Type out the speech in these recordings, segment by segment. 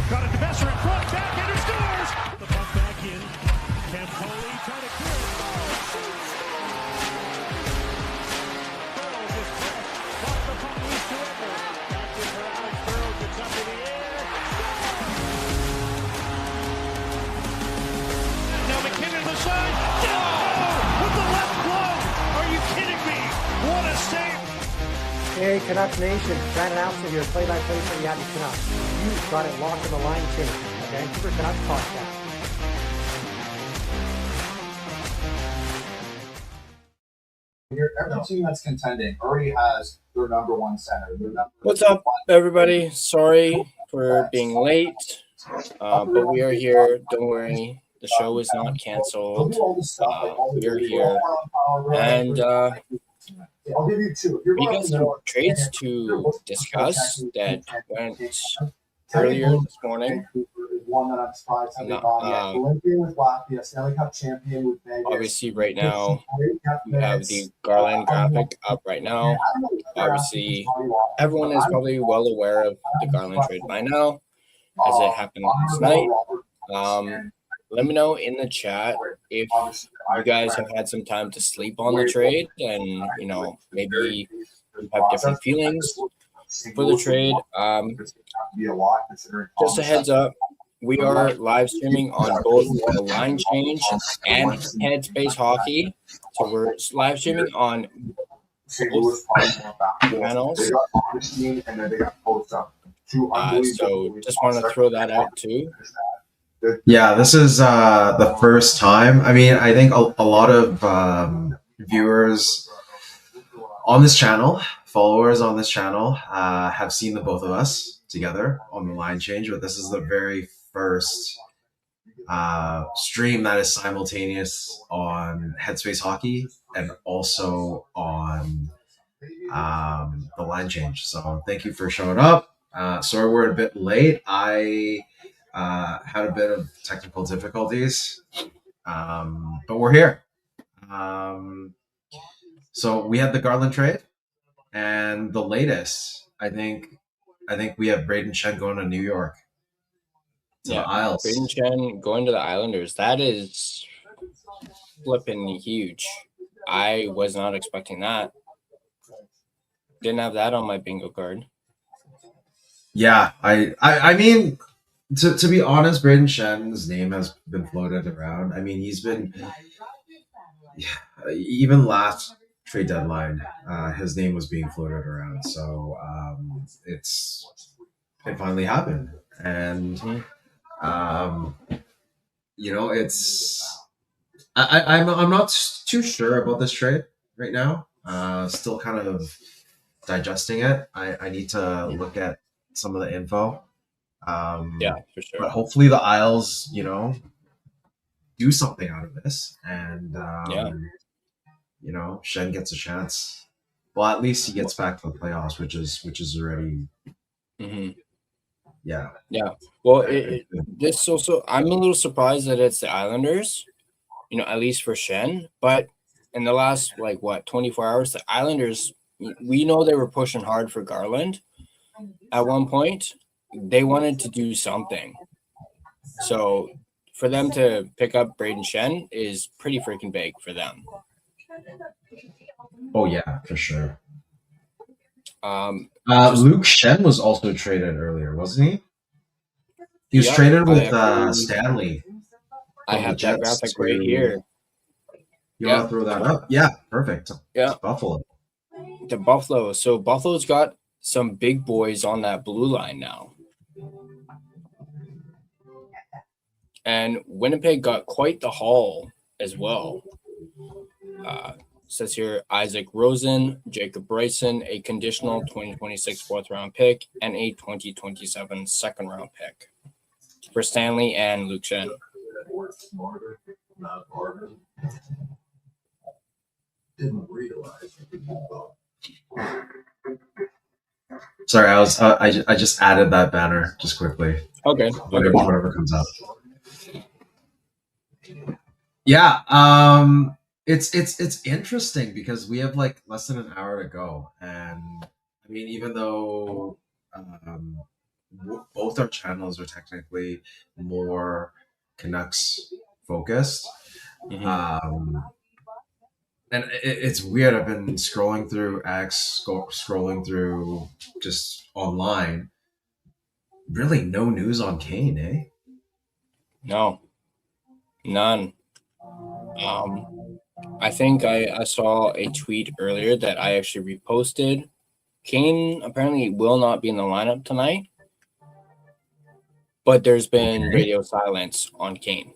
Got a Messer in front, backhander scores! The puck back in. Campoli trying to clear it. Burrows is fresh. Caught the puck loose to Edwards. Back in for Alex Burrows. It's up in the air. Now McKinnon to the side. Oh! With the left glove! Are you kidding me? What a save! Hey, Canucks Nation, Brandon Alston here, play-by-play for the Edmonton Canucks. You've got it locked in the line change, the Vancouver Canucks podcast. Every team that's contending already has their number one center. What's up, everybody? Sorry for being late, but we are here. Don't worry, the show is not canceled. We are here, and I'll give you two. we got some trades to discuss that went earlier this morning. One that I'm surprised they got yet. Olympian with Latvia, Stanley Cup champion with Vegas. Obviously, right now we have the Garland graphic up right now. Obviously, everyone is probably well aware of the Garland trade by now, as it happened last night. Let me know in the chat if you guys have had some time to sleep on the trade, and maybe you have different feelings for the trade. Just a heads up, we are live streaming on both the Line Change and Headspace Hockey. So we're live streaming on both channels. So just want to throw that out too. Yeah, this is the first time. I mean, I think a lot of viewers on this channel, followers on this channel, have seen the both of us together on the Line Change, but this is the very first stream that is simultaneous on Headspace Hockey and also on the Line Change. So thank you for showing up. Sorry we're a bit late. I had a bit of technical difficulties, but we're here. So we had the Garland trade, and the latest, I think we have Brayden Schenn going to New York. The Isles. Brayden Schenn going to the Islanders. That is flipping huge. I was not expecting that. Didn't have that on my bingo card. Yeah, I mean, to be honest, Brayden Schenn's name has been floated around. I mean, he's been even last trade deadline, his name was being floated around. So it finally happened, and it's I'm not too sure about this trade right now. Still kind of digesting it. I need to look at some of the info. Yeah, for sure. But hopefully the Isles, do something out of this, and Schenn gets a chance. Well, at least he gets back to the playoffs, which is already. Mm-hmm. Yeah. Well, this also, I'm a little surprised that it's the Islanders, at least for Schenn. But in the last 24 hours, the Islanders, we know they were pushing hard for Garland. At one point, they wanted to do something. So for them to pick up Brayden Schenn is pretty freaking big for them. Oh yeah, for sure. Luke Schenn was also traded earlier, wasn't he? He was traded with Stanley. I have that graphic right here. You want to throw that up? Yeah, perfect. Yeah, it's Buffalo. The Buffalo. So Buffalo's got some big boys on that blue line now. And Winnipeg got quite the haul as well. Says here, Isaac Rosen, Jacob Bryson, a conditional 2026 fourth-round pick, and a 2027 second-round pick for Stanley and Luke Schenn. Didn't realize. Sorry, I just added that banner just quickly. Okay. Whatever comes up. Yeah, it's interesting because we have less than an hour to go, and I mean, even though both our channels are technically more Canucks focused. Mhm. And it's weird. I've been scrolling through X, scrolling through just online. Really, no news on Kane, eh? No, none. I think I saw a tweet earlier that I actually reposted. Kane apparently will not be in the lineup tonight, but there's been Okay. radio silence on Kane.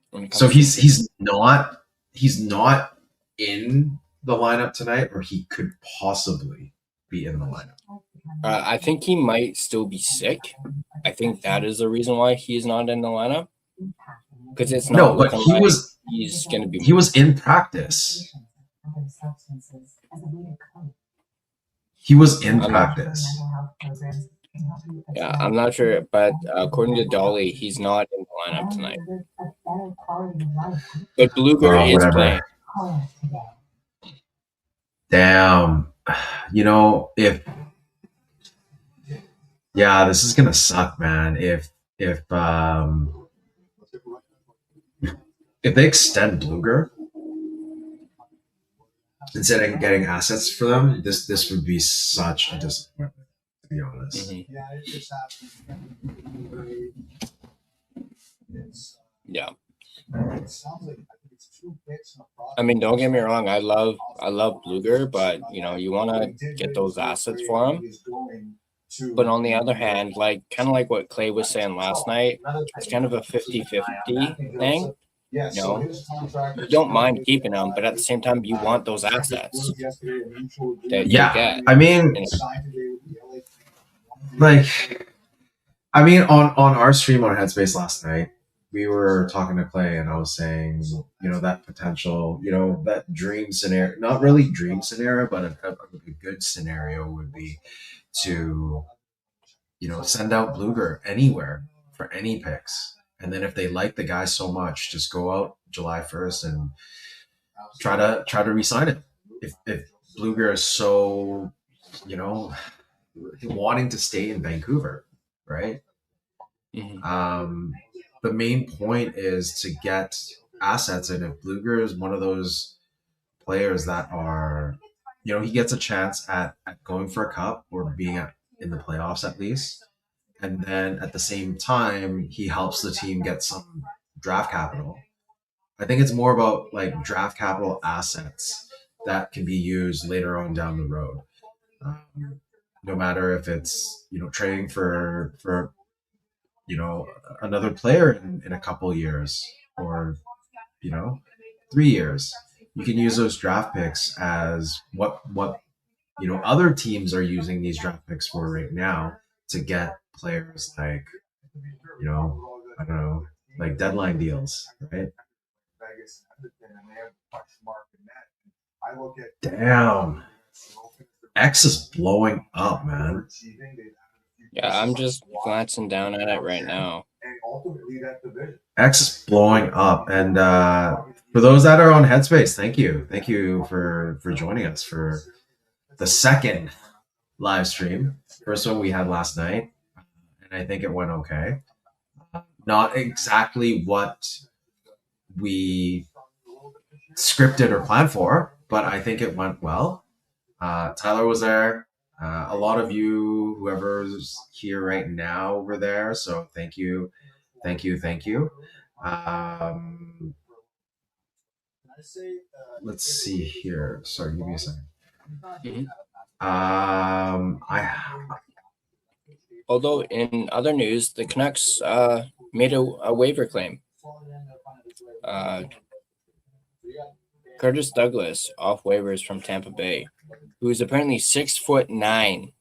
When it So comes to he's not in the lineup tonight, or he could possibly be in the lineup. I think he might still be sick. I think that is the reason why he's not in the lineup. Because it's not No, but looking he like was he's going to be. he was in practice. He was in practice. Yeah, I'm not sure, but according to Dolly, he's not in the lineup tonight. But Bluger is Whatever. playing. Damn. You know, this is gonna suck, man. If they extend Bluger instead of getting assets for them, this would be such a disappointment, to be honest. Mm-hmm. Yeah, it just happened. Yeah. It sounds like it's 2 picks in a process. I mean, don't get me wrong. I love Bluger, but you want to get those assets for him. But on the other hand, kind of like what Clay was saying last night, it's kind of a 50-50 thing. You don't mind keeping them, but at the same time, you want those assets that you get. I mean, on our stream on Headspace last night, we were talking to Clay, and I was saying, that potential, that dream scenario, not really dream scenario, but a good scenario would be to, send out Bluger anywhere for any picks. And then if they like the guy so much, just go out July 1st and try to re-sign it. If Bluger is so, wanting to stay in Vancouver, right? Mm-hmm. The main point is to get assets, and if Bluger is one of those players that are, he gets a chance at going for a cup or being in the playoffs at least, and then at the same time he helps the team get some draft capital. I think it's more about draft capital assets that can be used later on down the road. No matter if it's trading for another player in a couple years, or 3 years, you can use those draft picks as what other teams are using these draft picks for right now to get players I don't know, deadline deals, right? Damn, X is blowing up, man. Yeah, I'm just glancing down at it right now. X is blowing up, and for those that are on Headspace, thank you for joining us for the second live stream. First one we had last night, and I think it went okay. Not exactly what we scripted or planned for, but I think it went well. Tyler was there. A lot of you, whoever's here right now, were there. So thank you. Let's see here. Sorry, give me a second. Mm-hmm. Although in other news, the Canucks made a waiver claim. Curtis Douglas off waivers from Tampa Bay, who is apparently 6'9".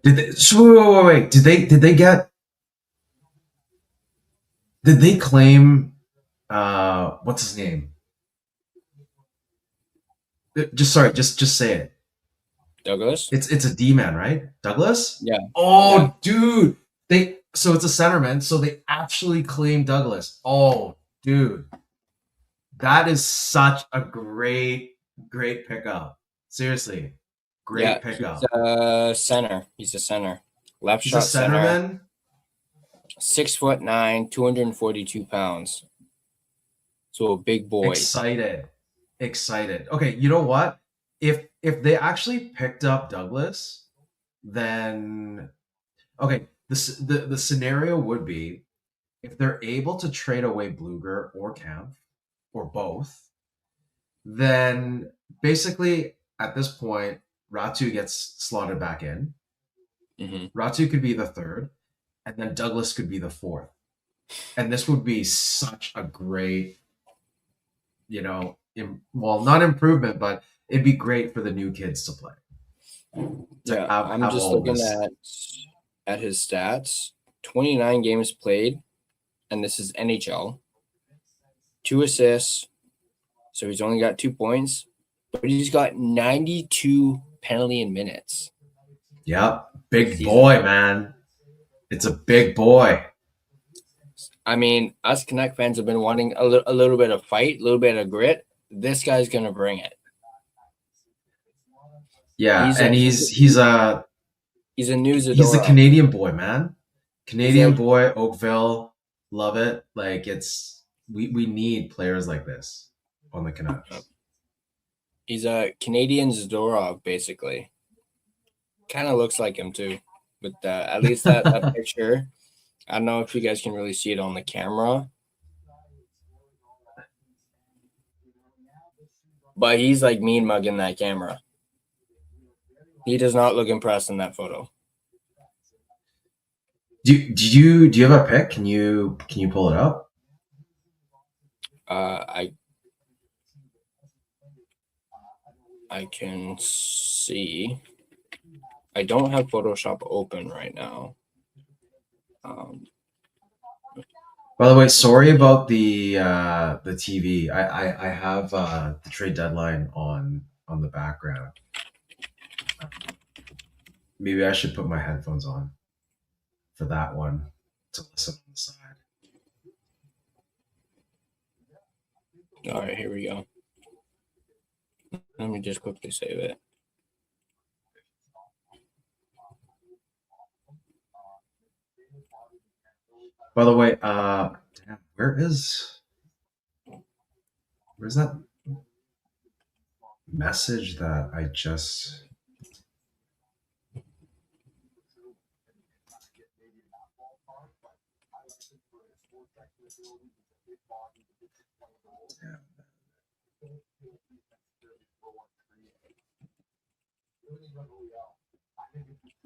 Wait. Did they claim what's his name? Just say it. Douglas? It's a D-man, right? Douglas? Yeah. Oh, yeah. Dude. So it's a centerman, so they actually claim Douglas. Oh, dude. That is such a great pickup. Seriously. Great pickup. He's a center. He's a center. Left He's a shot center. centerman. 6'9", 242 pounds. So a big boy. Excited. Okay, you know what? If they actually picked up Douglas, then okay, the scenario would be if they're able to trade away Bluger or Kemp or both, then basically at this point Ratu gets slotted back in. Ratu could be the third, and then Douglas could be the fourth. And this would be such a great, not improvement, but it'd be great for the new kids to play. I'm just looking at his stats. 29 games played, and this is NHL. 2 assists, so he's only got 2 points, but he's got 92 penalty in minutes. Yep, big boy, man. It's a big boy. I mean, us Canuck fans have been wanting a little bit of fight, a little bit of grit. This guy's gonna bring it. Yeah, he's a news. He's a Canadian boy, man. Canadian boy, Oakville, love it. Like we need players like this on the Canucks. He's a Canadian Zadorov, basically. Kind of looks like him too, but at least that picture. I don't know if you guys can really see it on the camera, but he's like mean mugging that camera. He does not look impressed in that photo. Do you have a pic? Can you pull it up? I can see. I don't have Photoshop open right now. By the way, sorry about the TV. I have the trade deadline on the background. Maybe I should put my headphones on for that one to listen on the side. All right, here we go. Let me just quickly save it. By the way, where's that message that I just...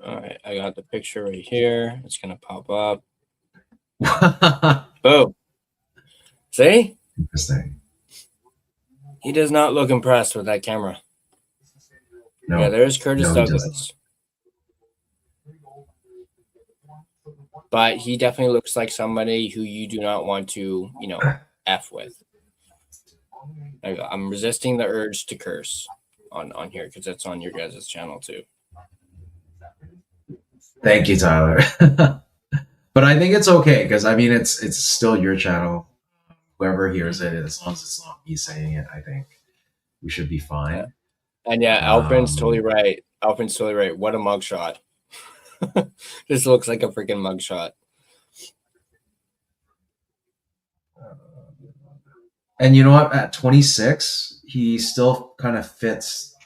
All right, I got the picture right here. It's gonna pop up. Boom. See? Interesting. He does not look impressed with that camera. No. Yeah, there's Curtis Douglas. But he definitely looks like somebody who you do not want to, F with. I'm resisting the urge to curse on here because it's on your guys' channel too. Thank you, Tyler. But I think it's okay because I mean it's still your channel. Whoever hears it, as long as it's not me saying it, I think we should be fine. Yeah. And yeah, Alfred's totally right. What a mugshot. This looks like a freaking mugshot. And you know what? At 26, he still kind of fits.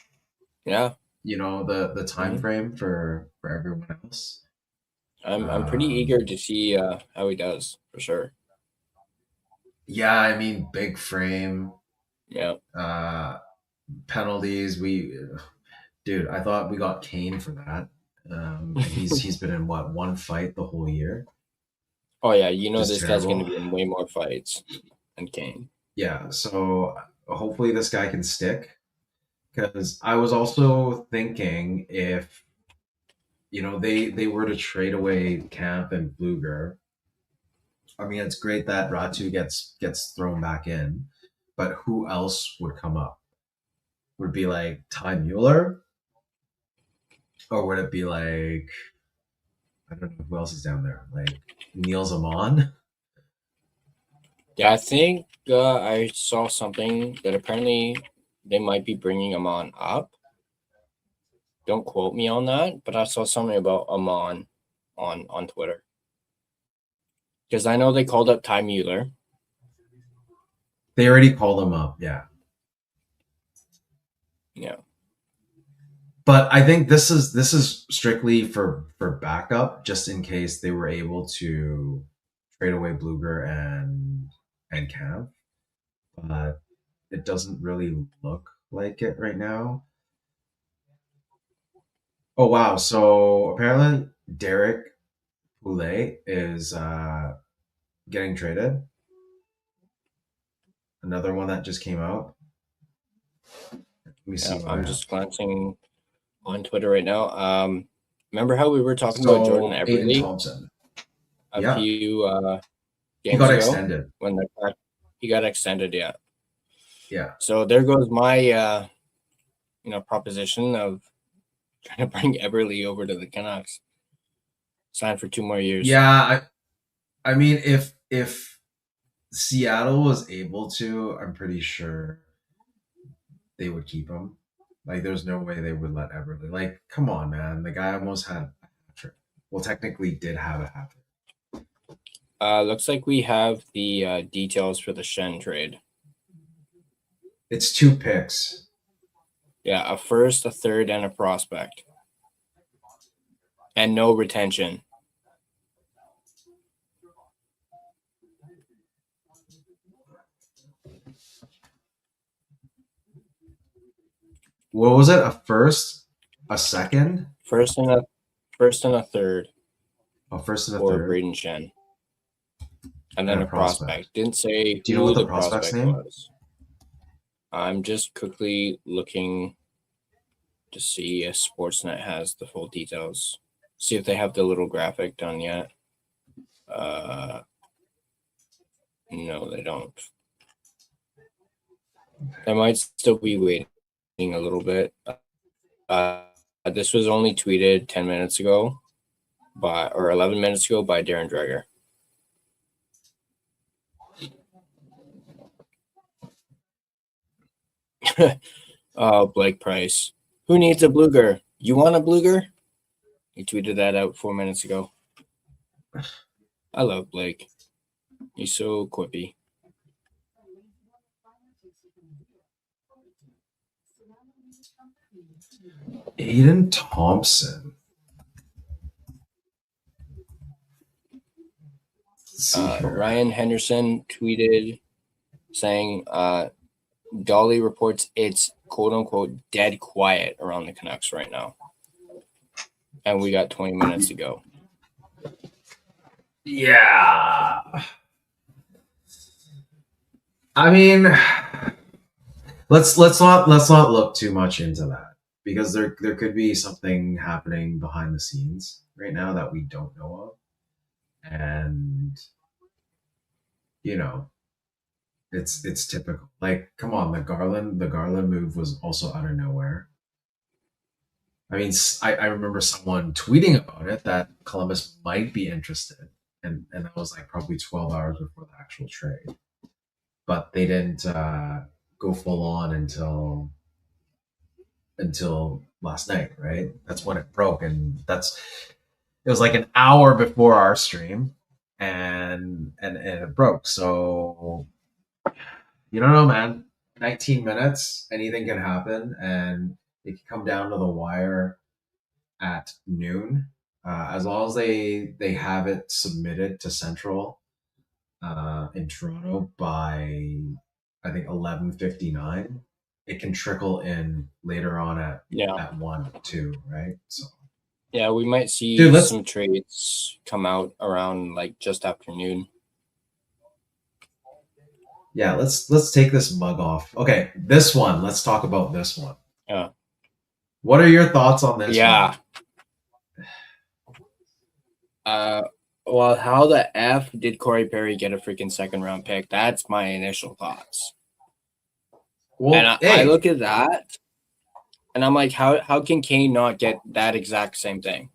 Yeah. The time frame for everyone else. I'm pretty eager to see how he does for sure. Yeah, I mean, big frame. Yeah. Penalties. Dude, I thought we got Kane for that. He's been in one fight the whole year. Oh yeah, this guy's going to be in way more fights than Kane. Yeah, so hopefully this guy can stick. Because I was also thinking if they were to trade away Camp and Bluger. I mean, it's great that Ratu gets thrown back in, but who else would come up? Would it be like Ty Mueller? Or would it be like, I don't know who else is down there, like Niels Amon? Yeah, I think I saw something that apparently they might be bringing Amon up. Don't quote me on that, but I saw something about Amon on Twitter. Because I know they called up Ty Mueller. They already called him up, yeah. Yeah. But I think this is strictly for backup, just in case they were able to trade away Bluger and Cam. But it doesn't really look like it right now. Oh wow! So apparently Derek Poulet is getting traded. Another one that just came out. Let me see. I'm just glancing on Twitter right now. Remember how we were talking about Jordan Eberle? Aiden Thompson. A few games he got ago extended. When he got extended, yeah. Yeah. So there goes my proposition of trying to bring Eberle over to the Canucks. Sign for 2 more years. Yeah, I mean, if Seattle was able to, I'm pretty sure they would keep him. Like, there's no way they would let Eberle. Like, come on, man. The guy almost had a hat-trick. Well, technically did have a hat-trick. Looks like we have the details for the Shen trade. It's 2 picks. Yeah, a first, a third, and a prospect. And no retention. What was it? A first, a second, first and a third. A first and a for third. Braden Shen. And then a prospect. Didn't say Do you know what the prospect's name was. I'm just quickly looking to see if Sportsnet has the full details. See if they have the little graphic done yet. No, they don't. They might still be waiting a little bit. This was only tweeted 10 minutes ago or 11 minutes ago by Darren Dreger. Blake Price. Who needs a Bluger? You want a Bluger? He tweeted that out 4 minutes ago. I love Blake. He's so quippy. Aiden Thompson. Ryan Henderson tweeted saying Dolly reports it's quote-unquote dead quiet around the Canucks right now. And we got 20 minutes to go. Yeah. I mean, let's not look too much into that, because there could be something happening behind the scenes right now that we don't know of. And it's typical. Like, come on, the Garland move was also out of nowhere. I mean, I remember someone tweeting about it that Columbus might be interested, and that was like probably 12 hours before the actual trade. But they didn't go full on until last night, right? That's when it broke, and it was like an hour before our stream, and it broke. So you don't know, man. 19 minutes, anything can happen, and it can come down to the wire at noon. As long as they have it submitted to Central in Toronto by, I think, 11:59, it can trickle in later on at 1, 2, right? So yeah, we might see some trades come out around like just after noon. Yeah, let's take this mug off. Okay, this one. Let's talk about this one. Yeah. What are your thoughts on this? Yeah. Well, how the F did Corey Perry get a freaking second round pick? That's my initial thoughts. Well, and I look at that, and I'm like, how can Kane not get that exact same thing?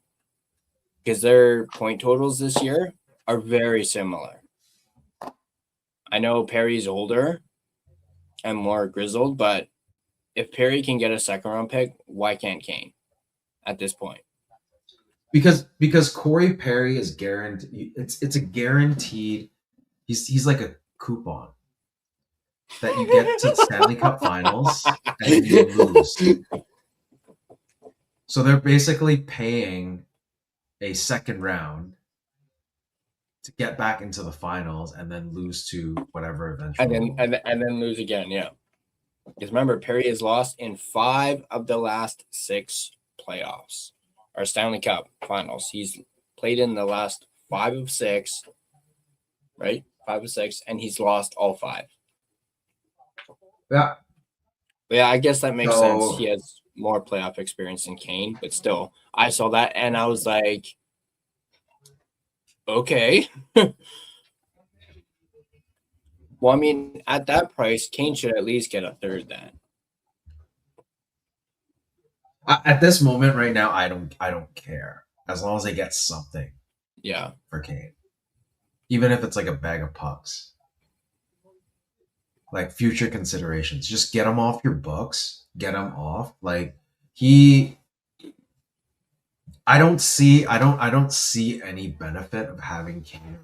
Because their point totals this year are very similar. I know Perry's older and more grizzled, but if Perry can get a second round pick, why can't Kane? at this point. Because Corey Perry is guaranteed. It's a guaranteed. He's like a coupon that you get to the Stanley Cup Finals and then you lose. So they're basically paying a second round to get back into the finals and then lose to whatever eventually. And then lose again, yeah. Because remember, Perry has lost in 5 of the last 6 playoffs or Stanley Cup Finals. He's played in the last 5 of 6, right? 5 of 6, and he's lost all 5. Yeah. But yeah, I guess that makes sense. He has more playoff experience than Kane, but still, I saw that and I was like, okay. Well, I mean, at that price, Kane should at least get a third then. At this moment right now, I don't care. As long as they get something. Yeah. For Kane. Even if it's like a bag of pucks. Like future considerations. Just get him off your books. Get him off. Like I don't see any benefit of having Kane,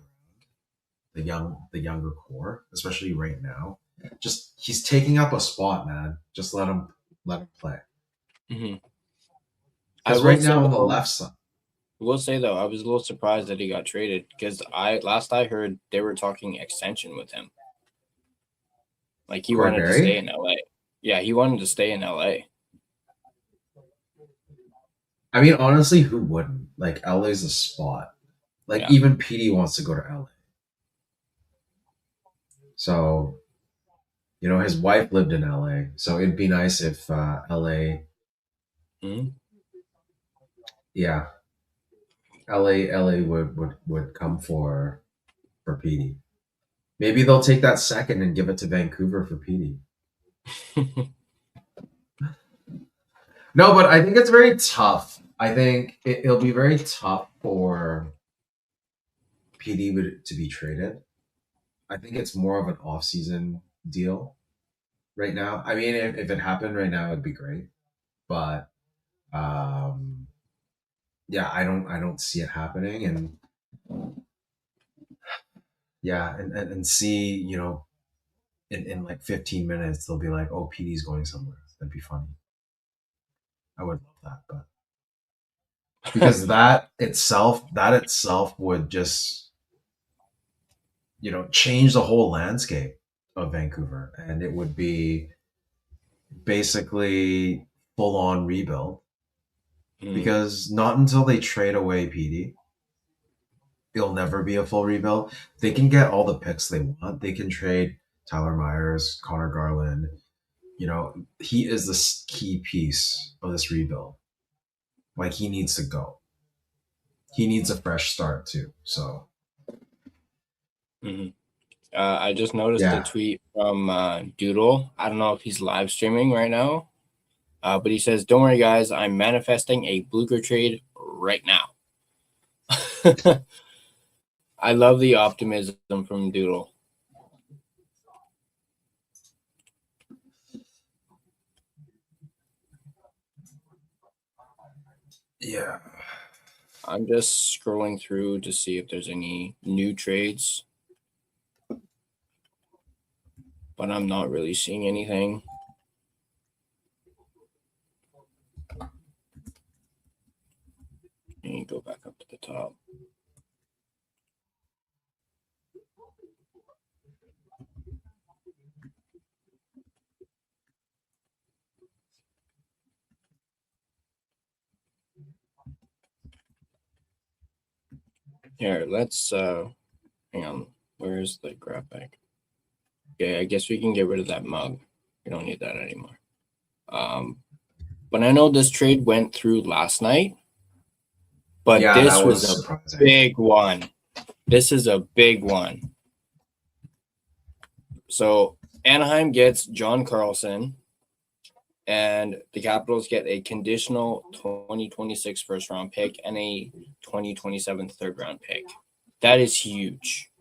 the younger core, especially right now. Just he's taking up a spot, man. Just let him play. Mm-hmm. Because right now on the left side. I will say though, I was a little surprised that he got traded because last I heard they were talking extension with him. Like he wanted to stay in LA. Yeah, he wanted to stay in LA. I mean, honestly, who wouldn't? Like LA's a spot. Like even PD wants to go to LA. So, his wife lived in LA, so it'd be nice if LA. Mm-hmm. Yeah, LA would come for PD. Maybe they'll take that second and give it to Vancouver for PD. No, but I think it's very tough. I think it'll be very tough for PD to be traded. I think it's more of an off-season deal right now. I mean, if it happened right now, it'd be great. But yeah, I don't see it happening. And yeah, and see, in like 15 minutes, they'll be like, oh, PD's going somewhere. That'd be funny. I would love that, but because that itself would just, change the whole landscape of Vancouver, and it would be basically full on rebuild. Because not until they trade away PD, it'll never be a full rebuild. They can get all the picks they want. They can trade Tyler Myers, Connor Garland. He is the key piece of this rebuild. Like, he needs to go. He needs a fresh start too. So, I just noticed a tweet from Doodle. I don't know if he's live streaming right now, but he says, "Don't worry, guys. I'm manifesting a Blucher trade right now." I love the optimism from Doodle. Yeah. I'm just scrolling through to see if there's any new trades, but I'm not really seeing anything. And you go back up to the top. Here, let's hang on. Where's the graphic? Okay, I guess we can get rid of that mug. We don't need that anymore. But I know this trade went through last night. But this was a big one. This is a big one. So Anaheim gets John Carlson, and the Capitals get a conditional 2026 first round pick and a 2027 third round pick. That is huge.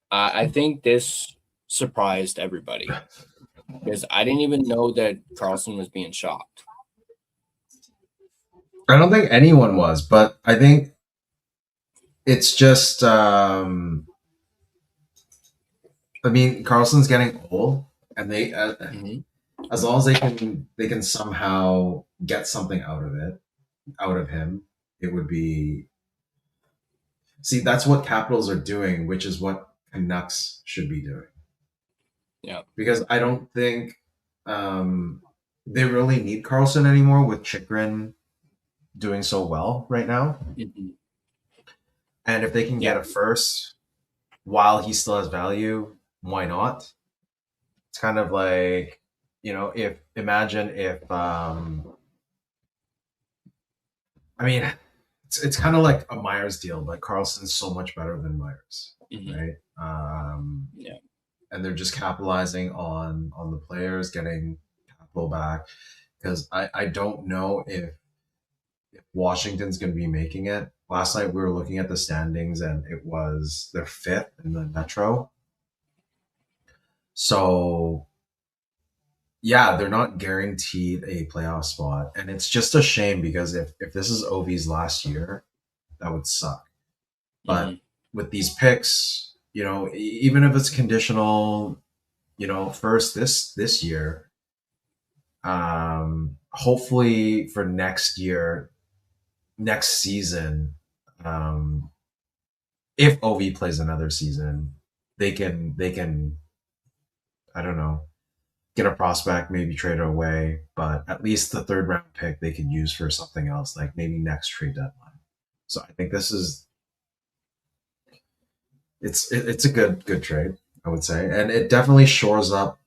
I think this surprised everybody because I didn't even know that Carlson was being shopped. I don't think anyone was, but I think it's just. I mean, Carlson's getting old, and they as long as they can somehow get something out of him, it would be. See, that's what Capitals are doing, which is what Canucks should be doing. Yeah, because I don't think they really need Carlson anymore with Chikrin doing so well right now. And if they can get a first while he still has value, why not? It's kind of like, if imagine if I mean, it's kind of like a Myers deal, but Carlson's so much better than Myers, right? Yeah. And they're just capitalizing on the players getting capital back, because I don't know if Washington's going to be making it. Last night we were looking at the standings, and it was their 5th in the Metro. So yeah, they're not guaranteed a playoff spot, and it's just a shame, because if this is Ovi's last year, that would suck. But with these picks, even if it's conditional, first this year, hopefully for next season, if Ovi plays another season, they can I don't know, get a prospect, maybe trade it away, but at least the 3rd round pick they could use for something else, like maybe next trade deadline. So I think this is it's a good trade, I would say, and it definitely shores up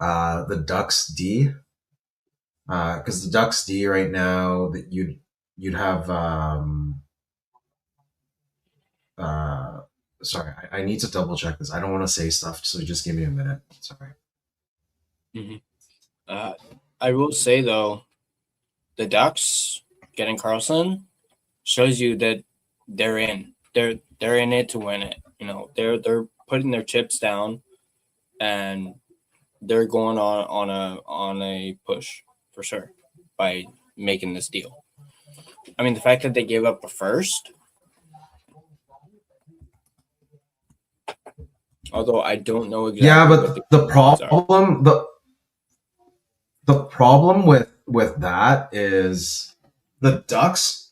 the Ducks D, because the Ducks D right now, that you'd have sorry, I need to double check this. I don't want to say stuff, so just give me a minute. Sorry. I will say though, the Ducks getting Carlson shows you that they're in. They're in it to win it. They're putting their chips down, and they're going on a push for sure by making this deal. I mean, the fact that they gave up a first, although I don't know exactly. Yeah, but the problem with that is the Ducks.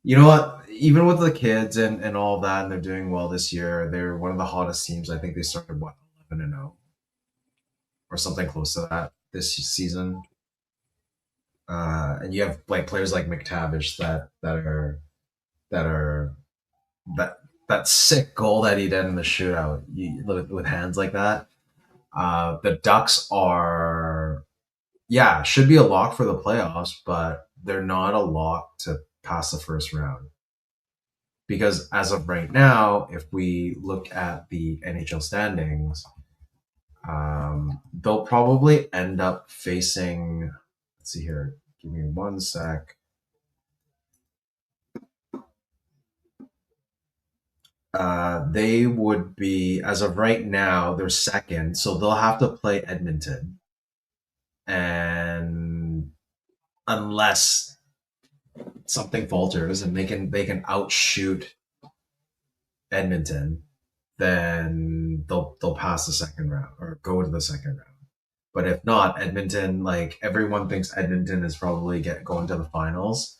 You know what? Even with the kids and all that, and they're doing well this year, they're one of the hottest teams. I think they started 11-0 or something close to that this season. And you have players like McTavish that sick goal that he did in the shootout with hands like that. The Ducks should be a lock for the playoffs, but they're not a lock to pass the first round. Because as of right now, if we look at the NHL standings, they'll probably end up facing, let's see here, give me one sec. They would be, as of right now, they're 2nd, so they'll have to play Edmonton. And unless something falters and they can outshoot Edmonton, then they'll pass the 2nd round or go to the 2nd round. But if not, Edmonton, everyone thinks Edmonton is probably going to the finals,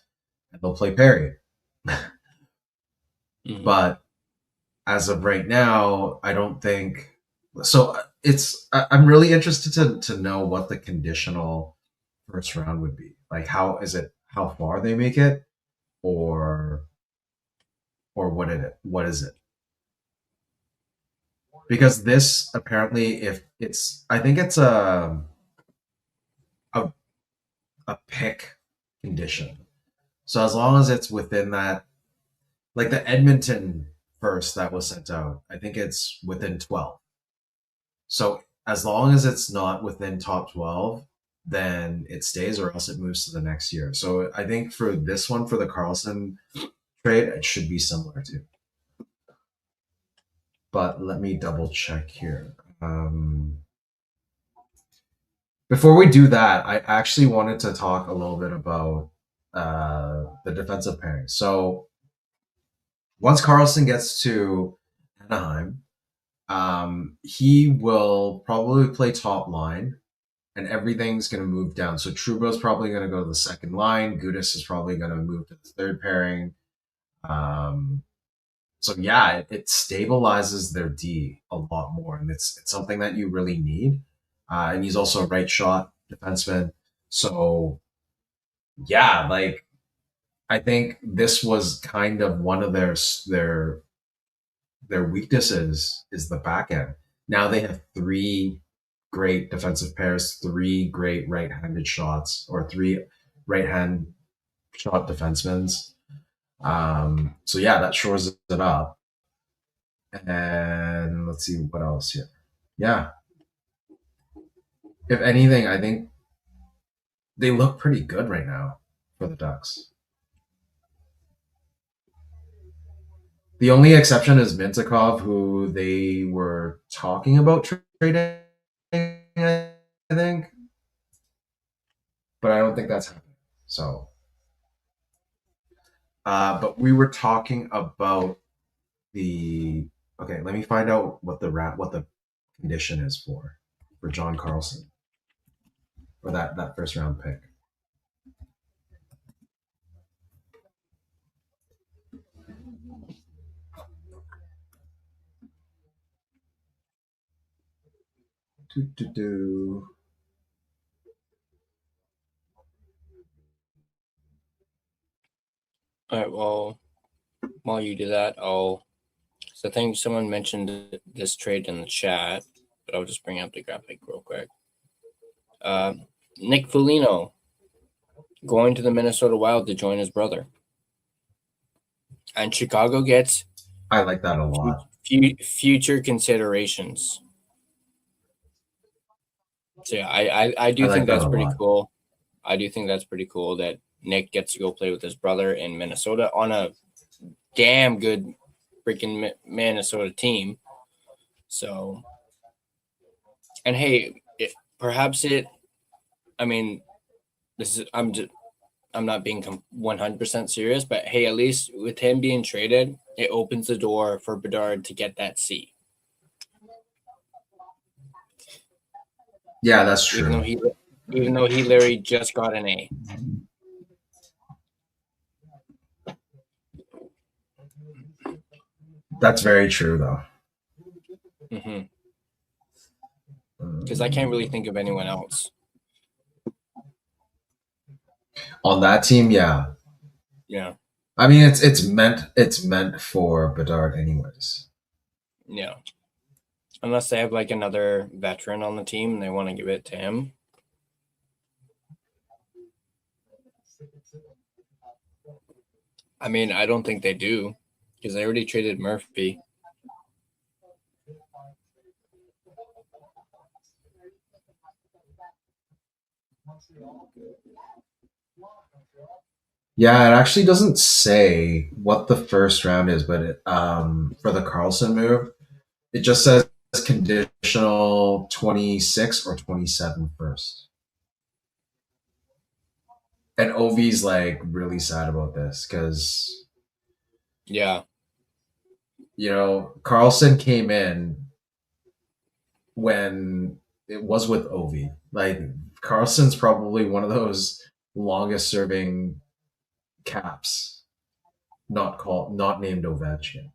and they'll play Perry. But as of right now, I don't think so. I'm really interested to know what the conditional first round would be. How far they make it, or what is it? Because this apparently, I think it's a pick condition. So as long as it's within that, the Edmonton first that was sent out, I think it's within 12. So as long as it's not within top 12, then it stays, or else it moves to the next year. So I think for this one, for the Carlson trade, it should be similar too. But let me double check here. before we do that, I actually wanted to talk a little bit about the defensive pairing. So once Carlson gets to Anaheim, he will probably play top line, and everything's going to move down. So Trubo's probably going to go to the second line. Gudas is probably going to move to the third pairing. So yeah, it stabilizes their D a lot more, and it's something that you really need. And he's also a right shot defenseman. So yeah, like I think this was kind of one of their weaknesses is the back end. Now they have 3 great defensive pairs, 3 great right-handed shots, or 3 right-hand shot defensemen. So yeah, that shores it up. And let's see what else here. Yeah. If anything, I think they look pretty good right now for the Ducks. The only exception is Mintakov, who they were talking about trading, I think. But I don't think that's happening. So, but we were talking about the. Okay, let me find out what the condition is for John Carlson, or that first round pick. All right. Well, while you do that, so I think someone mentioned this trade in the chat, but I'll just bring up the graphic real quick. Nick Foligno going to the Minnesota Wild to join his brother, and Chicago gets. I like that a lot. Future considerations. So yeah, I do think that's pretty cool. I do think that's pretty cool that Nick gets to go play with his brother in Minnesota on a damn good freaking Minnesota team. So, and hey, I mean, I'm not being 100% serious, but hey, at least with him being traded, it opens the door for Bedard to get that C. Yeah, that's true. Even though he literally just got an A. That's very true, though. Because I can't really think of anyone else on that team. Yeah. Yeah. I mean, it's meant for Bedard, anyways. Yeah. Unless they have like another veteran on the team and they want to give it to him. I mean, I don't think they do because they already traded Murphy. Yeah, it actually doesn't say what the first round is, but for the Carlson move, it just says conditional 26 or 27 first. And Ovi's like really sad about this because, yeah, Carlson came in when it was with Ovi. Like Carlson's probably one of those longest serving Caps, not named Ovechkin.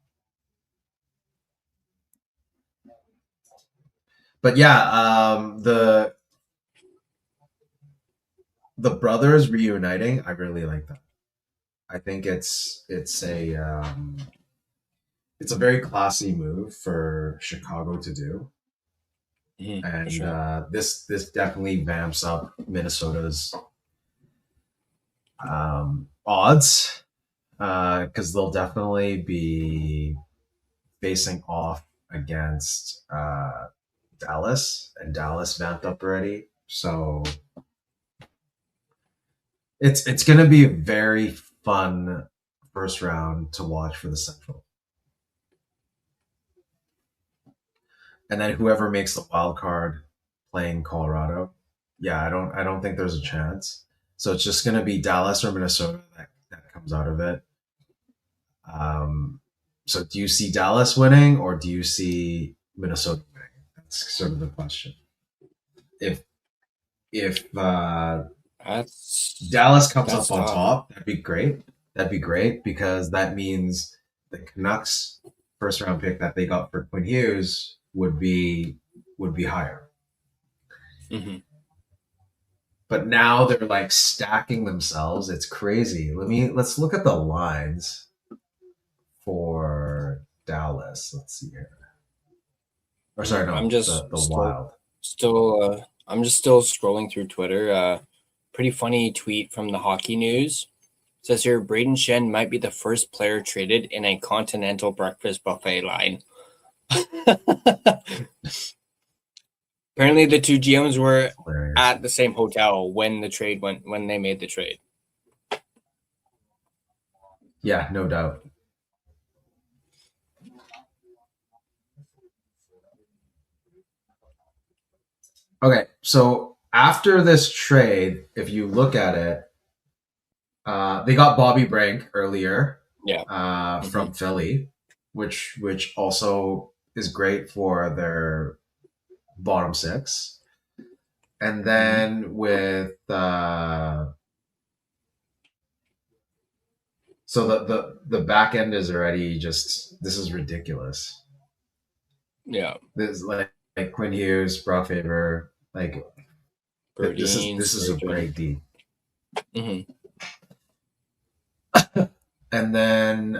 But yeah, the brothers reuniting, I really like that. I think it's a very classy move for Chicago to do. And sure. This definitely vamps up Minnesota's odds because they'll definitely be facing off against Dallas, and Dallas vamped up already. So it's going to be a very fun first round to watch for the Central. And then whoever makes the wild card playing Colorado, yeah, I don't think there's a chance. So it's just going to be Dallas or Minnesota that comes out of it. So do you see Dallas winning or do you see Minnesota winning? That's sort of the question. If Dallas comes up on top, that'd be great. That'd be great because that means the Canucks first round pick that they got for Quinn Hughes would be higher. Mm-hmm. But now they're like stacking themselves. It's crazy. Let's look at the lines for Dallas. Let's see here. Or sorry, no, I'm just the Wild. I'm just still scrolling through Twitter. Pretty funny tweet from the Hockey News. It says here, Braden Shen might be the first player traded in a continental breakfast buffet line. Apparently, the two GMs were at the same hotel when they made the trade. Yeah, no doubt. Okay, so after this trade, if you look at it, they got Bobby Brink earlier, from Philly, which also is great for their bottom six. And then with so the back end is already just, this is ridiculous. Yeah, this is like Quinn Hughes, Brock Faber, like this is a great D. Mm-hmm. And then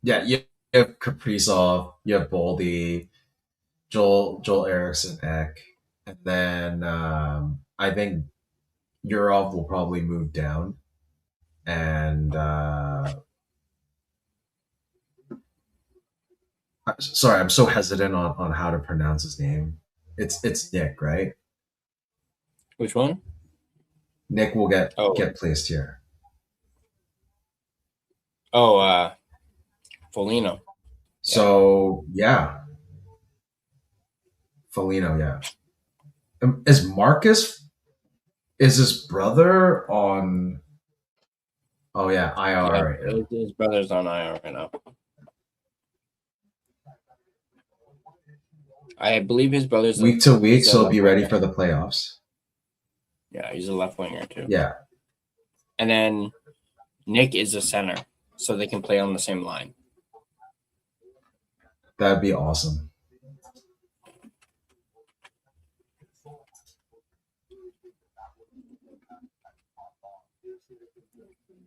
you have Kaprizov, you have Boldy, Joel Eriksson Ek, and then I think Urov will probably move down, and sorry, I'm so hesitant on how to pronounce his name. It's Nick, right? Which one? Nick will get placed here. Oh, Foligno. So yeah, Foligno. Yeah, is Marcus? Is his brother on? Oh yeah, IR. Yeah, right. His brother's on IR right now. I believe his brother's week to week, so be ready for the playoffs. Yeah, he's a left winger too. Yeah, and then Nick is a center, so they can play on the same line. That'd be awesome.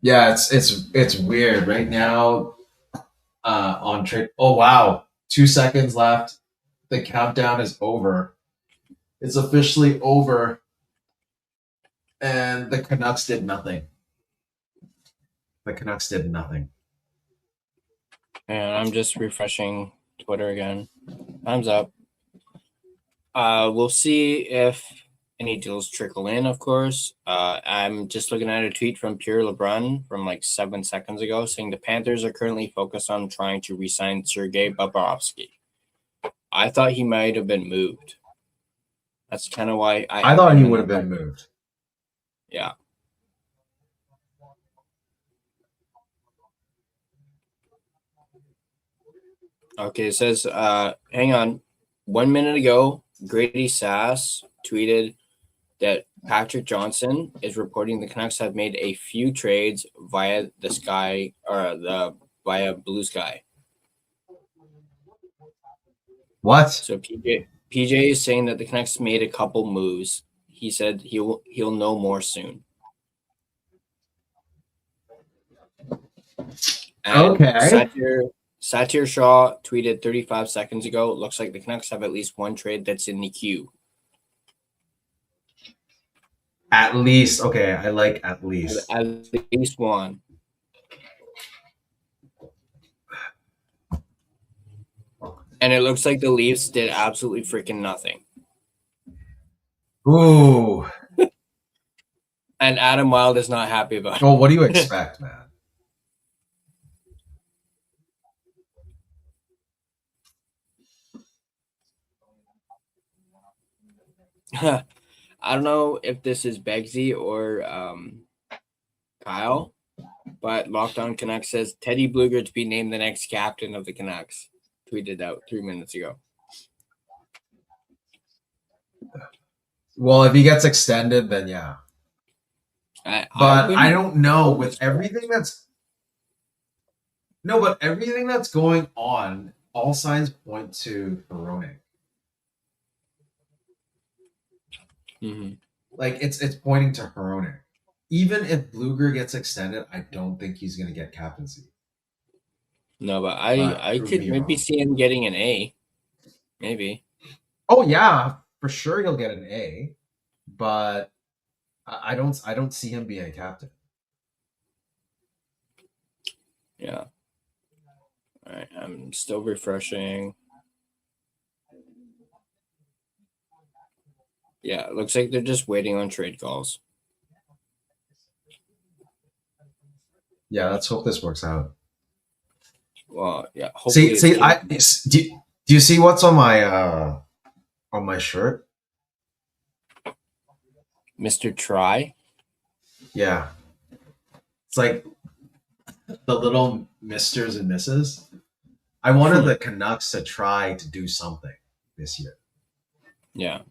Yeah, it's weird right now. On trade. Oh wow, 2 seconds left. The countdown is over. It's officially over, and the Canucks did nothing. And I'm just refreshing Twitter again. Time's up. We'll see if any deals trickle in, of course. I'm just looking at a tweet from Pierre LeBrun from like 7 seconds ago saying the Panthers are currently focused on trying to re-sign Sergei Bobrovsky. I thought he might have been moved. That's kind of why I thought he would have been moved. Yeah. Okay, it says, hang on. 1 minute ago, Grady Sass tweeted that Patrick Johnson is reporting the Canucks have made a few trades via the Sky or via Blue Sky. What? So PJ is saying that the Canucks made a couple moves. He said he'll know more soon. And okay. Satyr Shaw tweeted 35 seconds ago, looks like the Canucks have at least one trade that's in the queue. At least. Okay, I like at least. At least one. And it looks like the Leafs did absolutely freaking nothing. Ooh. And Adam Wilde is not happy about it. Well, what do you expect, man? I don't know if this is Begsy or Kyle, but Locked On Canucks says Teddy Blueger to be named the next captain of the Canucks. Tweeted out 3 minutes ago. Well, if he gets extended, then yeah. I don't know with everything that's everything that's going on. All signs point to Hronek. Mm-hmm. Like it's pointing to Hronek. Even if Blueger gets extended, I don't think he's going to get captaincy. No, but I could maybe see him getting an A. Maybe. Oh yeah, for sure he'll get an A, but I don't see him being a captain. Yeah. All right, I'm still refreshing. Yeah, it looks like they're just waiting on trade calls. Yeah, let's hope this works out. Well, yeah. See, do you see what's on my shirt? Mr. Try? Yeah. It's like the little misters and misses. I wanted the Canucks to try to do something this year. Yeah.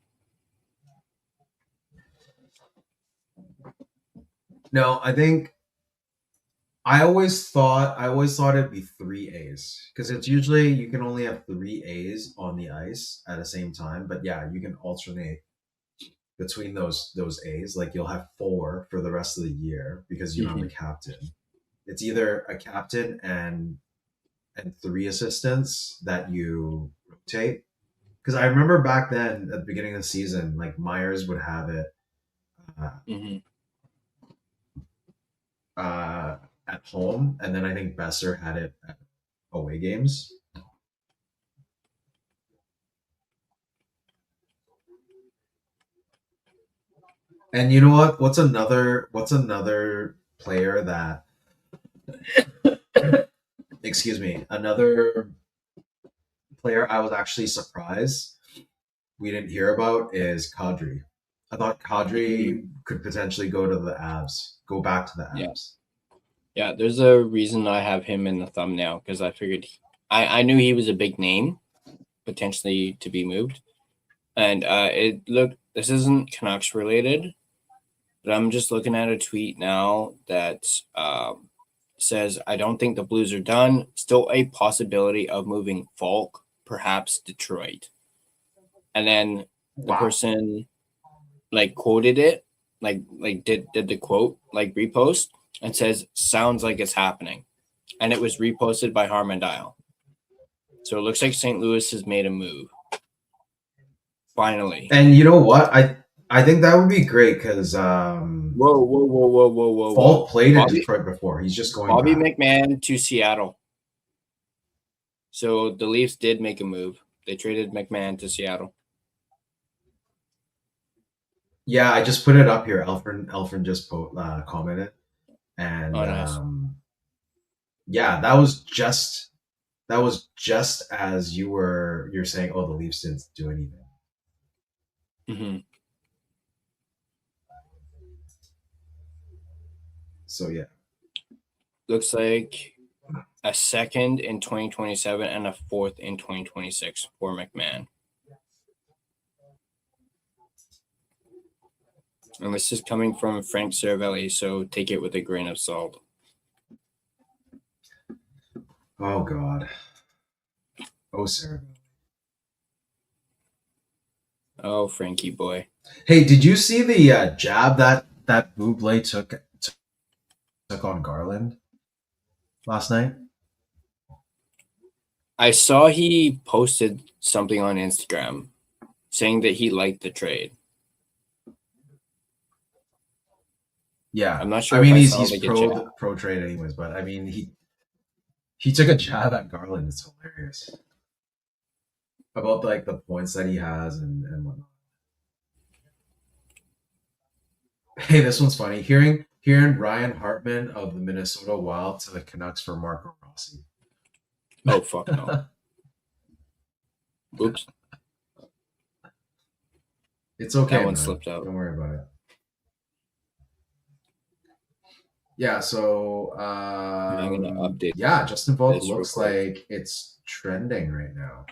No, I always thought it'd be 3 A's because it's usually you can only have 3 A's on the ice at the same time. But yeah, you can alternate between those A's. Like you'll have 4 for the rest of the year because you don't have a captain. It's either a captain and 3 assistants that you rotate. Because I remember back then at the beginning of the season, like Myers would have it. At home, and then I think Besser had it at away games. And you know what? What's another player that excuse me, another player I was actually surprised we didn't hear about is Kadri. I thought Kadri could potentially go to the Avs, go back to the Avs. Yeah, there's a reason I have him in the thumbnail because I figured I knew he was a big name, potentially to be moved. And this isn't Canucks related, but I'm just looking at a tweet now that says, I don't think the Blues are done. Still a possibility of moving Falk, perhaps Detroit. And then the person quoted it, did the quote, repost, and says, sounds like it's happening. And it was reposted by Harman Dial. So it looks like St. Louis has made a move. Finally. And you know what? I think that would be great because whoa. Falk played in Detroit before. He's just going Bobby back. McMahon to Seattle. So the Leafs did make a move. They traded McMahon to Seattle. Yeah, I just put it up here. Elfrin just commented. And nice. Yeah, that was just as you're saying, oh, the Leafs didn't do anything. Mm-hmm. So yeah. Looks like a second in 2027 and a fourth in 2026 for McMahon. And this is coming from Frank Cervelli, so take it with a grain of salt. Oh, God. Oh, Cervelli. Oh, Frankie boy. Hey, did you see the jab that Bublé took on Garland last night? I saw he posted something on Instagram saying that he liked the trade. Yeah, I'm not sure. I mean, he's pro trade anyways, but I mean, he took a jab at Garland. It's hilarious about the points that he has and whatnot. Hey, this one's funny. Hearing Ryan Hartman of the Minnesota Wild to the Canucks for Marco Rossi. Oh fuck no! Oops. It's okay. That one man. slipped out. Don't worry about it. Yeah, so I'm gonna update. Yeah, Justin Volk this looks real quick. like it's trending right now.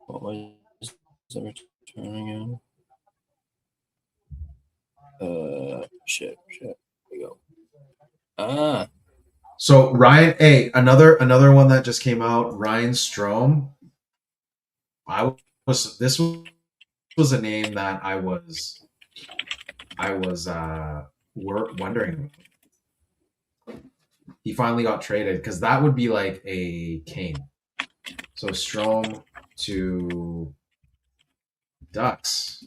What was the return again? Shit. Here we go. So Ryan, hey, another one that just came out, Ryan Strome. This was a name that I was wondering. He finally got traded because that would be like a Kane. So Strome to Ducks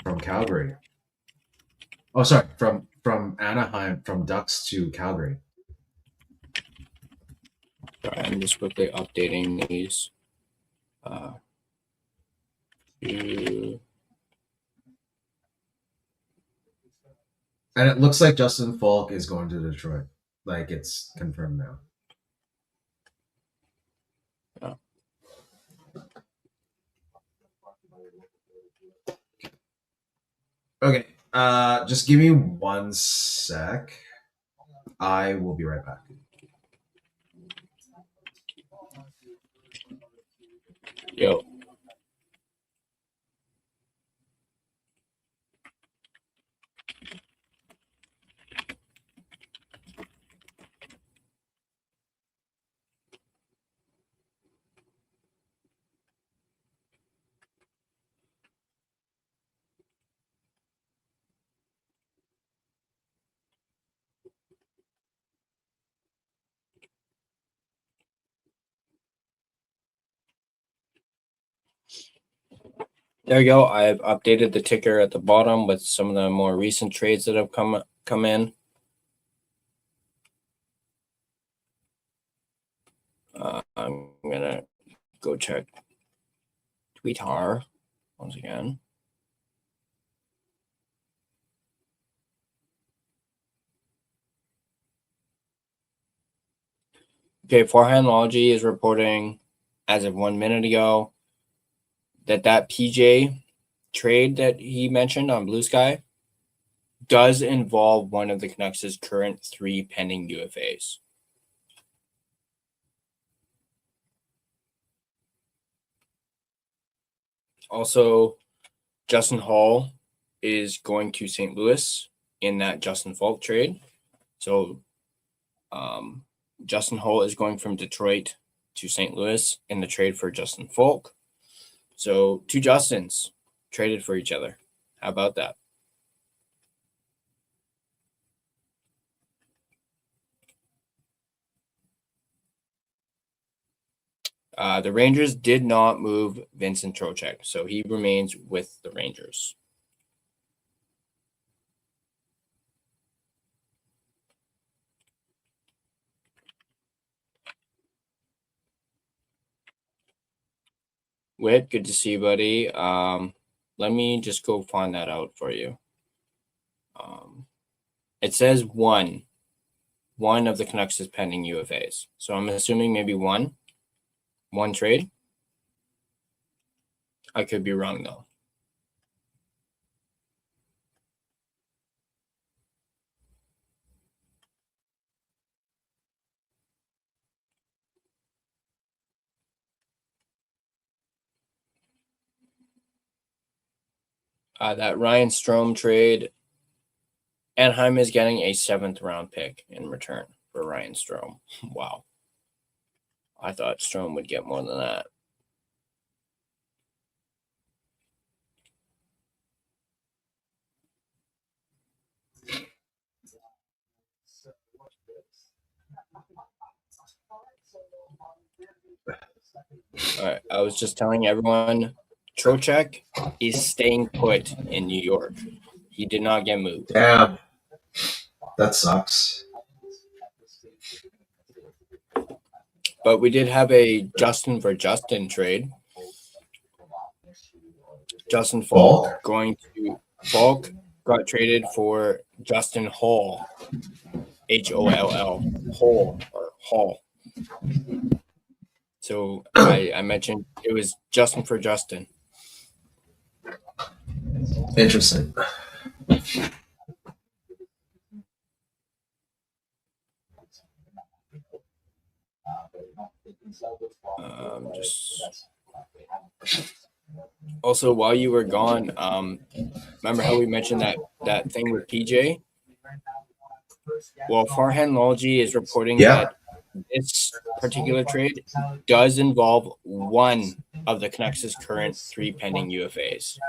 from Calgary. Oh, sorry, from Anaheim, from Ducks to Calgary. Sorry, I'm just quickly updating these. And it looks like Justin Falk is going to Detroit. Like, it's confirmed now. Oh. Okay. Just give me 1 sec. I will be right back. Yo. There we go. I've updated the ticker at the bottom with some of the more recent trades that have come in. I'm gonna go check Twitter once again. Okay, Forehandology is reporting as of 1 minute ago that PJ trade that he mentioned on Blue Sky does involve one of the Canucks' current 3 pending UFAs. Also, Justin Hall is going to St. Louis in that Justin Falk trade. So Justin Hall is going from Detroit to St. Louis in the trade for Justin Falk. So 2 Justins traded for each other. How about that? The Rangers did not move Vincent Trocheck, so he remains with the Rangers. Whit, good to see you, buddy. Let me just go find that out for you. It says one of the Canucks is pending UFAs. So I'm assuming maybe one trade. I could be wrong, though. That Ryan Strome trade, Anaheim is getting a 7th round pick in return for Ryan Strome. Wow. I thought Strome would get more than that. All right. I was just telling everyone, Trocheck is staying put in New York. He did not get moved. Damn. That sucks. But we did have a Justin for Justin trade. Justin Falk going to Falk got traded for Justin Hall. Holl. Hall. So I mentioned it was Justin for Justin. Interesting. Also, while you were gone, remember how we mentioned that thing with PJ? Well, Farhandology is reporting that this particular trade does involve one of the Canucks' current 3 pending UFAs.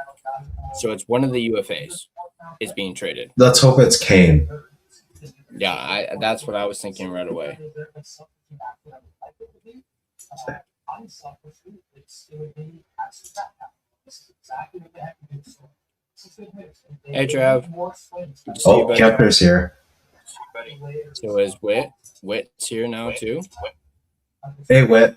So it's one of the UFAs is being traded. Let's hope it's Kane. Yeah, that's what I was thinking right away. Hey, Trav. Oh, Kepner's here. So is Whit. Whit's here now, too. Hey, Whit.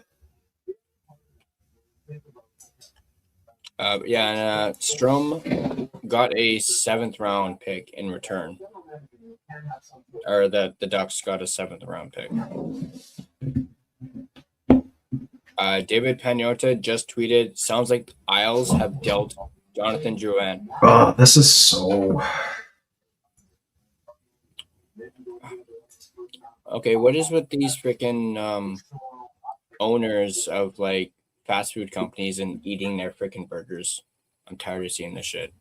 And Strom got a 7th round pick in return. Or the Ducks got a 7th round pick. David Pagnotta just tweeted, sounds like the Isles have dealt Jonathan Drouin. Oh, this is so... Okay, what is with these freaking owners of like fast food companies and eating their freaking burgers? I'm tired of seeing this shit.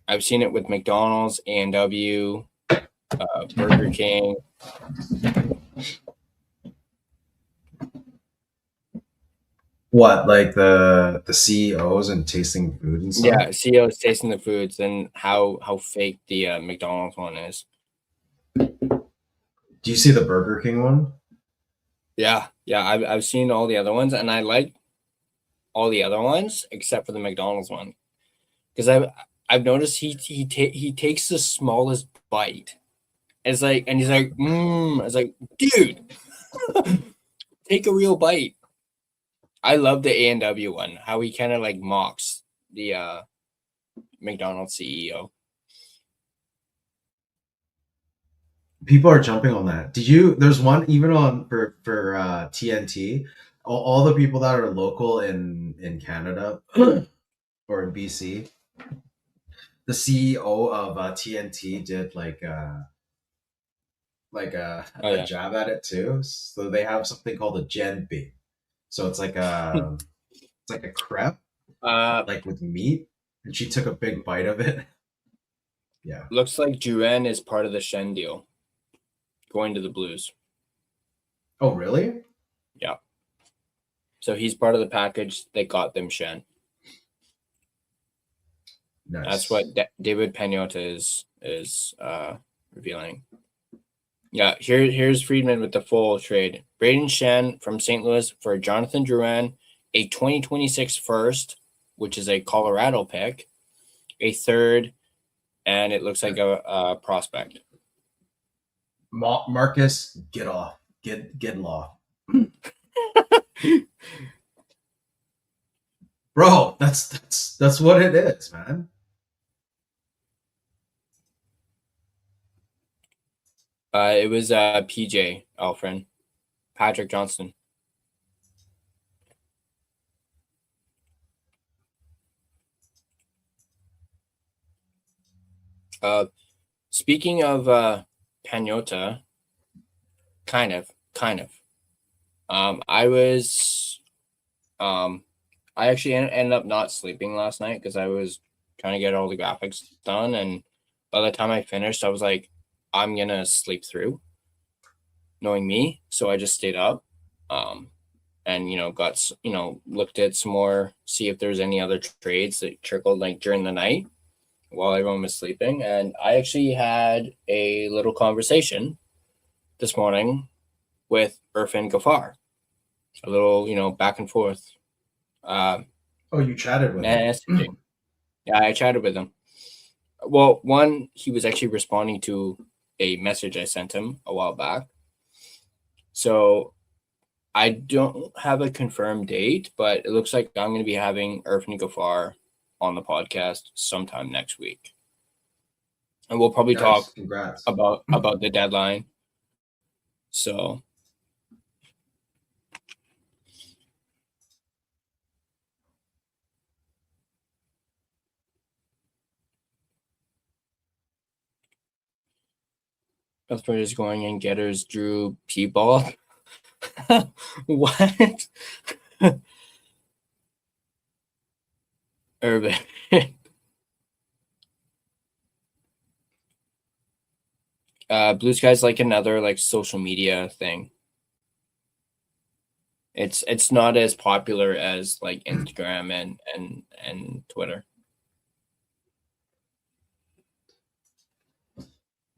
I've seen it with McDonald's, A&W, Burger King. What, like the CEOs and tasting food and stuff? Yeah, CEOs tasting the foods and how fake the McDonald's one is. Do you see the Burger King one? Yeah, I've seen all the other ones, and I like all the other ones except for the McDonald's one, because I've noticed he takes the smallest bite. It's like, and he's like, It's like, dude, take a real bite. I love the A&W one, how he kind of like mocks the McDonald's CEO. People are jumping on that. There's one even on for TNT. All the people that are local in Canada or in BC, the CEO of TNT did like a jab at it too. So they have something called a Genbi. So it's like a crepe, like with meat, and she took a big bite of it. Yeah. Looks like Drouin is part of the Shen deal, going to the Blues. Oh, really? Yeah. So he's part of the package that got them Shen. Nice. That's what David Pagnotta is revealing. Yeah, here's Friedman with the full trade. Braden Shen from St. Louis for Jonathan Drouin, a 2026 first, which is a Colorado pick, a 3rd, and it looks like a prospect. Marcus, get off. Get off. Bro, that's what it is, man. It was PJ Alfred, Patrick Johnston. Speaking of Pagnotta, kind of. I actually ended up not sleeping last night because I was trying to get all the graphics done, and by the time I finished, I was like, I'm gonna sleep through, knowing me. So I just stayed up, and looked at some more, see if there's any other trades that trickled like during the night while everyone was sleeping. And I actually had a little conversation this morning with Irfan Ghaffar, a little back and forth. You chatted with him? Yeah, I chatted with him. Well, one, he was actually responding to a message I sent him a while back. So I don't have a confirmed date, but it looks like I'm going to be having Irfan Ghaffar on the podcast sometime next week. And we'll probably talk about the deadline. So Cuthbert is going and Getters Drew P-ball. What? Urban. Blue Sky's like another like social media thing. It's not as popular as like Instagram and Twitter.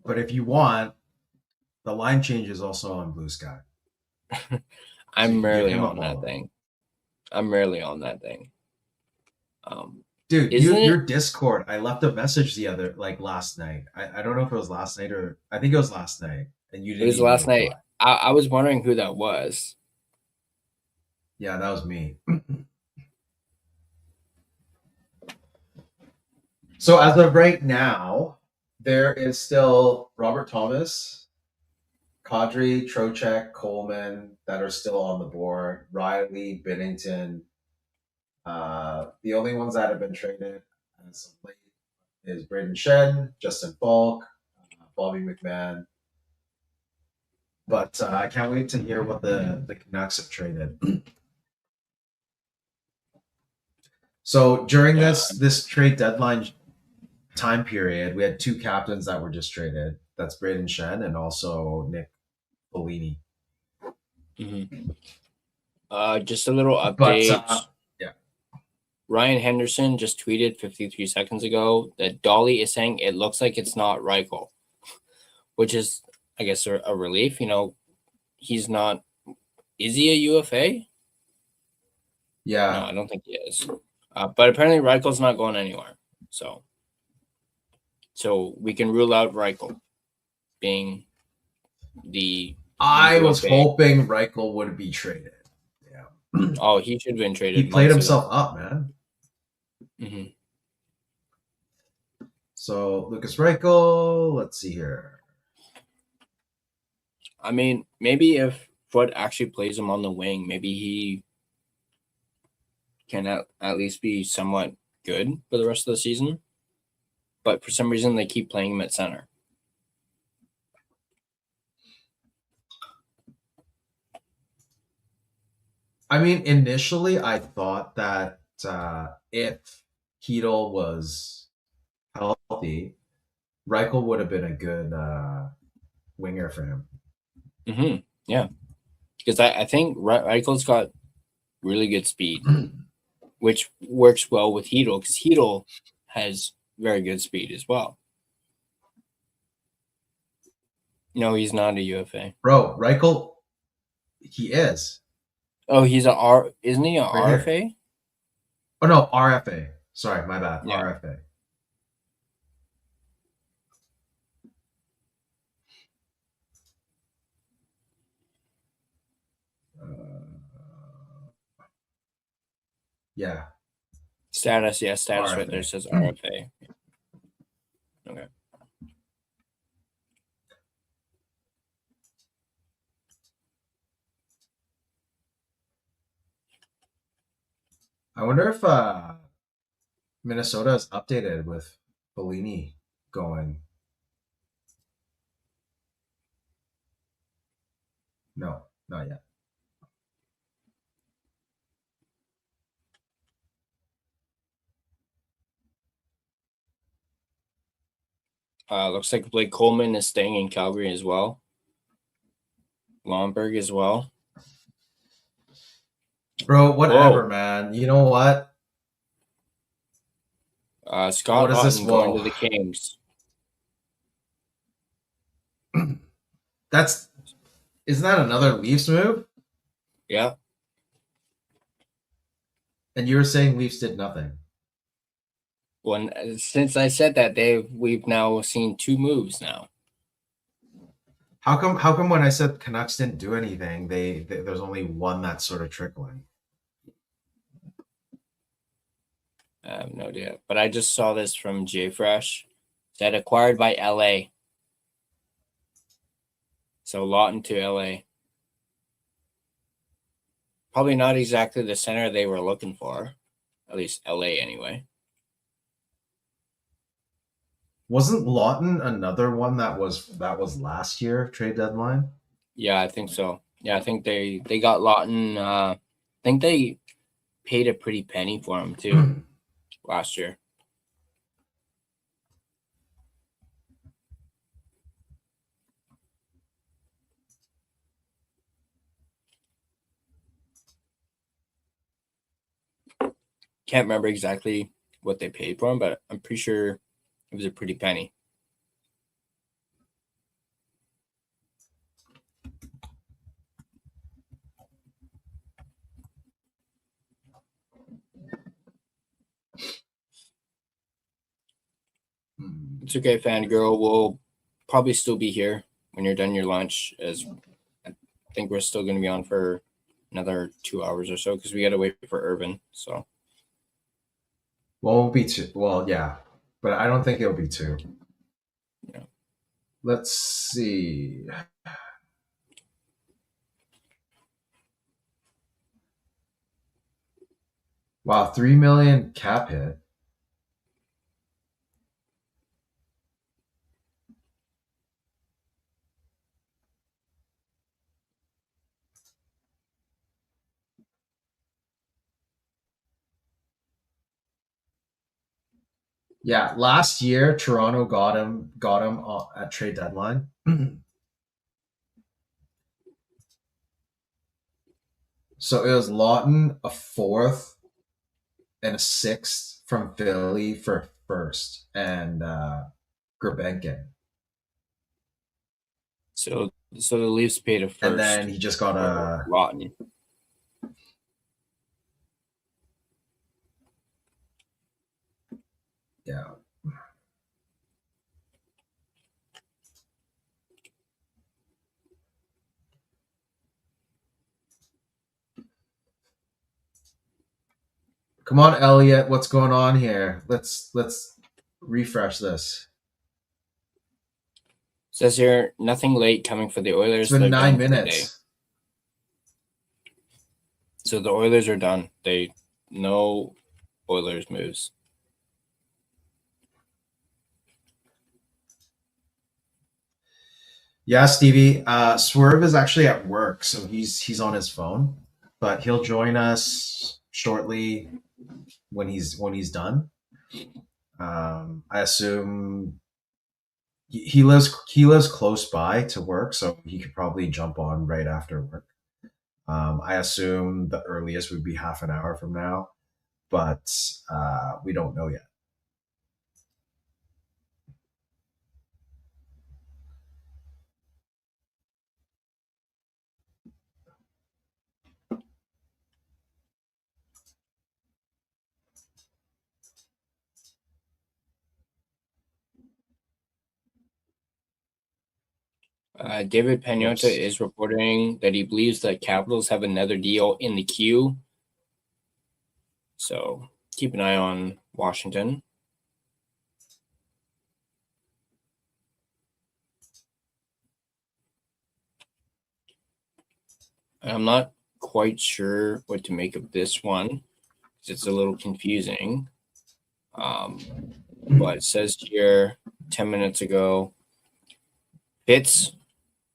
But if you want, the line change is also on Blue Sky. I'm rarely on that thing. Dude, your Discord, I left a message last night. I don't know if it was last night or I think it was last night. And you didn't. It was last night. I was wondering who that was. Yeah, that was me. So as of right now, there is still Robert Thomas, Kadri, Trocheck, Coleman that are still on the board. Riley, Binnington. The only ones that have been traded as of late is Braden Shen, Justin Falk, Bobby McMahon. But I can't wait to hear what the Canucks have traded. So during this trade deadline time period, we had 2 captains that were just traded. That's Braden Shen and also Nick Foligno. Mm-hmm. Just a little update. Yeah. Ryan Henderson just tweeted 53 seconds ago that Dolly is saying it looks like it's not Reichel, which is, I guess, a relief. You know, he's not. Is he a UFA? Yeah. No, I don't think he is. But apparently Reichel's not going anywhere. So we can rule out Reichel being the. I was hoping Reichel would be traded. Yeah. Oh, he should have been traded. He played himself up, man. Mm-hmm. So Lucas Reichel, let's see here. I mean, maybe if Foote actually plays him on the wing, maybe he can at least be somewhat good for the rest of the season. But for some reason, they keep playing him at center. I mean, initially, I thought that if Hedl was healthy, Reichel would have been a good winger for him. Mm-hmm. Yeah. Because I think Reichel's got really good speed, which works well with Hedl, because Hedl has very good speed as well. No, he's not a UFA. Bro, Reichel, he is. Oh, he's isn't he an RFA? Here. Oh, no, RFA. Sorry, my bad. Yeah. RFA. Yeah. Status RFA. Right there says RFA. Okay. I wonder if Minnesota is updated with Bellini going. No, not yet. Looks like Blake Coleman is staying in Calgary as well. Lomberg as well. Bro, whatever, man. You know what? Scott Houghton going to the Kings. Isn't that another Leafs move? Yeah. And you were saying Leafs did nothing. Well, since I said that, we've now seen 2 moves now. How come when I said Canucks didn't do anything, there's only one that's sort of trickling? I have no idea. But I just saw this from JFresh. That acquired by LA. So Lawton to LA. Probably not exactly the center they were looking for. At least LA anyway. Wasn't Lawton another one that was last year trade deadline? Yeah, I think so. Yeah, I think they got Lawton. I think they paid a pretty penny for him too last year. Can't remember exactly what they paid for him, but I'm pretty sure it was a pretty penny. It's okay, fangirl. We'll probably still be here when you're done your lunch, as I think we're still going to be on for another 2 hours or so because we got to wait for Irvin. So, well, it won't be two. Well, yeah, but I don't think it'll be two. Yeah. Let's see. Wow, 3 million cap hit. Yeah, last year Toronto got him at trade deadline. So it was Lawton, a fourth, and a sixth from Philly for first, and Grabenkin. So the Leafs paid a first, and then he just got a Lawton. Yeah. Come on, Elliot. What's going on here? Let's refresh this. Says here, nothing late coming for the Oilers. It's been 9 minutes. So the Oilers are done. No Oilers moves. Yeah, Stevie. Swerve is actually at work, so he's on his phone, but he'll join us shortly when he's done. I assume he lives close by to work, so he could probably jump on right after work. I assume the earliest would be half an hour from now, but we don't know yet. David Pagnotta is reporting that he believes that Capitals have another deal in the queue. So keep an eye on Washington. I'm not quite sure what to make of this one. It's a little confusing. But it says here 10 minutes ago, Fitz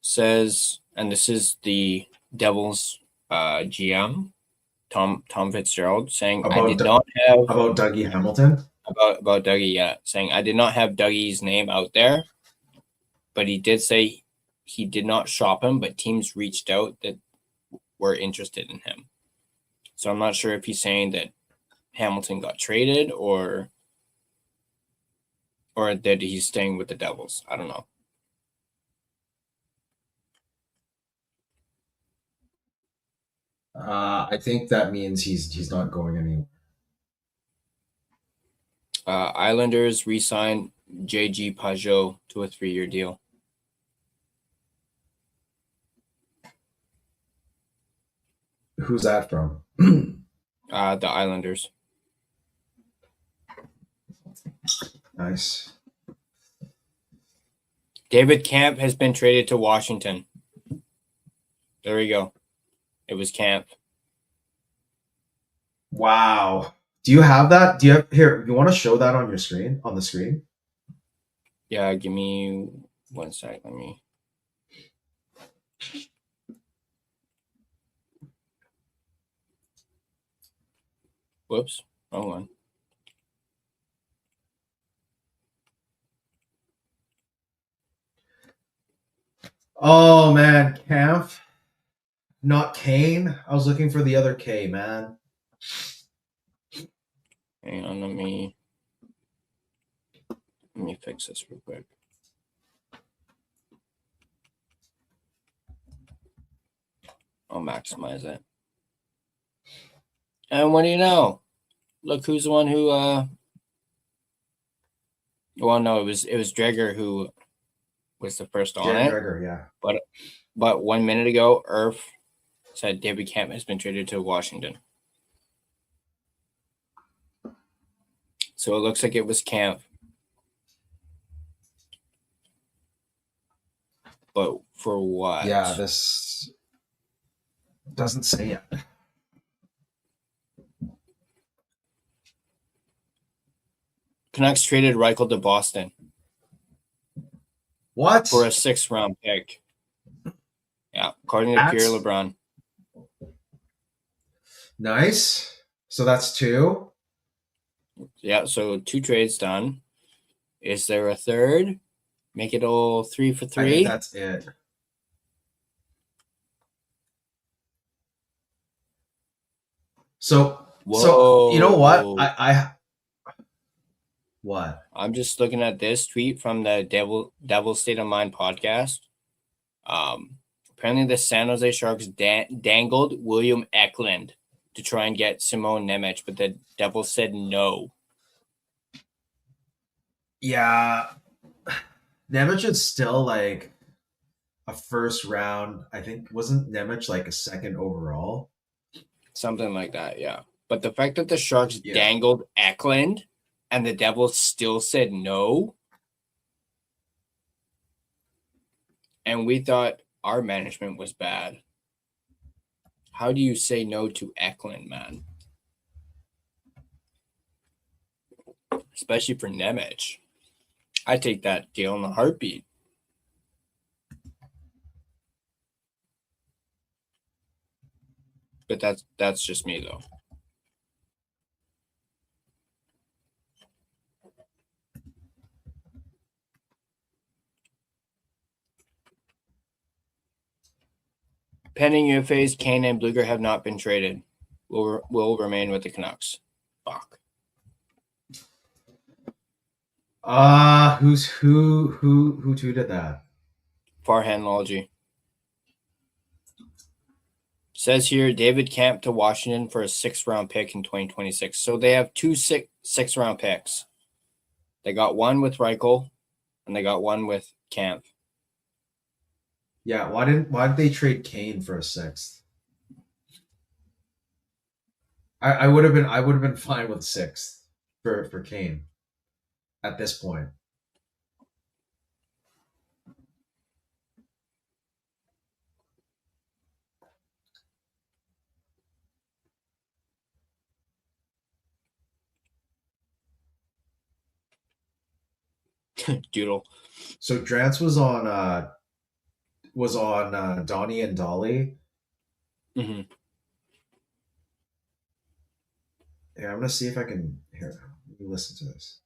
says, and this is the Devils GM, Tom Fitzgerald, saying about I did not have about Dougie Hamilton. About Dougie, yeah, saying I did not have Dougie's name out there, but he did say he did not shop him, but teams reached out that were interested in him. So I'm not sure if he's saying that Hamilton got traded or that he's staying with the Devils. I don't know. I think that means he's not going anywhere. Islanders re-signed JG Pajot to a 3-year deal. Who's that from? The Islanders. Nice. David Camp has been traded to Washington. There we go. It was Camp. Wow. Do you have that? Do you have here? You want to show that on your screen? On the screen? Yeah, give me 1 sec. Let me. Whoops, wrong one. Oh man, Camp, not Kane. I was looking for the other K, man. Hang on, let me fix this real quick. I'll maximize it. And what do you know? Look who's the one who well, no, it was Drager who was the first on it. Drager, yeah. But 1 minute ago, Irf said David Camp has been traded to Washington. So it looks like it was Camp. But for what? Yeah, this doesn't say it. Canucks traded Reichel to Boston. What? For a 6th round pick. Yeah, according to Pierre LeBrun. Nice. So that's 2. Yeah, so 2 trades done. Is there a third? Make it all 3 for 3? I think that's it. So you know what? I what? I'm just looking at this tweet from the Devil State of Mind podcast. Apparently the San Jose Sharks dangled William Eklund to try and get Simone Nemec, but the Devils said no. Yeah. Nemec is still like a first round. I think wasn't Nemec like a 2nd overall? Something like that, yeah. But the fact that the Sharks dangled Eklund and the Devils still said no, and we thought our management was bad. How do you say no to Eklund, man? Especially for Nemec. I take that deal in a heartbeat. But that's just me, though. Pending UFAs, Kane and Bluger have not been traded. Will remain with the Canucks. Fuck. Who tweeted that? Farhandology. Says here David Camp to Washington for a 6th round pick in 2026. So they have 2 6th round picks. They got one with Reichel and they got one with Camp. Yeah, why did they trade Kane for a 6th? I would have been fine with 6th for Kane at this point. Doodle. So Drance was on Donnie and Dolly. Mm-hmm. Yeah, I'm gonna see if I can here. Let me listen to this.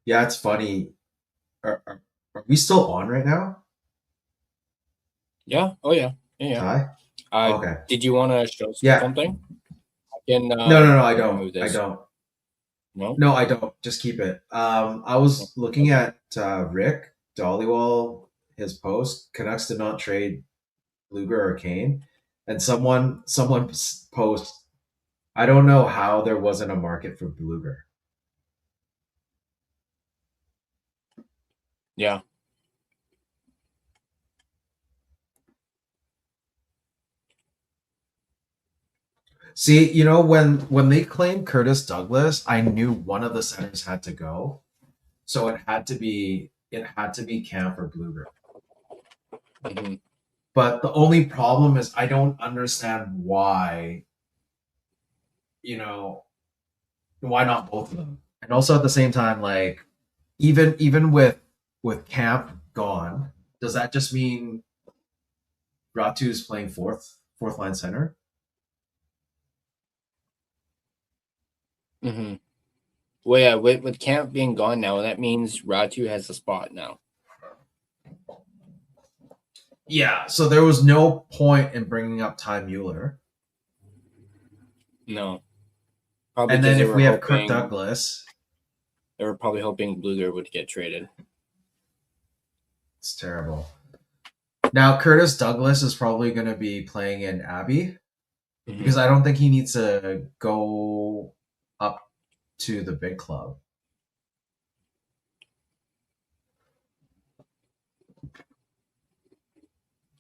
Yeah, it's funny. Are we still on right now? Yeah. Oh yeah. Yeah. Ty? Okay. Did you want to show Yeah. something? I can. No, I don't. Remove this. I don't. No. No, I don't. Just keep it. I was looking at Rick Dollywall, his post. Canucks did not trade Bluger or Kane, and someone post. I don't know how there wasn't a market for Bluger. Yeah. See, you know, when they claimed Curtis Douglas, I knew one of the centers had to go, so it had to be Camp or Bluger. Mm-hmm. But the only problem is I don't understand why. You know, why not both of them? And also at the same time, like even with Camp gone, does that just mean Ratu's playing fourth line center? Mm-hmm. Well, yeah, with Camp being gone now, that means Ratu has a spot now. Yeah, so there was no point in bringing up Ty Mueller. No. Probably and then if we have Kirk Douglas, they were probably hoping Bluger would get traded. It's terrible. Now Curtis Douglas is probably going to be playing in Abbey because I don't think he needs to go up to the big club.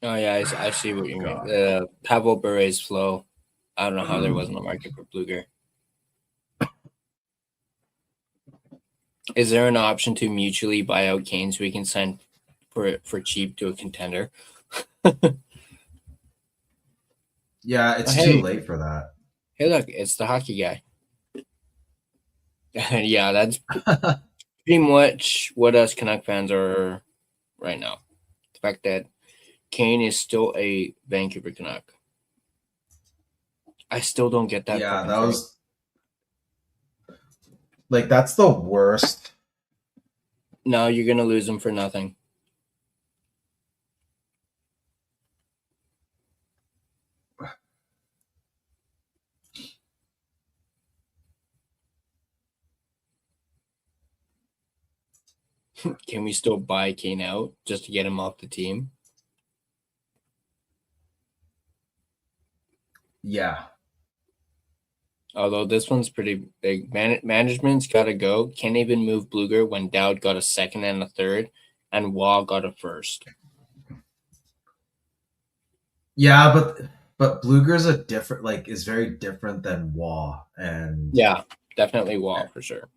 Oh yeah, I see what you mean. Pavel Bure's flow. I don't know how there wasn't a market for Bluger. Is there an option to mutually buy out Kane so we can sign for cheap to a contender? Yeah, it's too late for that. Hey, look, it's the hockey guy. Yeah, that's pretty much what us Canuck fans are right now. The fact that Kane is still a Vancouver Canuck. I still don't get that. Yeah, that was like that's the worst. No, you're gonna lose him for nothing. Can we still buy Kane out just to get him off the team? Yeah. Although this one's pretty big. Management's got to go. Can't even move Bluger when Dowd got a second and a third, and Waugh got a first. Yeah, but Bluger's is very different than Waugh, and yeah, definitely Waugh for sure.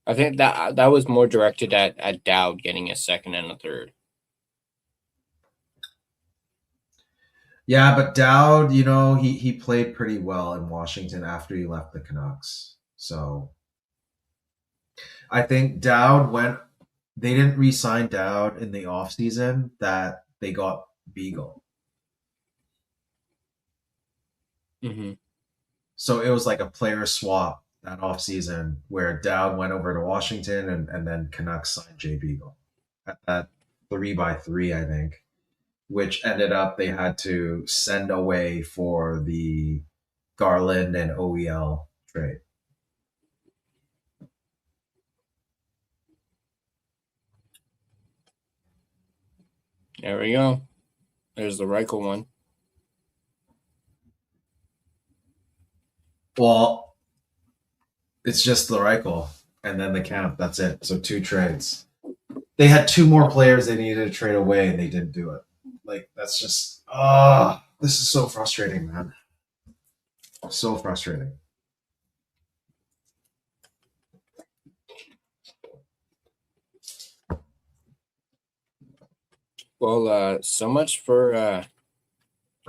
I think that was more directed at Dowd getting a second and a third. Yeah, but Dowd, you know, he played pretty well in Washington after he left the Canucks. So I think Dowd they didn't re-sign Dowd in the offseason that they got Beagle. Mm-hmm. So it was like a player swap that offseason where Dowd went over to Washington and then Canucks signed Jay Beagle at that 3x3, I think, which ended up they had to send away for the Garland and OEL trade. There we go. There's the Reichel one. Well, it's just the Reichel and then the Camp. That's it. So 2 trades. They had 2 more players they needed to trade away and they didn't do it. Like, that's just, this is so frustrating, man. So frustrating. Well, so much for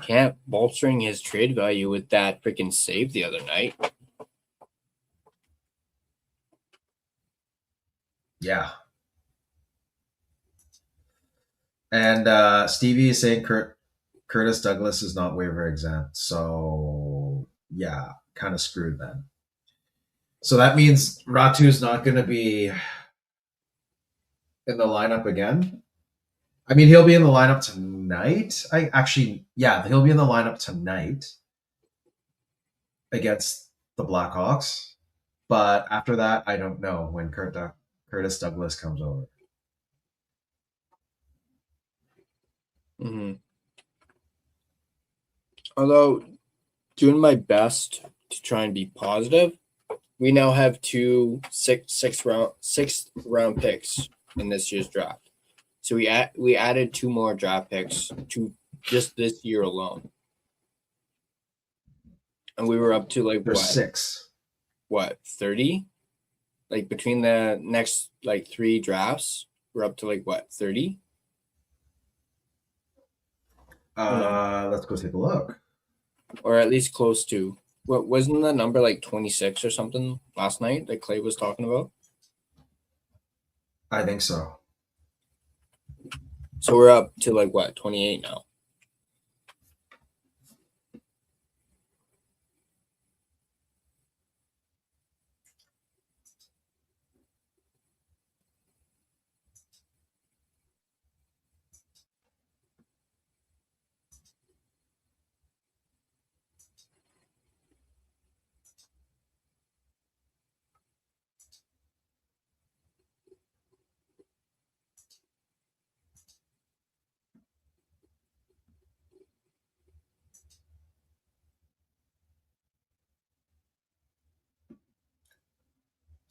Camp bolstering his trade value with that freaking save the other night. Yeah. And Stevie is saying Curtis Douglas is not waiver exempt. So, yeah, kind of screwed then. So that means Ratu's not going to be in the lineup again. I mean, he'll be in the lineup tonight. He'll be in the lineup tonight against the Blackhawks. But after that, I don't know when Curtis Douglas comes over. Mm-hmm. Although, doing my best to try and be positive, we now have two sixth round picks in this year's draft. So we added 2 more draft picks to just this year alone, and we were up to like There's 6. What 30? Like between the next like 3 drafts, we're up to like what 30? Let's go take a look. Or at least close to. What wasn't the number like 26 or something last night that Clay was talking about? I think so. So we're up to like what 28 now.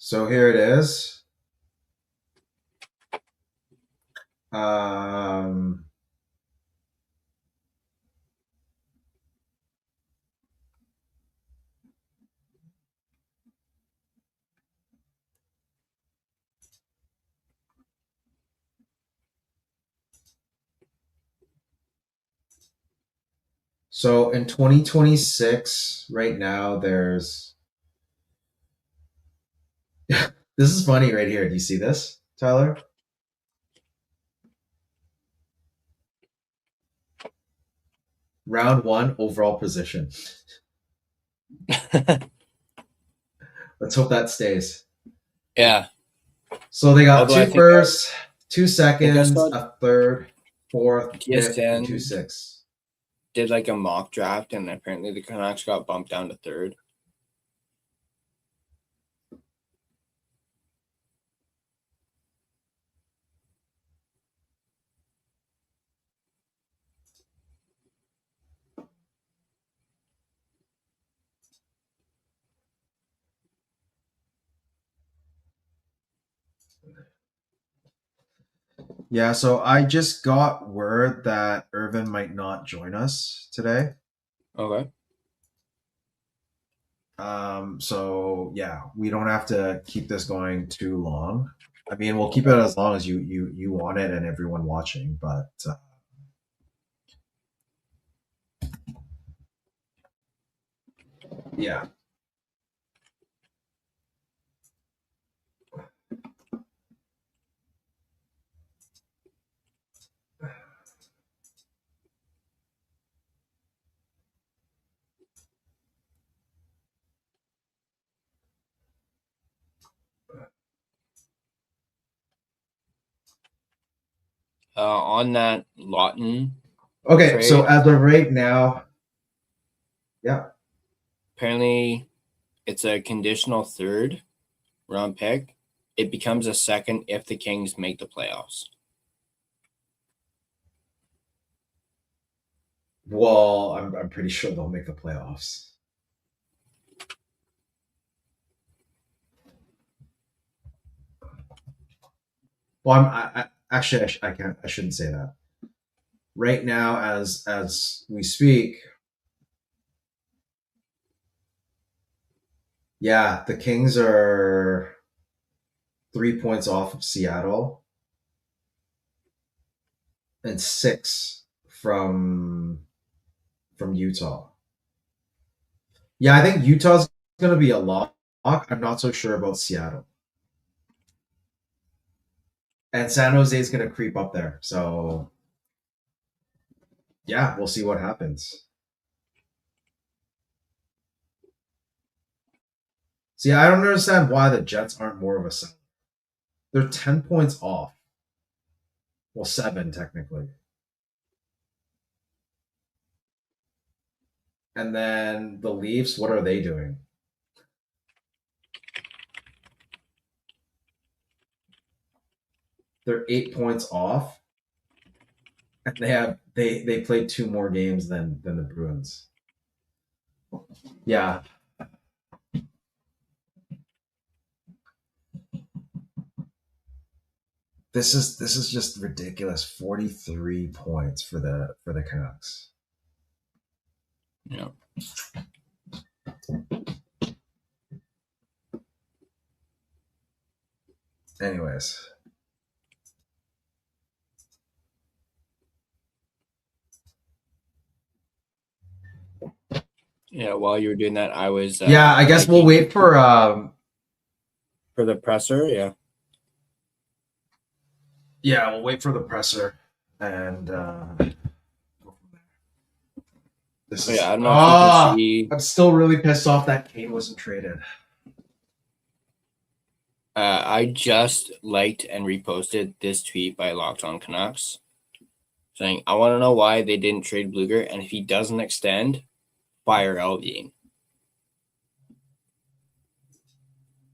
So here it is. So in 2026, right now, there's. This is funny right here. Do you see this, Tyler? Round 1 overall position. Let's hope that stays. Yeah. So they got 2 firsts, 2 seconds, a third, 4th, 5th, and 2 6th. Did like a mock draft, and apparently the Canucks got bumped down to 3rd. Yeah, so I just got word that Irvin might not join us today. Okay. So yeah, we don't have to keep this going too long. I mean, we'll keep it as long as you want it and everyone watching, but yeah. On that Lawton. Okay, trade, so as of right now, yeah. Apparently, it's a conditional 3rd round pick. It becomes a 2nd if the Kings make the playoffs. Well, I'm pretty sure they'll make the playoffs. Well, I shouldn't say that. Right now, as we speak, yeah, the Kings are 3 points off of Seattle and 6 from Utah. Yeah, I think Utah's going to be a lock. I'm not so sure about Seattle. And San Jose is going to creep up there. So, yeah, we'll see what happens. See, I don't understand why the Jets aren't more of a seller. They're 10 points off. Well, 7 technically. And then the Leafs, what are they doing? They're 8 points off, and they played 2 more games than the Bruins. Yeah. This is just ridiculous. 43 points for the Canucks. Yeah. Anyways. Yeah, while you were doing that, I was yeah, I guess we'll wait for the presser, yeah. Yeah, we'll wait for the presser and this is, I don't know if you can see. I'm still really pissed off that Kane wasn't traded. I just liked and reposted this tweet by Locked On Canucks saying, I want to know why they didn't trade Bluger, and if he doesn't extend, fire Alvin.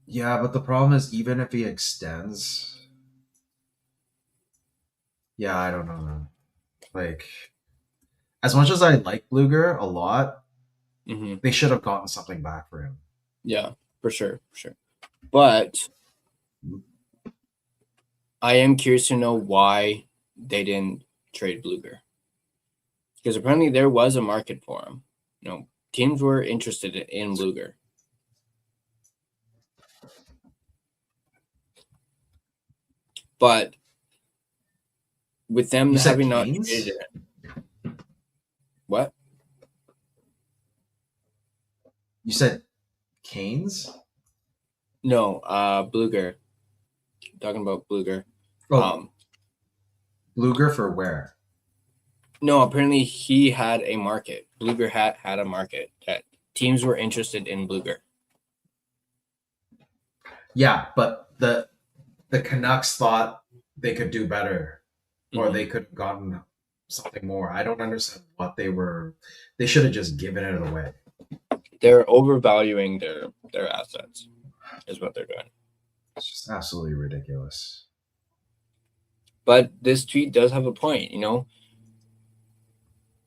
Yeah, but the problem is even if he extends, yeah, I don't know, man. Like, as much as I like Bluger a lot, they should have gotten something back for him. Yeah, for sure. But I am curious to know why they didn't trade Bluger. Because apparently there was a market for him. You know, teams were interested in Bluger. But with them having not traded it. What? You said Canes? No, Bluger. Talking about Bluger. Oh, Bluger for where? No, apparently he had a market. Bluger had a market that teams were interested in Bluger. Yeah, but the Canucks thought they could do better, or they could have gotten something more. I don't understand what they should have just given it away. They're overvaluing their assets, is what they're doing. It's just absolutely ridiculous. But this tweet does have a point, you know.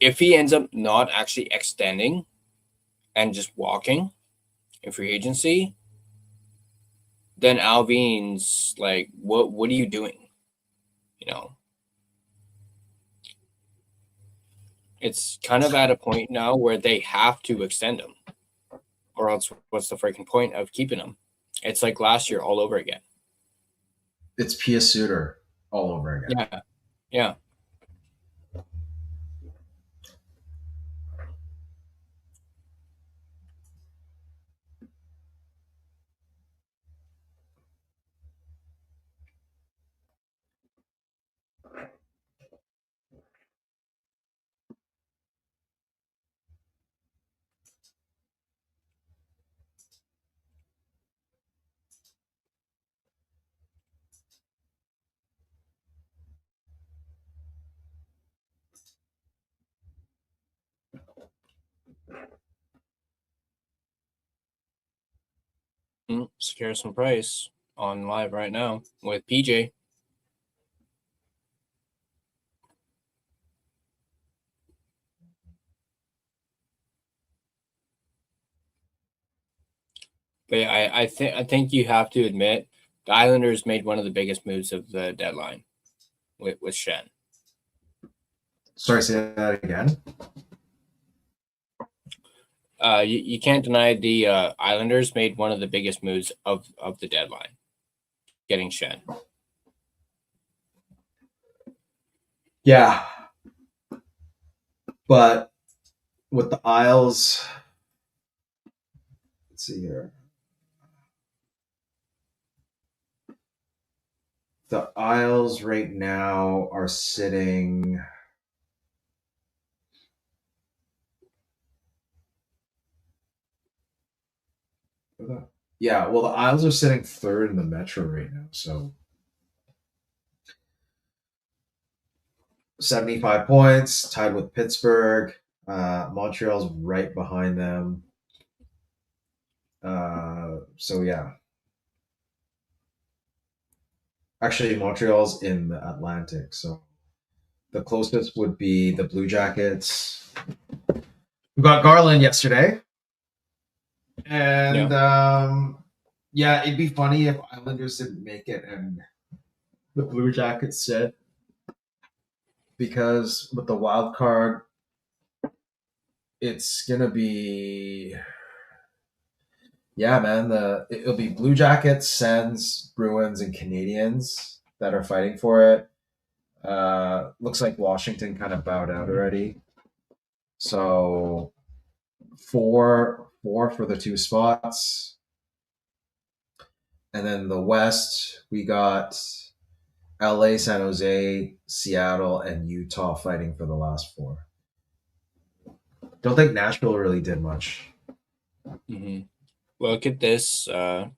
If he ends up not actually extending and just walking in free agency, then Alvin's like, what are you doing? You know, it's kind of at a point now where they have to extend him, or else what's the freaking point of keeping him? It's like last year all over again. It's Pia Suter all over again. Yeah. Secure some price on live right now with PJ. But yeah, I think you have to admit the Islanders made one of the biggest moves of the deadline with Shen. Sorry, say that again. You can't deny the Islanders made one of the biggest moves of the deadline, getting Shen. Yeah. But with the Isles, let's see here. The Isles right now are sitting. Yeah, well, the Isles are sitting third in the Metro right now. So 75 points, tied with Pittsburgh. Montreal's right behind them. So yeah. Actually, Montreal's in the Atlantic, so the closest would be the Blue Jackets. We got Garland yesterday. And yeah, it'd be funny if Islanders didn't make it and the Blue Jackets did. Because with the wild card, it's gonna be man. It'll be Blue Jackets, Sens, Bruins, and Canadiens that are fighting for it. Looks like Washington kind of bowed out already. So four for the 2 spots. And then the West, we got LA, San Jose, Seattle, and Utah fighting for the last 4. Don't think Nashville really did much. Mm-hmm. Look at this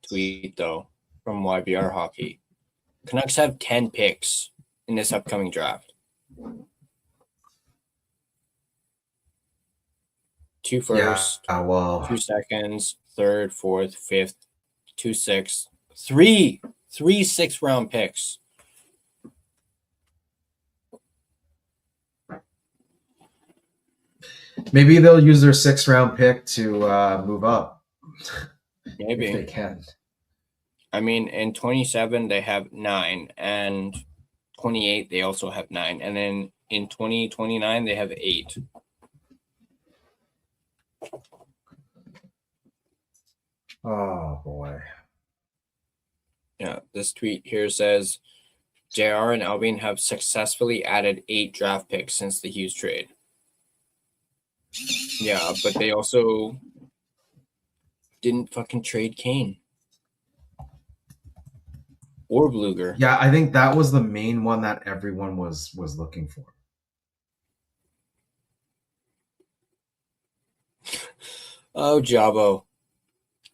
tweet, though, from YVR Hockey. Canucks have 10 picks in this upcoming draft. 2 first, 2 seconds, 3rd, 4th, 5th, 2 6th, 3 6th-round picks. Maybe they'll use their 6th-round pick to move up. Maybe if they can. I mean, in 27 they have 9, and 28 they also have 9, and then in 2029 they have 8. Oh boy. Yeah, this tweet here says JR and Albion have successfully added 8 draft picks since the Hughes trade. Yeah, but they also didn't fucking trade Kane or Bluger. Yeah, I think that was the main one that everyone was looking for. Oh, Jabo.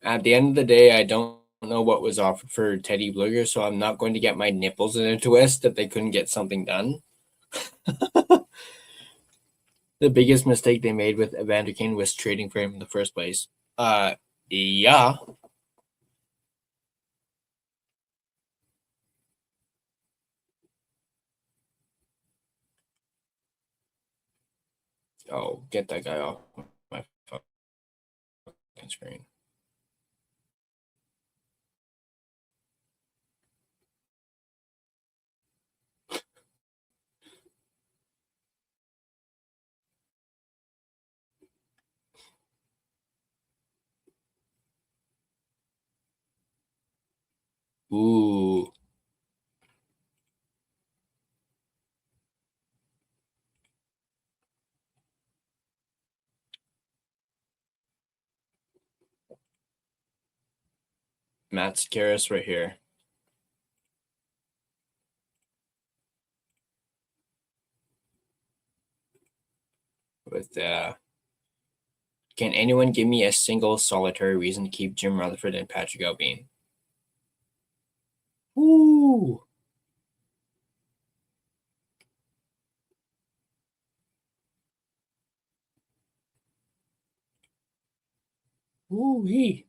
At the end of the day, I don't know what was offered for Teddy Bluger, so I'm not going to get my nipples in a twist that they couldn't get something done. The biggest mistake they made with Evander Kane was trading for him in the first place. Yeah. Oh, get that guy off my fucking screen. Ooh. Matt Scaris right here. With can anyone give me a single solitary reason to keep Jim Rutherford and Patrick Aubin? Ooh. Ooh-wee.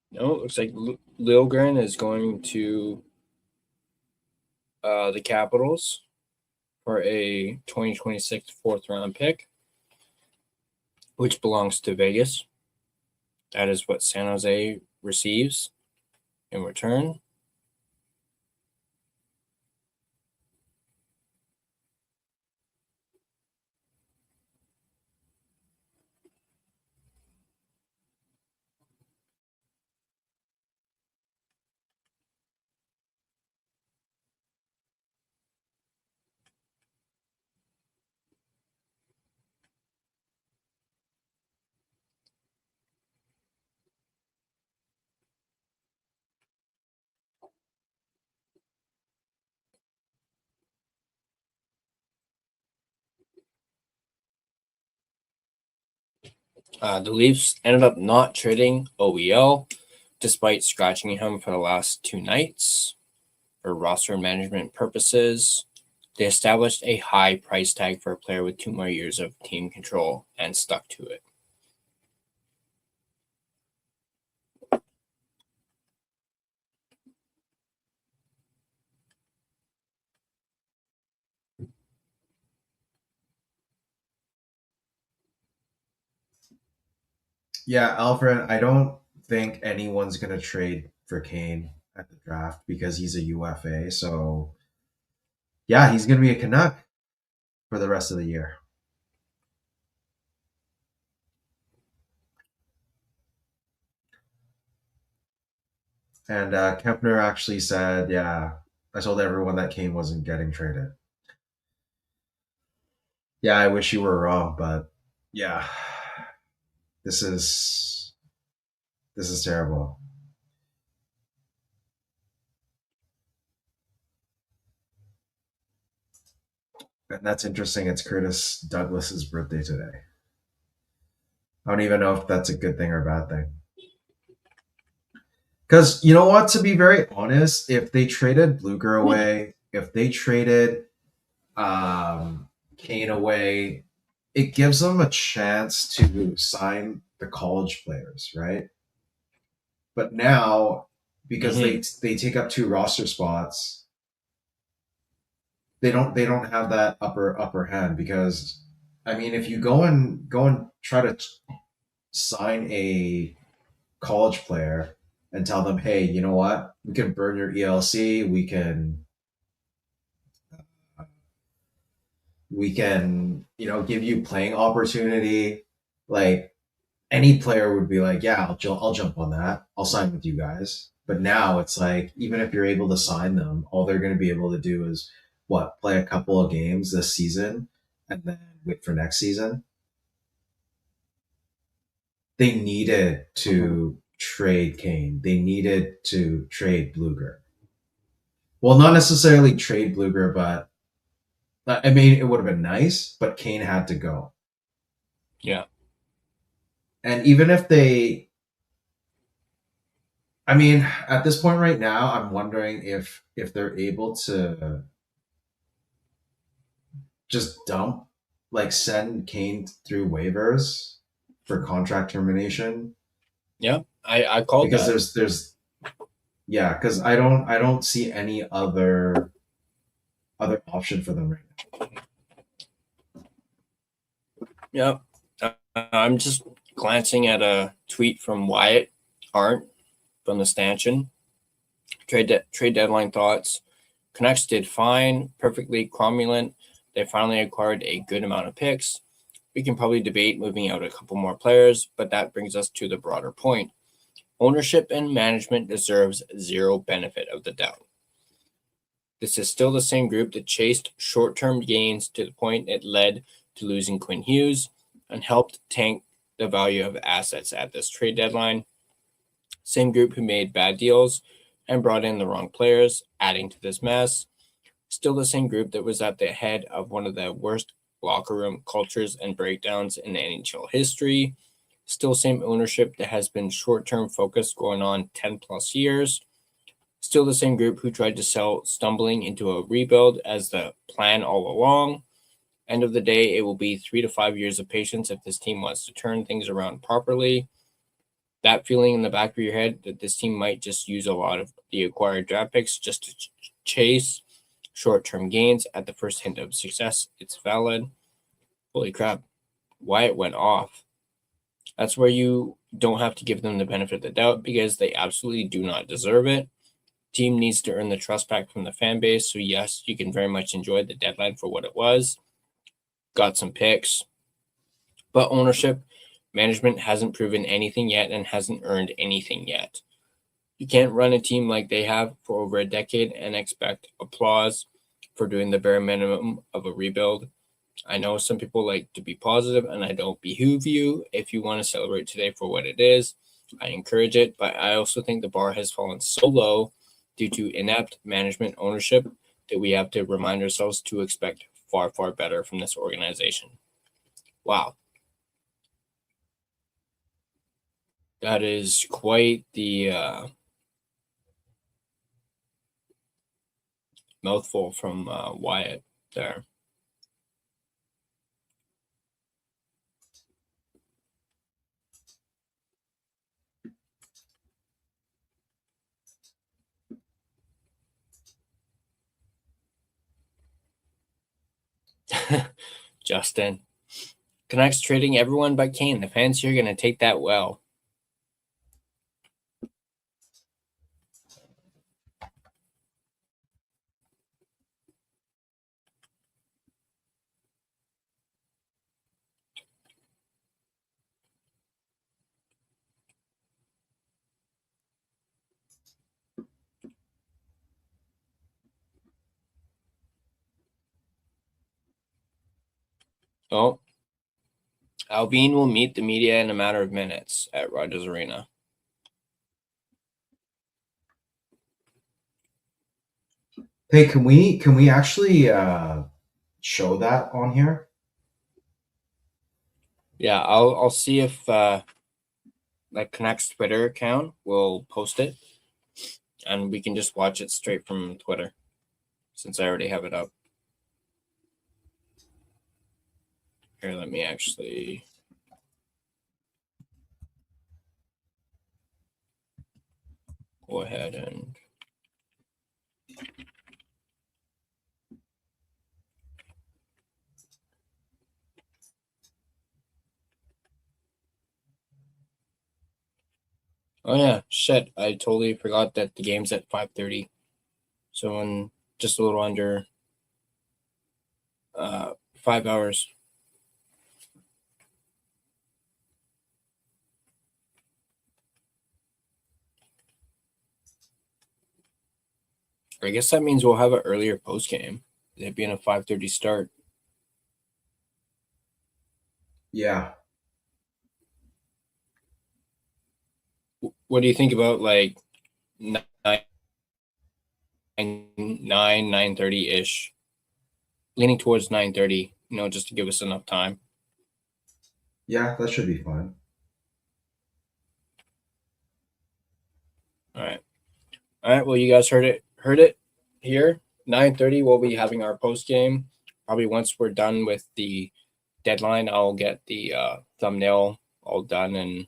No, it looks like Liljegren is going to the Capitals for a 2026 4th-round pick, which belongs to Vegas. That is what San Jose receives in return. The Leafs ended up not trading OEL despite scratching him for the last 2 nights for roster management purposes. They established a high price tag for a player with 2 more years of team control and stuck to it. Yeah, Alfred, I don't think anyone's going to trade for Kane at the draft because he's a UFA. So, yeah, he's going to be a Canuck for the rest of the year. And Kempner actually said, yeah, I told everyone that Kane wasn't getting traded. Yeah, I wish you were wrong, but yeah, this is terrible. And that's interesting. It's Curtis Douglas's birthday today. I don't even know if that's a good thing or a bad thing. Because you know what? To be very honest, if they traded Bluger away, if they traded Kane away, it gives them a chance to sign the college players, right? But now, because they take up 2 roster spots, they don't have that upper hand. Because I mean, if you go and try to sign a college player and tell them, hey, you know what, we can burn your ELC, we can give you playing opportunity, like any player would be like, yeah, I'll jump on that, I'll sign with you guys. But now it's like, even if you're able to sign them, all they're going to be able to do is play a couple of games this season and then wait for next season. They needed to trade Kane. They needed to trade Bluger. Well, not necessarily trade Bluger, but I mean, it would have been nice, but Kane had to go. Yeah. And even if they, I mean, at this point right now, I'm wondering if they're able to just send Kane through waivers for contract termination. Yeah, I called because that. there's yeah, because I don't see any other option for them right now. Yeah, I'm just glancing at a tweet from Wyatt Arndt from the Stanchion. Trade deadline thoughts. Canucks did fine, perfectly cromulent. They finally acquired a good amount of picks. We can probably debate moving out a couple more players, but that brings us to the broader point. Ownership and management deserves zero benefit of the doubt. This is still the same group that chased short-term gains to the point it led to losing Quinn Hughes and helped tank the value of assets at this trade deadline. Same group who made bad deals and brought in the wrong players, adding to this mess. Still the same group that was at the head of one of the worst locker room cultures and breakdowns in NHL history. Still same ownership that has been short-term focused going on 10 plus years. Still the same group who tried to sell stumbling into a rebuild as the plan all along. End of the day, it will be 3 to 5 years of patience if this team wants to turn things around properly. That feeling in the back of your head that this team might just use a lot of the acquired draft picks just to chase short-term gains at the first hint of success, it's valid. Holy crap, Wyatt went off. That's where you don't have to give them the benefit of the doubt because they absolutely do not deserve it. Team needs to earn the trust back from the fan base. So yes, you can very much enjoy the deadline for what it was. Got some picks, but ownership, management hasn't proven anything yet and hasn't earned anything yet. You can't run a team like they have for over a decade and expect applause for doing the bare minimum of a rebuild. I know some people like to be positive, and I don't behoove you. If you want to celebrate today for what it is, I encourage it, but I also think the bar has fallen so low due to inept management ownership that we have to remind ourselves to expect far, far better from this organization. Wow. That is quite the mouthful from Wyatt there. Justin. Canucks trading everyone but Kane. The fans here are going to take that well. Oh, Alvin will meet the media in a matter of minutes at Rogers Arena. Hey, can we actually show that on here? Yeah, I'll see if like Canucks Twitter account will post it, and we can just watch it straight from Twitter, since I already have it up. Here, let me actually. Go ahead and oh yeah, shit! I totally forgot that the game's at 5:30, so in just a little under 5 hours. I guess that means we'll have an earlier post game. It being a 5:30 start. Yeah. What do you think about like 9:30 ish? Leaning towards 9:30, just to give us enough time. Yeah, that should be fine. All right. Well, you guys heard it here. 9:30, we'll be having our post game. Probably once we're done with the deadline, I'll get the thumbnail all done, and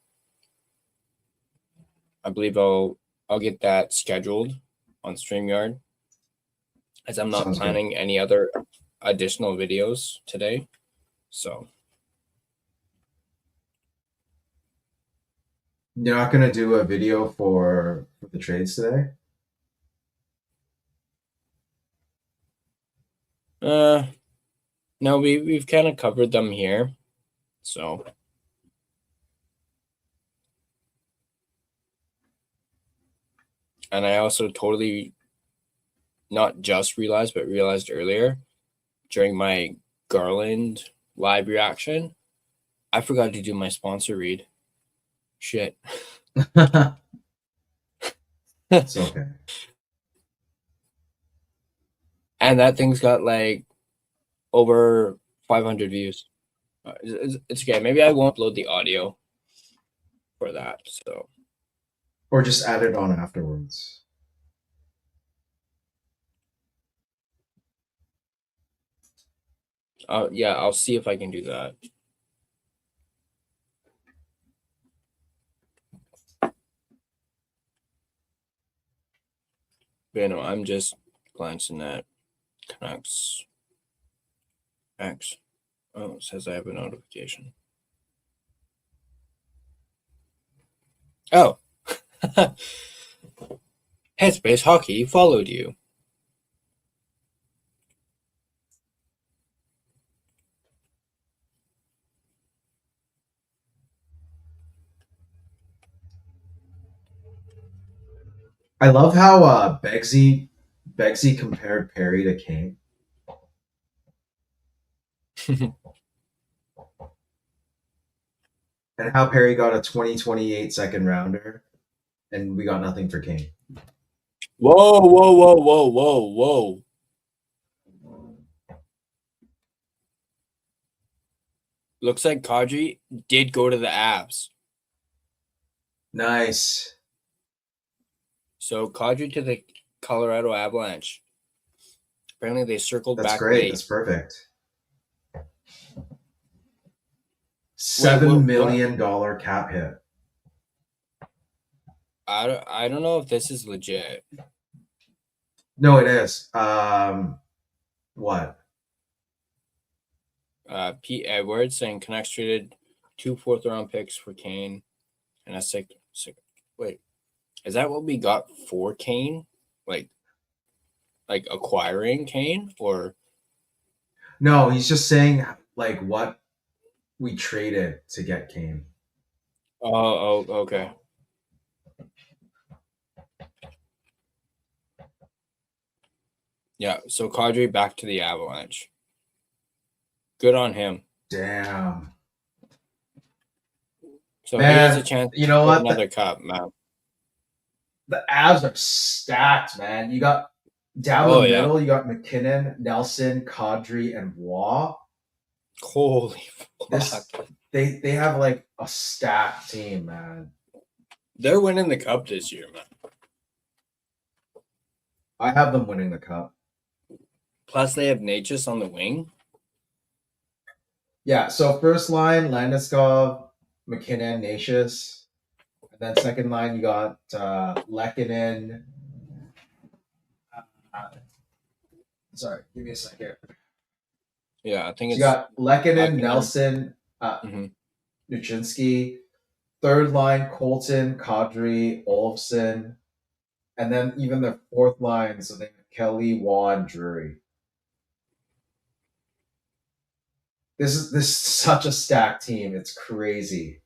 I believe I'll get that scheduled on StreamYard, as I'm not Sounds planning any other additional videos today. So you're not gonna do a video for the trades today? no, we've kind of covered them here. So and I also totally not just realized, but realized earlier during my Garland live reaction, I forgot to do my sponsor read. Shit. It's okay. And that thing's got like over 500 views. It's okay. Maybe I won't upload the audio for that. So, Or just add it on afterwards. yeah, I'll see if I can do that. But I'm just glancing at Canucks X. Oh, it says I have a notification. Oh. Headspace Hockey followed you. I love how Begsy compared Perry to Kane. And how Perry got a 2028 second rounder and we got nothing for Kane. Whoa, whoa, whoa, whoa, whoa, whoa. Looks like Kadri did go to the Avs. Nice. So Kadri to the Colorado Avalanche. Apparently they circled That's back great. late. That's perfect. Wait, $7 million cap hit. I don't know if this is legit. No, it is. What? Pete Edwards saying Canucks traded 2 4th-round picks for Kane and a six. Wait, is that what we got for Kane? Like acquiring Kane, or No, he's just saying like what we traded to get Kane. oh, okay. Yeah, so Kadri back to the Avalanche. Good on him. Damn. So Man, he has a chance you know to what? another cup, man. The Avs are stacked, man. You got down the middle, you got McKinnon, Nelson, Kadri, and Waugh. Holy fuck. They have like a stacked team, man. They're winning the cup this year, man. I have them winning the cup. Plus they have Natchez on the wing. Yeah, so first line, Landeskog, McKinnon, Natchez. And then second line, you got Lehkonen. Sorry, give me a second. Yeah, I think So you got Lehkonen, Lehkonen. Nelson, Nuchinski. Third line, Colton, Kadri, Olofsson. And then even the fourth line, so they have Kelly, Waugh, and Drury. This is such a stacked team. It's crazy.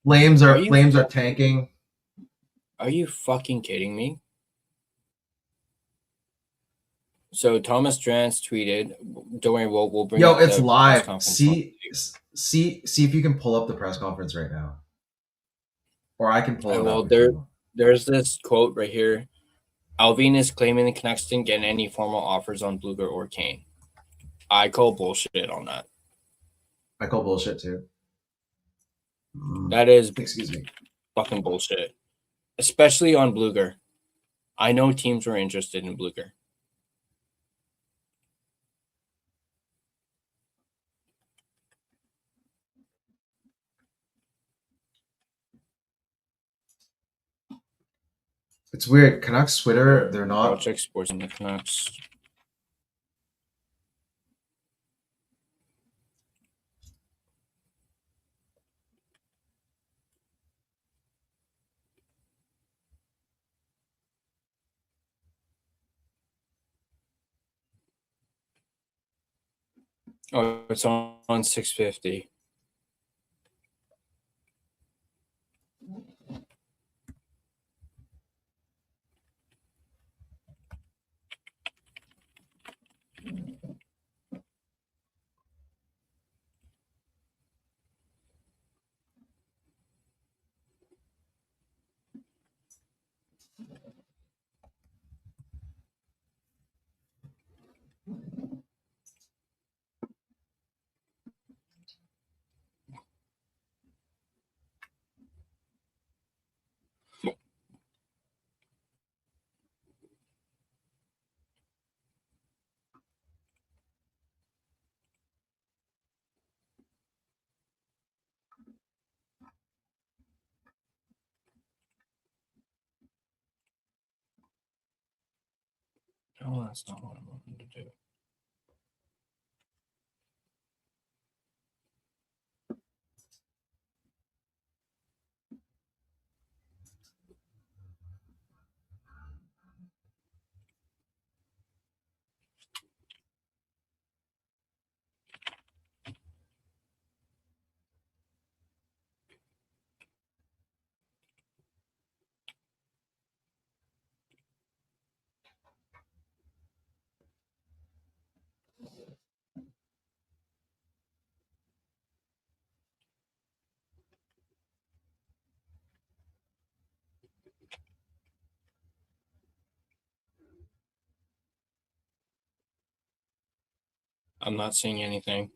Flames are tanking. Are you fucking kidding me? So Thomas Drance tweeted, "Don't worry, we'll bring." Yo, it's live. See if you can pull up the press conference right now, or I can pull it up. There's this quote right here. Alvin is claiming the Canucks didn't get any formal offers on Bluger or Kane. I call bullshit on that. I call bullshit too. That is, excuse me, fucking bullshit. Especially on Bluger. I know teams were interested in Bluger. It's weird. Canucks Twitter, they're not. I'll check sports on the Canucks. Oh, it's on 650. No, that's not what I'm looking to do. I'm not seeing anything.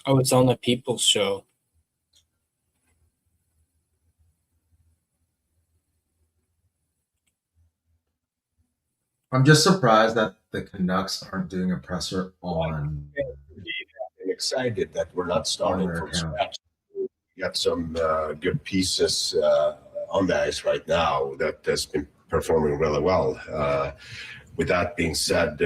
Oh, it's on the People's Show. I'm just surprised that the Canucks aren't doing a presser on. I'm excited that we're not starting from scratch. We got some good pieces on the ice right now that has been performing really well. With that being said,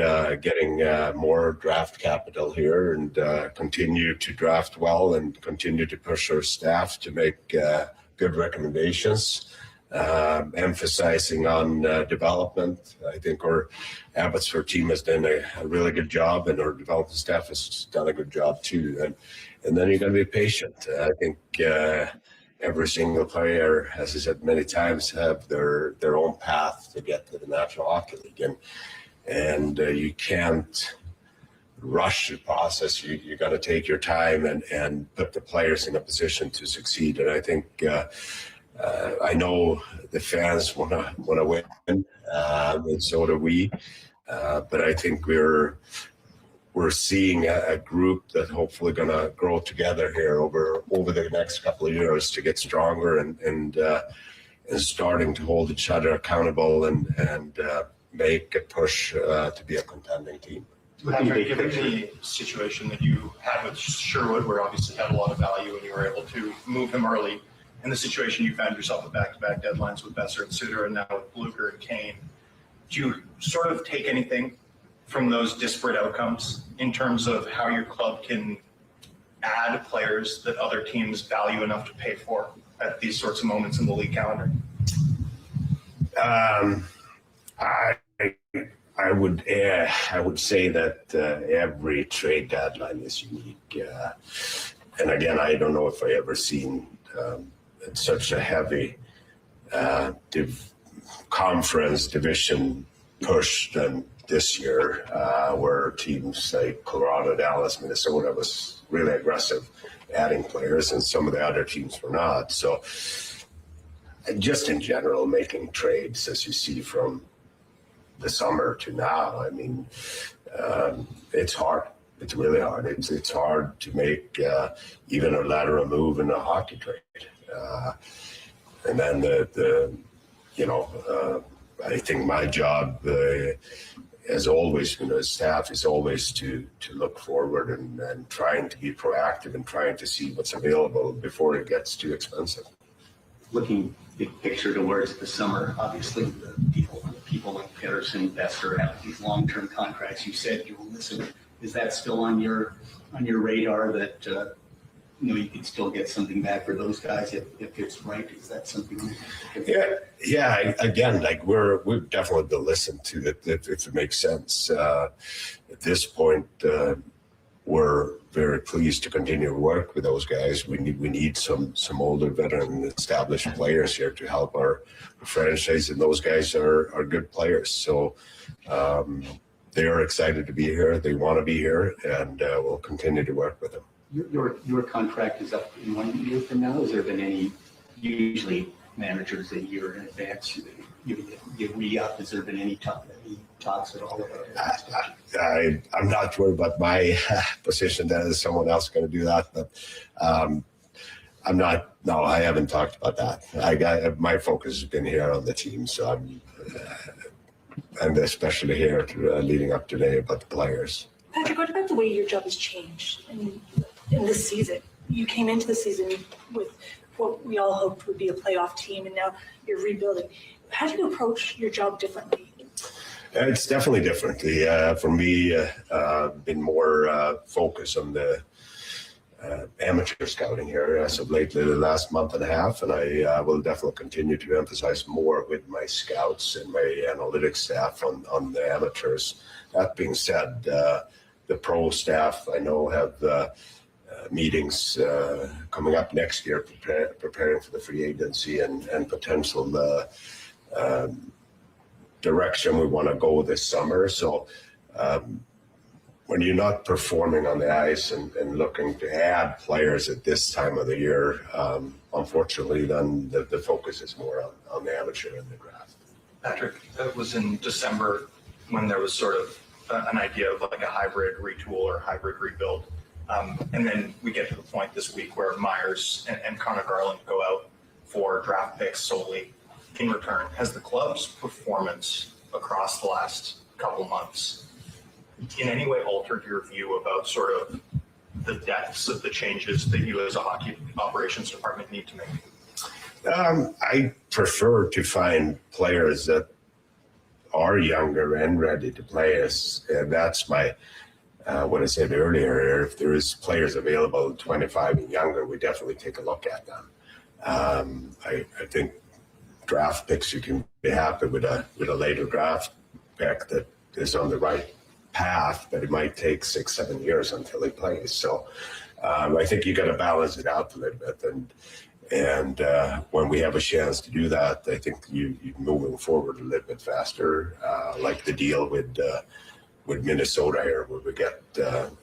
getting more draft capital here and continue to draft well and continue to push our staff to make good recommendations. Emphasizing on development. I think our Abbotsford team has done a really good job, and our development staff has done a good job too. And then you're going to be patient. I think every single player, as I said many times, have their own path to get to the National Hockey League, and you can't rush the process. You got to take your time and put the players in a position to succeed. And I think. I know the fans want to win, and so do we. But I think we're seeing a group that hopefully going to grow together here over the next couple of years to get stronger and starting to hold each other accountable and make a push to be a contending team. Patrick, given the situation that you had with Sherwood, where obviously had a lot of value and you were able to move him early, and the situation you found yourself with back-to-back deadlines with Besser and Suter and now with Blucher and Kane, do you sort of take anything from those disparate outcomes in terms of how your club can add players that other teams value enough to pay for at these sorts of moments in the league calendar? I would say that every trade deadline is unique. And again, I don't know if I ever seen such a heavy conference division push than this year, where teams like Colorado, Dallas, Minnesota was really aggressive adding players, and some of the other teams were not. So just in general, making trades, as you see from the summer to now, I mean, it's hard. It's really hard. It's hard to make even a lateral move in a hockey trade. And then I think my job, as always, as staff, is always to look forward and trying to be proactive and trying to see what's available before it gets too expensive. Looking big picture towards the summer, obviously the people like Pettersson, Besser have these long-term contracts. You said you will listen. Is that still on your radar that you could still get something back for those guys if it's right? Is that something? Yeah. Again, like we've definitely been listened to it if it makes sense. At this point, we're very pleased to continue to work with those guys. We need some older, veteran, established players here to help our franchise, and those guys are good players. So. They are excited to be here. They want to be here, and we'll continue to work with them. Your contract is up in 1 year from now. Has there been any, usually managers a year in advance, you re-up? Has there been any talks at all about it? I'm not worried about my position. That is someone else going to do that, but I'm not. No, I haven't talked about that. My focus has been here on the team, so and especially here leading up today about the players. Patrick, what about the way your job has changed in this season? You came into the season with what we all hoped would be a playoff team, and now you're rebuilding. How do you approach your job differently? It's definitely different. For me, been more focused on the amateur scouting here as of lately, the last month and a half, and I will definitely continue to emphasize more with my scouts and my analytics staff on the amateurs. That being said, the pro staff I know have meetings coming up next year, preparing for the free agency and potential direction we want to go this summer. So when you're not performing on the ice and looking to add players at this time of the year, unfortunately, then the focus is more on the amateur and the draft. Patrick, it was in December when there was sort of an idea of like a hybrid retool or hybrid rebuild. And then we get to the point this week where Myers and Connor Garland go out for draft picks solely in return. Has the club's performance across the last couple months in any way altered your view about sort of the depths of the changes that you as a hockey operations department need to make? I prefer to find players that are younger and ready to play us. And that's my, what I said earlier, if there is players available 25 and younger, we definitely take a look at them. I think draft picks, you can be happy with a later draft pick that is on the right path, but it might take 6-7 years until he plays. So I think you got to balance it out a little bit. And when we have a chance to do that, I think you moving forward a little bit faster, like the deal with Minnesota here, where we get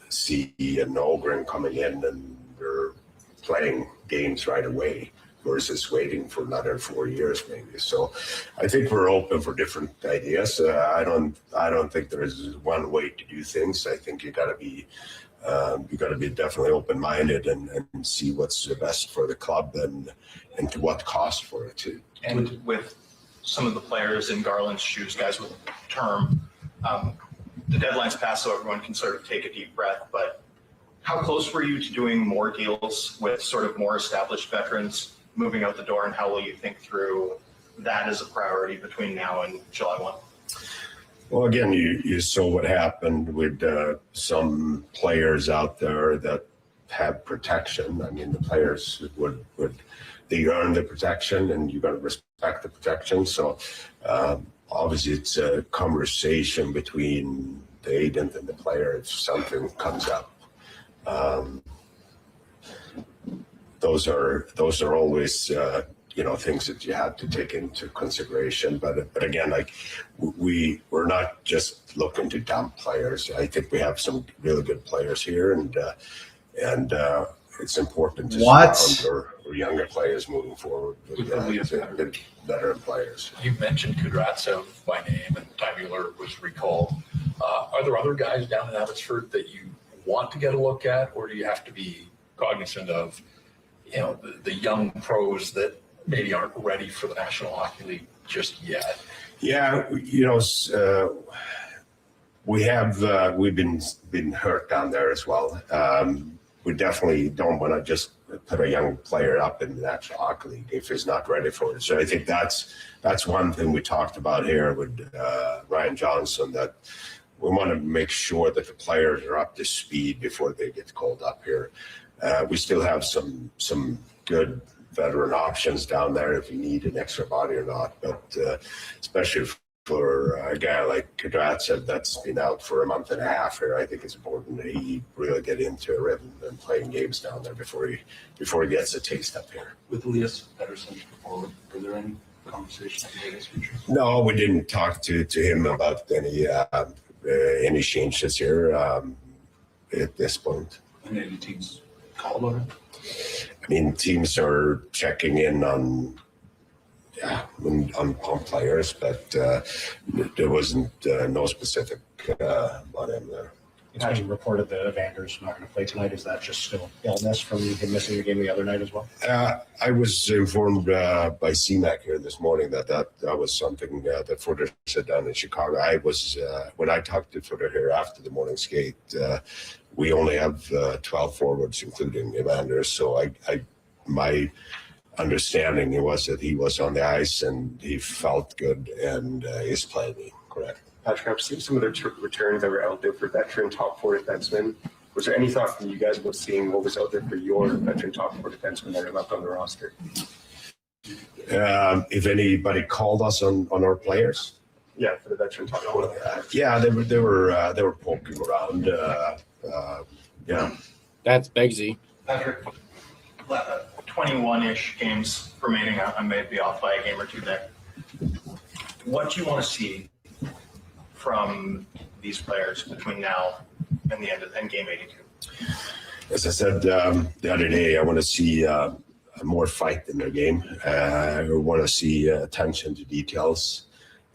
C and Ogren coming in and they're playing games right away versus waiting for another 4 years maybe. So I think we're open for different ideas. I don't think there is one way to do things. I think you got to be definitely open-minded and see what's the best for the club and to what cost for it too. And with some of the players in Garland's shoes, guys with term, the deadline's passed, so everyone can sort of take a deep breath. But how close were you to doing more deals with sort of more established veterans moving out the door, and how will you think through that as a priority between now and July 1? Well, again, you saw what happened with some players out there that have protection. I mean, the players they earn the protection, and you got to respect the protection. So obviously, it's a conversation between the agent and the player if something comes up. Those are always things that you have to take into consideration. But again, like we're not just looking to dump players. I think we have some really good players here, and it's important to surround our younger players moving forward with veteran players. You mentioned Kudratsev by name, and Ty Mueller was recalled. Are there other guys down in Abbotsford that you want to get a look at, or do you have to be cognizant of the young pros that maybe aren't ready for the National Hockey League just yet? Yeah, we've been hurt down there as well. We definitely don't want to just put a young player up in the National Hockey League if he's not ready for it. So I think that's one thing we talked about here with Ryan Johnson, that we want to make sure that the players are up to speed before they get called up here. We still have some good veteran options down there if you need an extra body or not, but especially for a guy like Kudratsev that's been out for a month and a half here, I think it's important that he really get into a rhythm and playing games down there before he gets a taste up here. With Elias Pettersson forward, were there any conversations about his future? No, we didn't talk to him about any changes here at this point. And any teams called on him? I mean, teams are checking in on players, but there wasn't no specific on him there. It's been reported that Evander's not going to play tonight. Is that just still illness from him missing the game the other night as well? I was informed by CMAC here this morning that was something that Footer said down in Chicago. I was when I talked to Footer here after the morning skate, we only have 12 forwards, including Evander. So my understanding was that he was on the ice and he felt good and is playing. Correct. Patrick, I've seen some of the returns that were out there for veteran top four defensemen. Was there any thought from you guys about seeing what was out there for your veteran top four defensemen that are left on the roster? If anybody called us on our players? Yeah, for the veteran top four. Yeah, they were poking around. Yeah. That's Begsy. Patrick, 21-ish games remaining. I may be off by a game or two there. What do you want to see from these players between now and the end game 82? As I said the other day, I want to see more fight in their game. I want to see attention to details.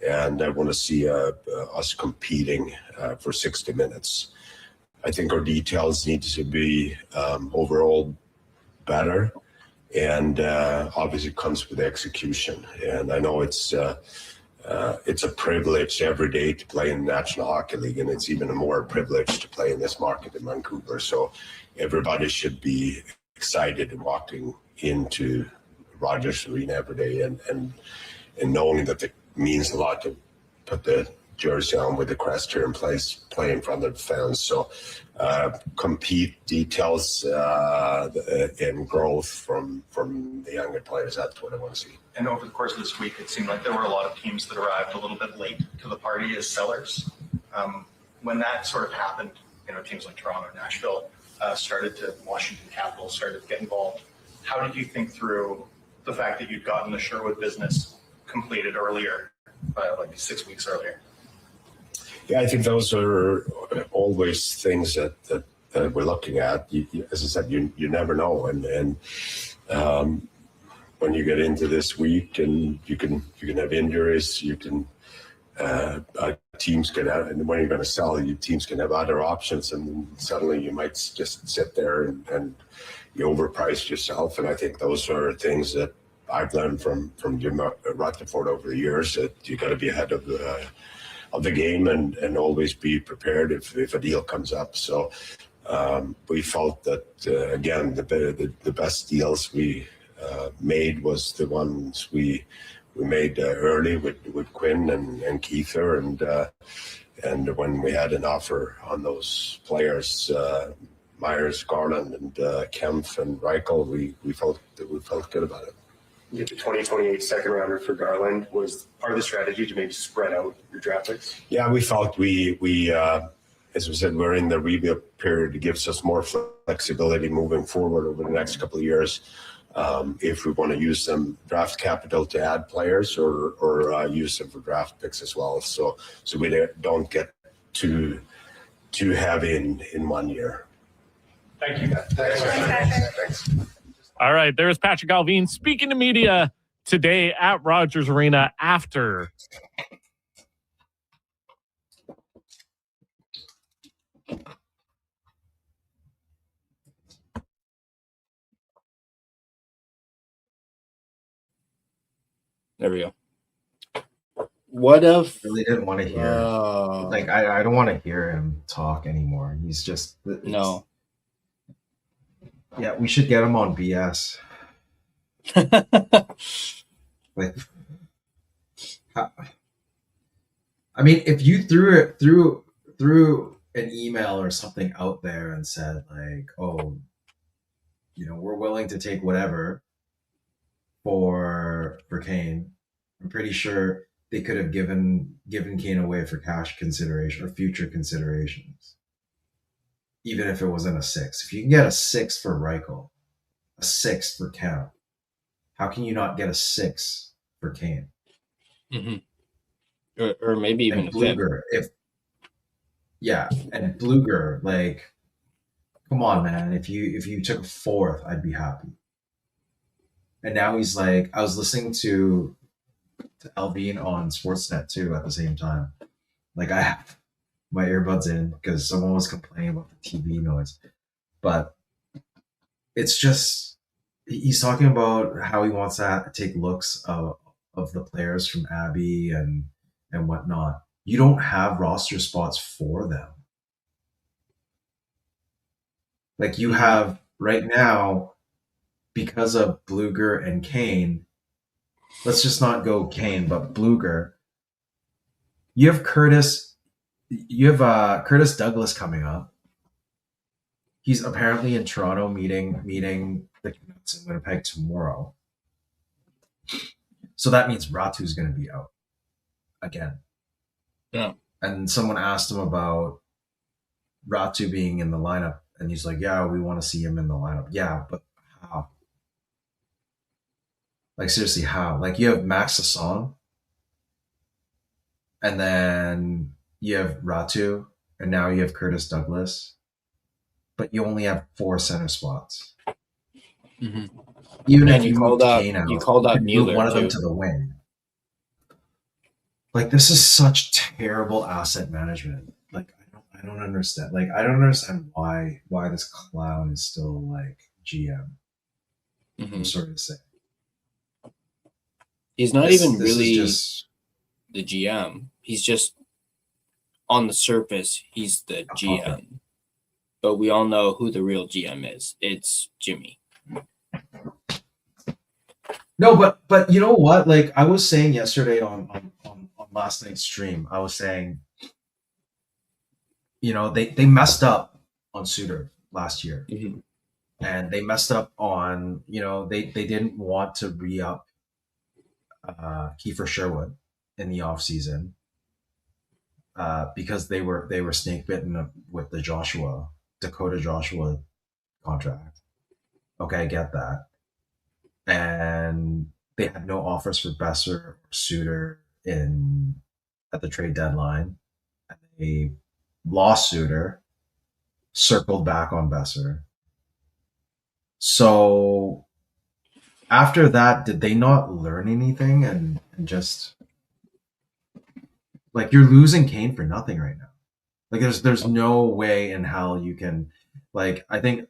and I want to see us competing for 60 minutes. I think our details need to be overall better, and obviously it comes with execution. And I know it's a privilege every day to play in the National Hockey League, and it's even a more privilege to play in this market in Vancouver. So everybody should be excited and walking into Rogers Arena every day and knowing that it means a lot to put the jersey on with the crest here in place, play in front of the fans. So compete, details, and growth from the younger players. That's what I want to see. And over the course of this week, it seemed like there were a lot of teams that arrived a little bit late to the party as sellers. When that sort of happened, teams like Toronto, Nashville, Washington Capitals started to get involved. How did you think through the fact that you'd gotten the Sherwood business completed earlier, like 6 weeks earlier? Yeah, I think those are always things that we're looking at. As I said, you never know, and when you get into this week, and you can have injuries, you can teams can have, and when you're going to sell, teams can have other options, and suddenly you might just sit there and you overpriced yourself. And I think those are things that I've learned from Jim Rutherford over the years, that you got to be ahead of the game and always be prepared if a deal comes up. So we felt that again the best deals we made was the ones we made early with Quinn and Keither, and when we had an offer on those players, Myers, Garland, and Kempf and Reichel, we felt good about it. You get the 2028 second rounder for Garland. Was part of the strategy to maybe spread out your draft picks? Yeah, we felt we as we said, we're in the rebuild period. It gives us more flexibility moving forward over the next couple of years. If we want to use some draft capital to add players or use them for draft picks as well. So we don't get too heavy in 1 year. Thank you, guys. Thanks. All right, there's Patrick Alvin speaking to media today at Rogers Arena after. There we go. What if I really didn't want to hear I don't want to hear him talk anymore. He's just no. Yeah, we should get him on BS. I mean, if you threw an email or something out there and said like, "Oh, we're willing to take whatever for Kane," I'm pretty sure they could have given Kane away for cash consideration or future considerations. Even if it wasn't a 6. If you can get a 6 for Reichel, a 6 for Kemp, how can you not get a 6 for Kane? Mm-hmm. Or maybe even Bluger, and Bluger, like, come on, man. If you took a 4th, I'd be happy. And now he's like, I was listening to Alvin on Sportsnet too at the same time. Like, I have my earbuds in because someone was complaining about the TV noise. But it's just, he's talking about how he wants to take looks of the players from Abbey and whatnot. You don't have roster spots for them. Like, you have right now, because of Bluger and Kane, let's just not go Kane, but Bluger. You have Curtis Douglas coming up. He's apparently in Toronto meeting the Canucks in Winnipeg tomorrow. So that means Ratu's going to be out again. Yeah. And someone asked him about Ratu being in the lineup, and he's like, "Yeah, we want to see him in the lineup." Yeah, but how? Like, seriously, how? Like, you have Max Sasson, and then you have Ratu, and now you have Curtis Douglas, but you only have 4 center spots. Mm-hmm. Even and if you called up Mueller, one of them to the wing. Like, this is such terrible asset management. Like, I don't understand. Like, I don't understand why this clown is still like GM. I'm sorry to say. He's not even really the GM. He's just on the surface. He's the GM, but we all know who the real GM is. It's Jimmy. No, but you know what? Like, I was saying yesterday on last night's stream, I was saying, you know, they messed up on Suter last year. Mm-hmm. And they messed up on, you know, they didn't want to re-up Kiefer Sherwood in the offseason because they were snake bitten with the Dakota Joshua contract. Okay, I get that. And they had no offers for Besser or Suter at the trade deadline. And they lost Suter, circled back on Besser. So after that, did they not learn anything and just, like, you're losing Kane for nothing right now? Like, there's no way in hell you can, like, I think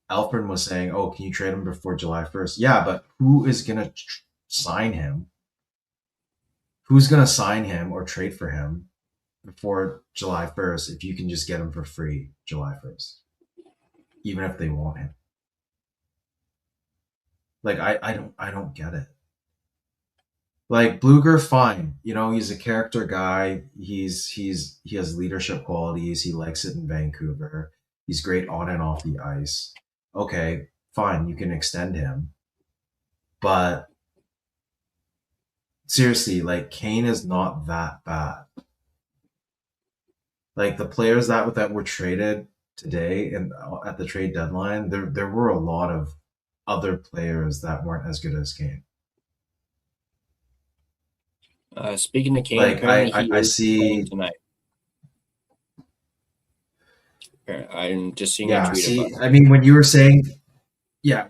Alfred was saying, oh, can you trade him before July 1st? Yeah, but who is going to sign him? Who's going to sign him or trade for him before July 1st if you can just get him for free July 1st, even if they want him? Like, I don't get it. Like, Bluger, fine. You know, he's a character guy. He has leadership qualities. He likes it in Vancouver. He's great on and off the ice. Okay, fine. You can extend him. But seriously, like, Kane is not that bad. Like, the players that were traded today and at the trade deadline, there were a lot of other players that weren't as good as Kane. Speaking of Kane, like, I see tonight. I'm just seeing yeah. a tweet See, about it. I mean, when you were saying that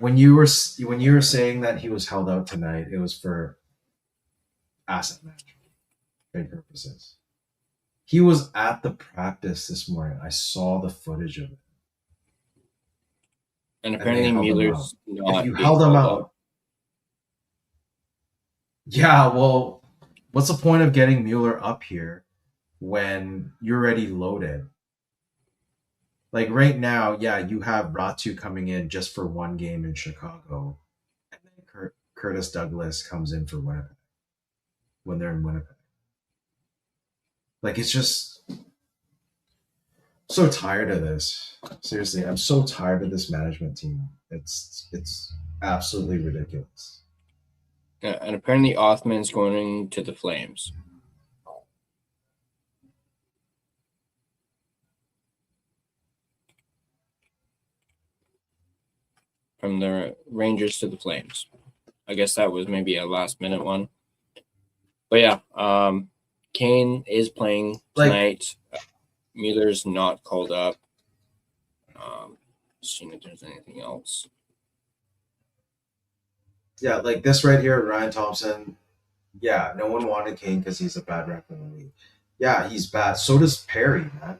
he was held out tonight, it was for asset management, trade purposes. He was at the practice this morning. I saw the footage of it. And apparently Mueller's not. If you held him out, yeah, well, what's the point of getting Mueller up here when you're already loaded? Like, right now, yeah, you have Ratu coming in just for one game in Chicago, and then Curtis Douglas comes in for Winnipeg when they're in Winnipeg. Like, it's just so tired of this. Seriously, I'm so tired of this management team. It's absolutely ridiculous. Yeah, and apparently Othman's going to the Flames. From the Rangers to the Flames. I guess that was maybe a last-minute one. But yeah, Kane is playing tonight. Mueller's not called up. Seeing if there's anything else. Yeah, like this right here, Ryan Thompson. Yeah, no one wanted Kane because he's a bad rep in the league. Yeah, he's bad. So does Perry, man.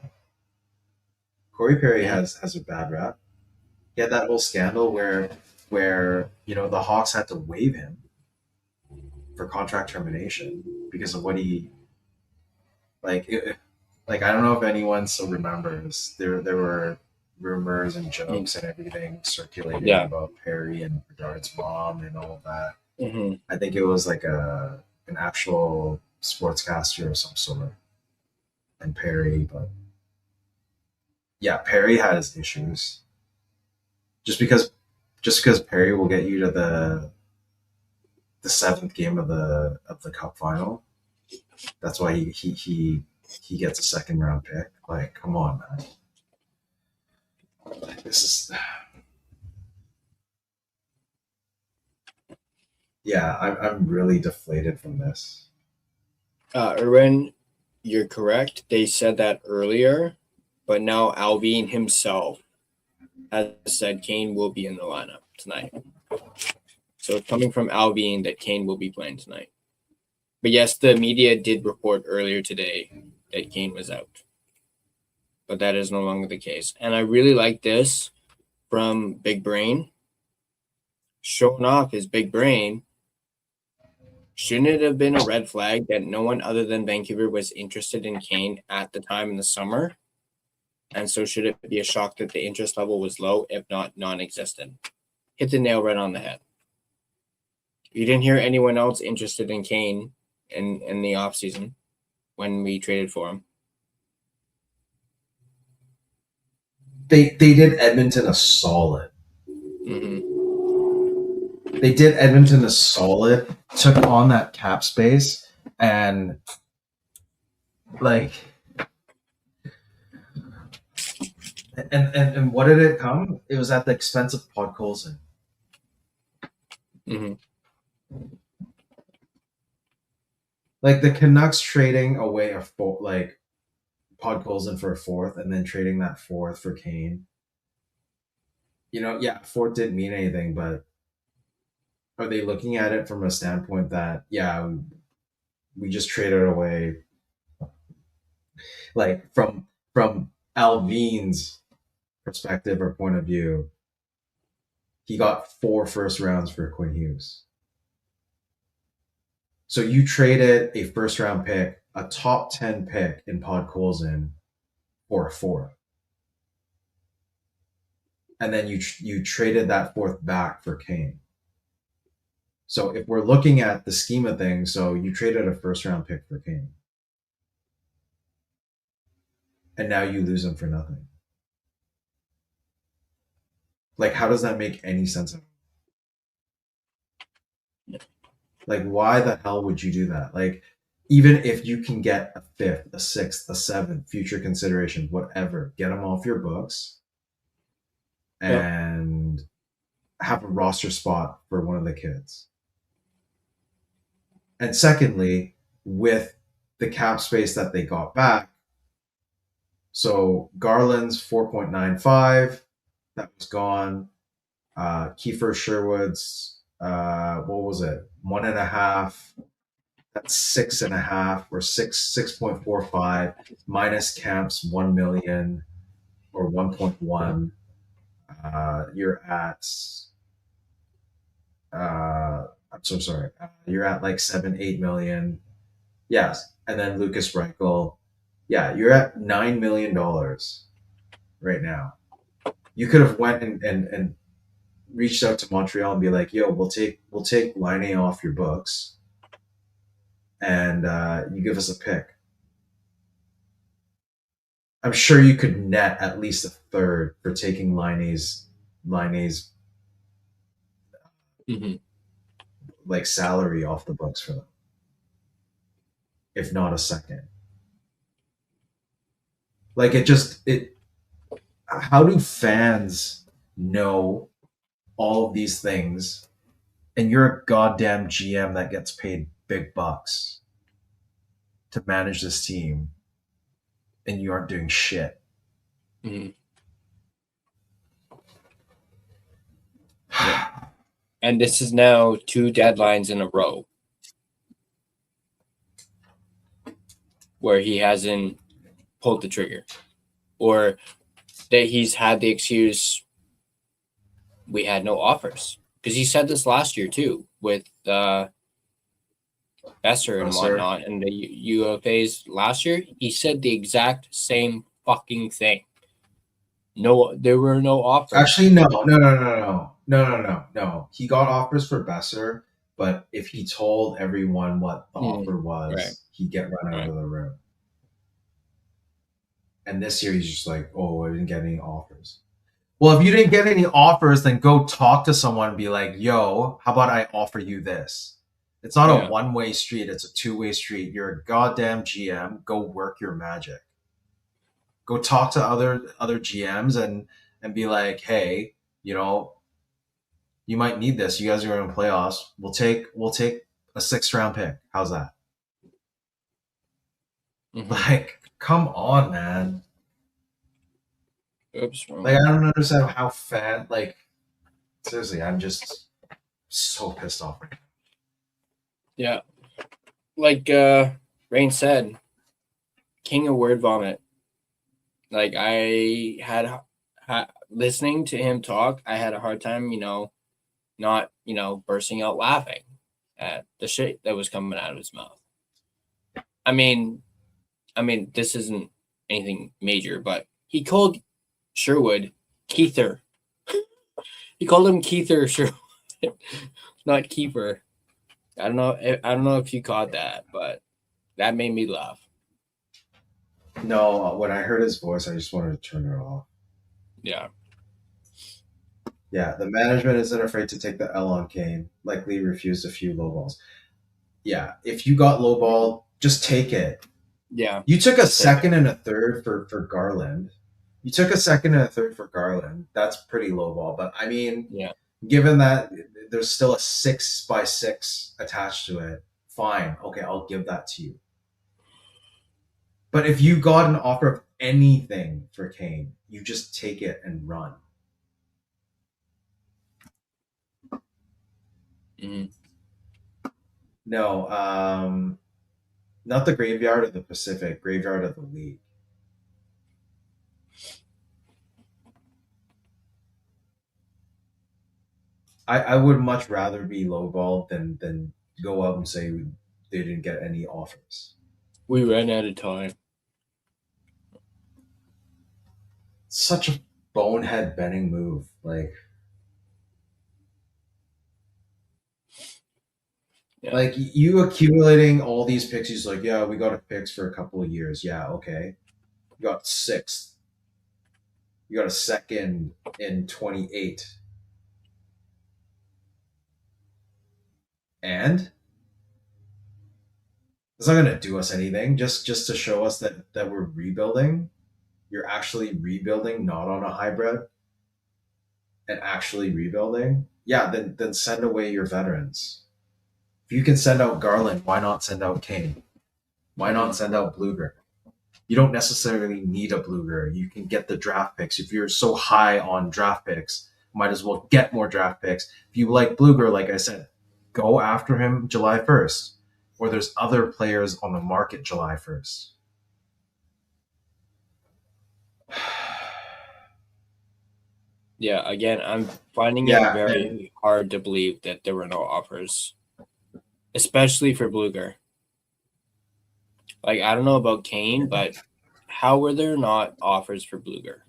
Corey Perry has a bad rep. He had that whole scandal where you know the Hawks had to waive him for contract termination because of what he like. I don't know if anyone still remembers. There were rumors and jokes and everything circulating about Perry and Bedard's mom and all of that. Mm-hmm. I think it was like an actual sportscaster of some sort, and Perry, but yeah, Perry has issues. Just because Perry will get you to the seventh game of the Cup final, that's why he gets a second round pick. Like, come on, man. Like, this is. Yeah, I'm really deflated from this. Erwin, you're correct. They said that earlier, but now Alvin himself has said Kane will be in the lineup tonight. So it's coming from Alvin that Kane will be playing tonight. But yes, the media did report earlier today that Kane was out. But that is no longer the case. And I really like this from Big Brain. Showing off his big brain. Shouldn't it have been a red flag that no one other than Vancouver was interested in Kane at the time in the summer? And so should it be a shock that the interest level was low, if not non-existent? Hit the nail right on the head. You didn't hear anyone else interested in Kane in the offseason when we traded for him. They did Edmonton a solid. Mm-hmm. They did Edmonton a solid, took on that cap space, and like, and what did it come? It was at the expense of Podkolzin. Mm-hmm. Like the Canucks trading away Podkolzin for a fourth, and then trading that fourth for Kane. You know, yeah, fourth didn't mean anything, but are they looking at it from a standpoint that, yeah, we just traded away, like from Alvin's perspective or point of view, he got 4 first rounds for Quinn Hughes. So you traded a first round pick, a top 10 pick in Podkolzin for a fourth. And then you traded that fourth back for Kane. So if we're looking at the scheme of things, so you traded a first round pick for Kane. And now you lose him for nothing. Like, how does that make any sense? Like, why the hell would you do that? Like, even if you can get a fifth, a sixth, a seventh, future consideration, whatever, get them off your books and have a roster spot for one of the kids. And secondly, with the cap space that they got back, so Garland's 4.95, that was gone. Kiefer Sherwood's, what was it? 1.5. That's 6.5 or 6.45 minus Camp's 1 million or 1.1. You're at I'm so sorry. You're at like 7-8 million. Yes. And then Lucas Reichel. Yeah, you're at $9 million right now. You could have went and reached out to Montreal and be like, yo, we'll take Laine off your books and you give us a pick. I'm sure you could net at least a third for taking Laine's like salary off the books for them, if not a second. Like how do fans know all of these things and you're a goddamn GM that gets paid big bucks to manage this team and you aren't doing shit? Mm-hmm. And this is now 2 deadlines in a row where he hasn't pulled the trigger, or that he's had the excuse, we had no offers. Because he said this last year too with Besser and whatnot, and the UFAs last year. He said the exact same fucking thing. No, there were no offers. Actually, no. He got offers for Besser, but if he told everyone what the offer was, he'd get run out of the room. And this year, he's just like, oh, I didn't get any offers. Well, if you didn't get any offers, then go talk to someone and be like, yo, how about I offer you this? It's not a one-way street. It's a two-way street. You're a goddamn GM. Go work your magic. Go talk to other GMs and be like, hey, you know, you might need this. You guys are in playoffs. We'll take a 6th round pick. How's that? Mm-hmm. Like, come on, man. Oops. Like, I don't understand how seriously, I'm just so pissed off right now. Yeah. like Rain said, king of word vomit. Like I had listening to him talk, I had a hard time, not bursting out laughing at the shit that was coming out of his mouth. I mean, this isn't anything major, but he called Sherwood Keither. He called him Keither Sherwood, not Keeper. I don't know if you caught that, but that made me laugh. No, when I heard his voice, I just wanted to turn it off. Yeah. Yeah, the management isn't afraid to take the L on Kane, likely refused a few low balls. Yeah, if you got low ball, just take it. Yeah. You took a second and a third for Garland. You took a second and a third for Garland. That's pretty low ball. But I mean, yeah, given that there's still a 6x6 attached to it, fine. Okay, I'll give that to you. But if you got an offer of anything for Kane, you just take it and run. Mm-hmm. No, not the graveyard of the Pacific, graveyard of the league. I would much rather be lowballed than go out and say they didn't get any offers. We ran out of time. Such a bonehead Benning move. Like you accumulating all these picks. He's like, yeah, we got a picks for a couple of years. Yeah, okay. You got 6th. You got a second in 28. And it's not going to do us anything. Just to show us that we're rebuilding. You're actually rebuilding, not on a hybrid, and actually rebuilding. Yeah, then send away your veterans. If you can send out Garland, why not send out Kane? Why not send out Bluger? You don't necessarily need a Bluger. You can get the draft picks. If you're so high on draft picks, might as well get more draft picks. If you like Bluger, like I said, go after him July 1st. Or there's other players on the market July 1st. Yeah, again, I'm finding it very hard to believe that there were no offers, especially for Bluger. Like, I don't know about Kane, but how were there not offers for Bluger?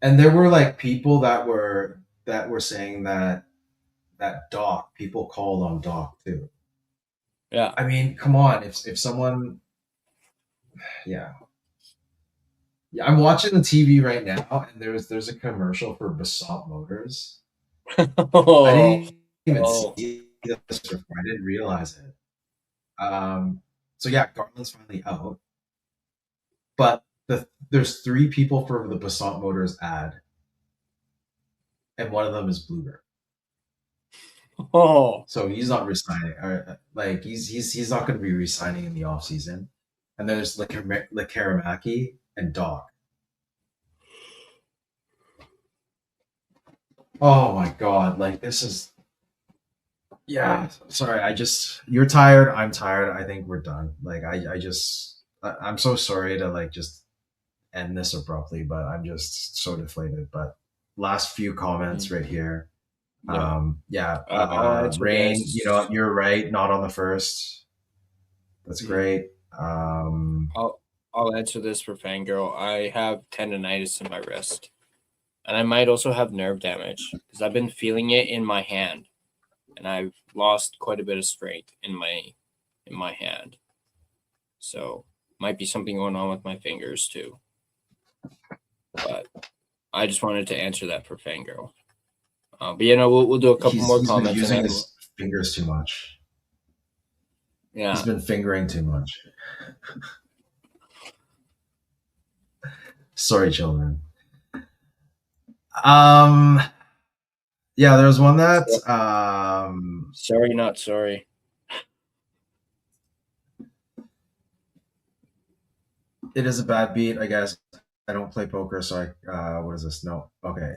And there were like people that were saying that Doc, people called on Doc too. Yeah. I mean, come on, if someone, yeah. Yeah, I'm watching the TV right now, and there's a commercial for Basalt Motors. I didn't even see this before. I didn't realize it. So yeah, Garland's finally out, but there's 3 people for the Basalt Motors ad, and one of them is Bluger. Oh, so he's not resigning. Like he's not going to be resigning in the off season. And there's Lekaramaki and Doc. Oh my god! Like this is. Yeah, sorry. You're tired. I'm tired. I think we're done. Like I'm so sorry to like just end this abruptly, but I'm just so deflated. But last few comments right here. Rain, you're right. Not on the first. That's great. I'll answer this for Fangirl. I have tendonitis in my wrist, and I might also have nerve damage because I've been feeling it in my hand, and I've lost quite a bit of strength in my hand. So might be something going on with my fingers too. But I just wanted to answer that for Fangirl. But we'll do a couple more comments. He's using his fingers too much. Yeah, he's been fingering too much. Sorry, children. Yeah, there was one that sorry, not sorry. It is a bad beat, I guess. I don't play poker, so what is this? No. Okay.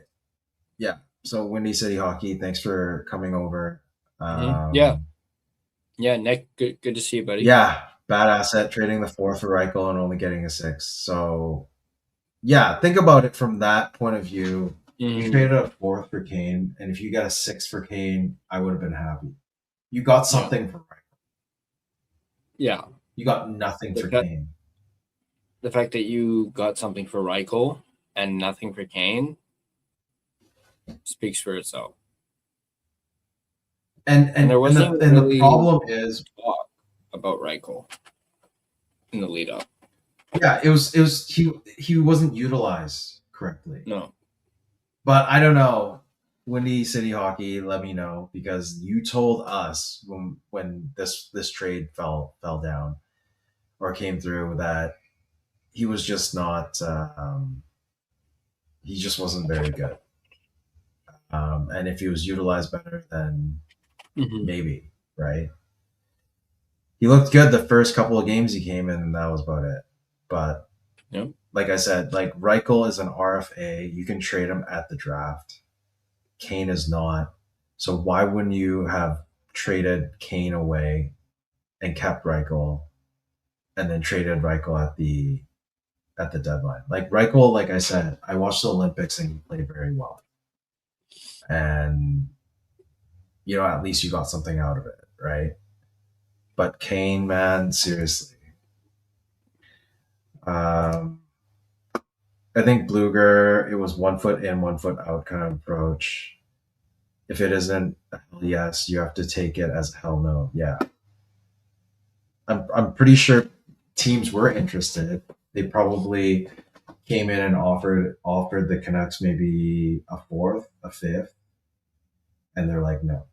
Yeah. So Windy City Hockey, thanks for coming over. Yeah, Nick, good to see you, buddy. Yeah, bad asset trading the 4th for Reichel and only getting a 6th. So yeah, think about it from that point of view. You traded a 4th for Kane, and if you got a 6th for Kane, I would have been happy. You got something for Reichel. Yeah. You got nothing for Kane. The fact that you got something for Reichel and nothing for Kane speaks for itself. And there wasn't the problem is talk about Reichel in the lead up. Yeah, it was he wasn't utilized correctly. No. But I don't know. Windy City Hockey, let me know, because you told us when this trade fell down or came through that he was just not he just wasn't very good. And if he was utilized better, then maybe, right? He looked good the first couple of games he came in, and that was about it. But like I said, like Reichel is an RFA. You can trade him at the draft. Kane is not. So why wouldn't you have traded Kane away and kept Reichel and then traded Reichel at the deadline? Like Reichel, like I said, I watched the Olympics and he played very well. And at least you got something out of it, right? But Kane, man, seriously. I think Bluger, it was 1 foot in, 1 foot out kind of approach. If it isn't a hell yes, you have to take it as a hell no. Yeah. I'm pretty sure teams were interested. They probably came in and offered the Canucks maybe a 4th, a 5th, and they're like, no.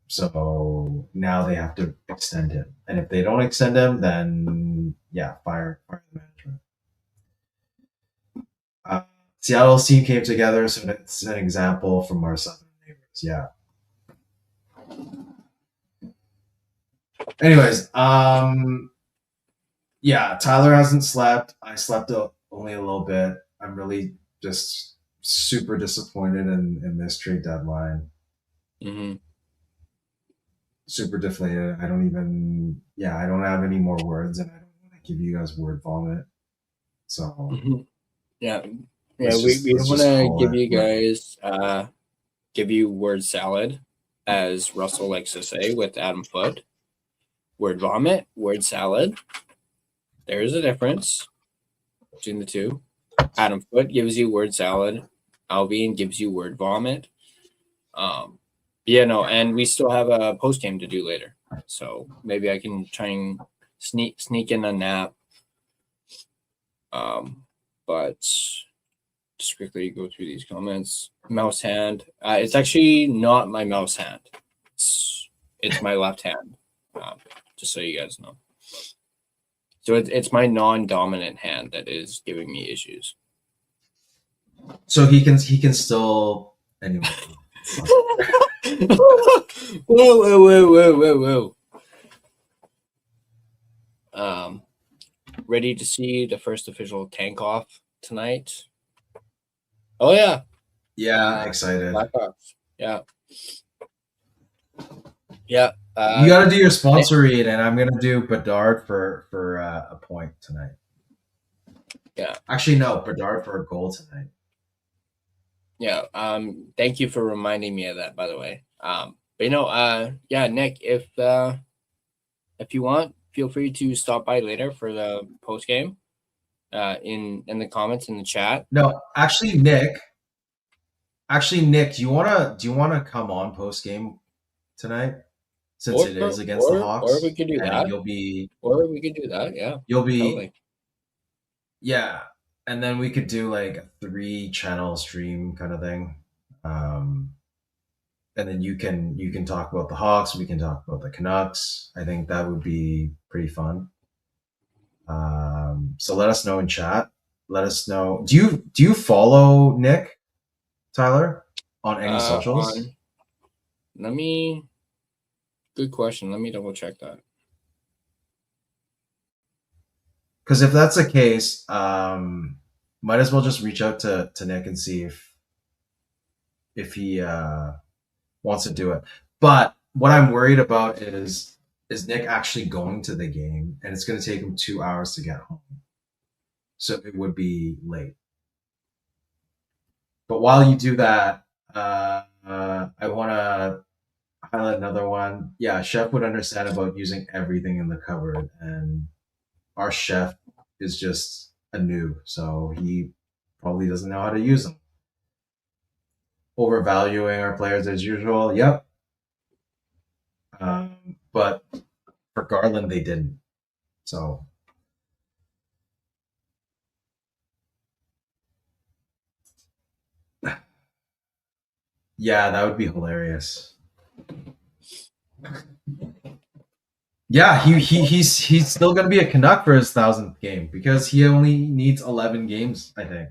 So now they have to extend him. And if they don't extend him, then fire the management. Seattle's team came together, so it's an example from our southern neighbors. Yeah. Anyways, Tyler hasn't slept. I slept only a little bit. I'm really just super disappointed in this trade deadline. Super deflated. I don't have any more words, and I don't want to give you guys word vomit. So we don't want to give you guys give you word salad, as Russell likes to say with Adam Foote. Word vomit, word salad. There is a difference between the two. Adam Foote gives you word salad. Alvin gives you word vomit. And we still have a post game to do later, so maybe I can try and sneak in a nap. But just quickly go through these comments. Mouse hand. It's actually not my mouse hand. It's my left hand. Just so you guys know. So it's my non-dominant hand that is giving me issues. So he can still anyway. Whoa. Ready to see the first official tank off tonight? Oh yeah. Yeah, excited. Blackhawks. Yeah. You got to do your sponsor read, and I'm gonna do Bedard for a point tonight. Yeah. Actually, no, Bedard for a goal tonight. Yeah. Thank you for reminding me of that, by the way. But Nick, if you want, feel free to stop by later for the post game. In the comments in the chat. No, actually, Nick, do you wanna come on post game tonight? Since it is against the Hawks. Or we could do that. Or we could do that, yeah. You'll be totally. Yeah. And then we could do like a 3-channel stream kind of thing. And then you can talk about the Hawks, we can talk about the Canucks. I think that would be pretty fun. So let us know in chat. Let us know. Do you follow Nick, Tyler, on any socials? Good question. Let me double check that. Because if that's the case, might as well just reach out to Nick and see if he wants to do it. But what I'm worried about is Nick actually going to the game, and it's going to take him 2 hours to get home. So it would be late. But while you do that, I want to highlight another one. Yeah, chef would understand about using everything in the cupboard, and our chef is just a noob, so he probably doesn't know how to use them. Overvaluing our players as usual. Yep. But for Garland, they didn't. So yeah, that would be hilarious. Yeah, he's still gonna be a Canuck for his 1,000th game because he only needs 11 games, I think.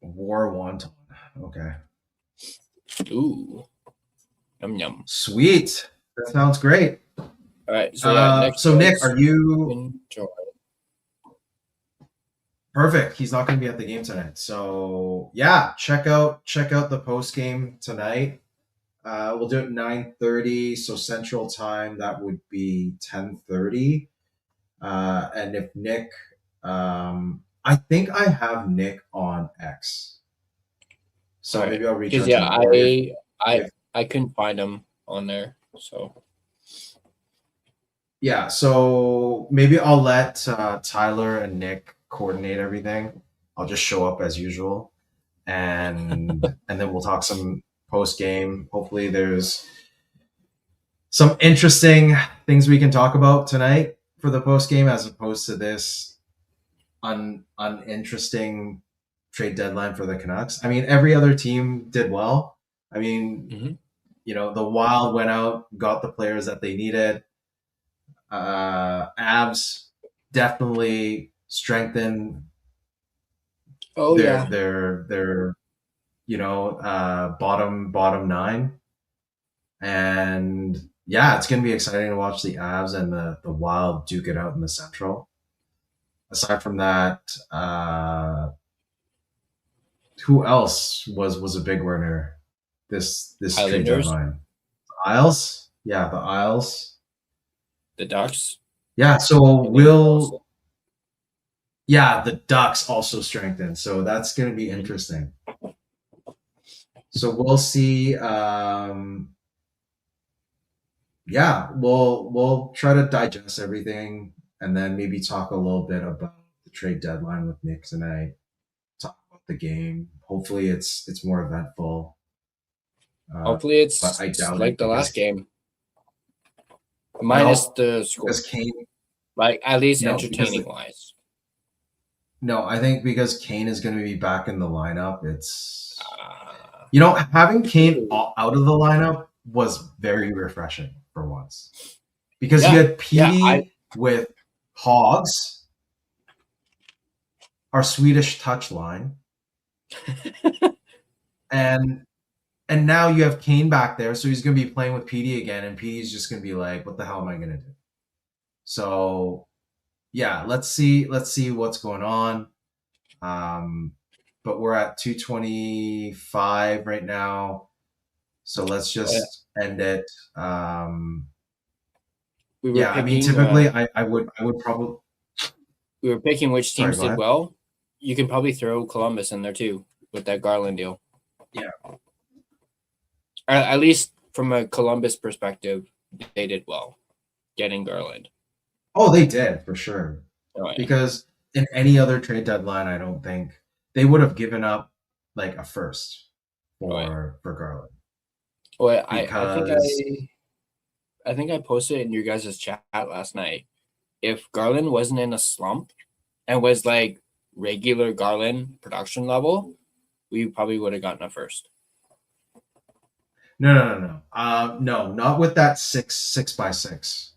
War wonton. Okay. Ooh. Yum yum. Sweet. That sounds great. All right. So next. So Nick, are you enjoy? Perfect. He's not going to be at the game tonight. So yeah, check out the post game tonight. We'll do it 9:30, so Central Time. That would be 10:30. And if Nick, I think I have Nick on X. So maybe I'll reach out to him. I couldn't find him on there. So yeah, so maybe I'll let Tyler and Nick coordinate everything. I'll just show up as usual, and then we'll talk some post game. Hopefully, there's some interesting things we can talk about tonight for the post game, as opposed to this uninteresting trade deadline for the Canucks. I mean, every other team did well. I mean, the Wild went out, got the players that they needed. Avs definitely strengthened their bottom nine, and yeah, it's gonna be exciting to watch the Avs and the Wild duke it out in the Central. Aside from that, who else was a big winner this trade deadline? Isles, yeah, the Isles. The Ducks. Yeah, so the Ducks also strengthened. So that's going to be interesting. So we'll see. We'll try to digest everything and then maybe talk a little bit about the trade deadline with Nick tonight. Talk about the game. Hopefully it's more eventful. Hopefully it's I doubt like the last game. Minus the score. Kane, like at least entertaining wise. No, I think because Kane is going to be back in the lineup, it's having Kane out of the lineup was very refreshing for once, because you had Petey with Hogs, our Swedish touch line, and now you have Kane back there, so he's going to be playing with Petey again, and Petey's just going to be like, what the hell am I going to do? So, yeah, let's see what's going on. But we're at 2:25 right now, so let's just end it. Typically, I would probably. We were picking which teams did well. You can probably throw Columbus in there too with that Garland deal. Yeah. At least from a Columbus perspective, they did well getting Garland. Oh, they did for sure. Oh, yeah. Because in any other trade deadline, I don't think they would have given up like a first for Garland. Well, I think I posted it in your guys' chat last night. If Garland wasn't in a slump and was like regular Garland production level, we probably would have gotten a first. No. No, not with that 6x6.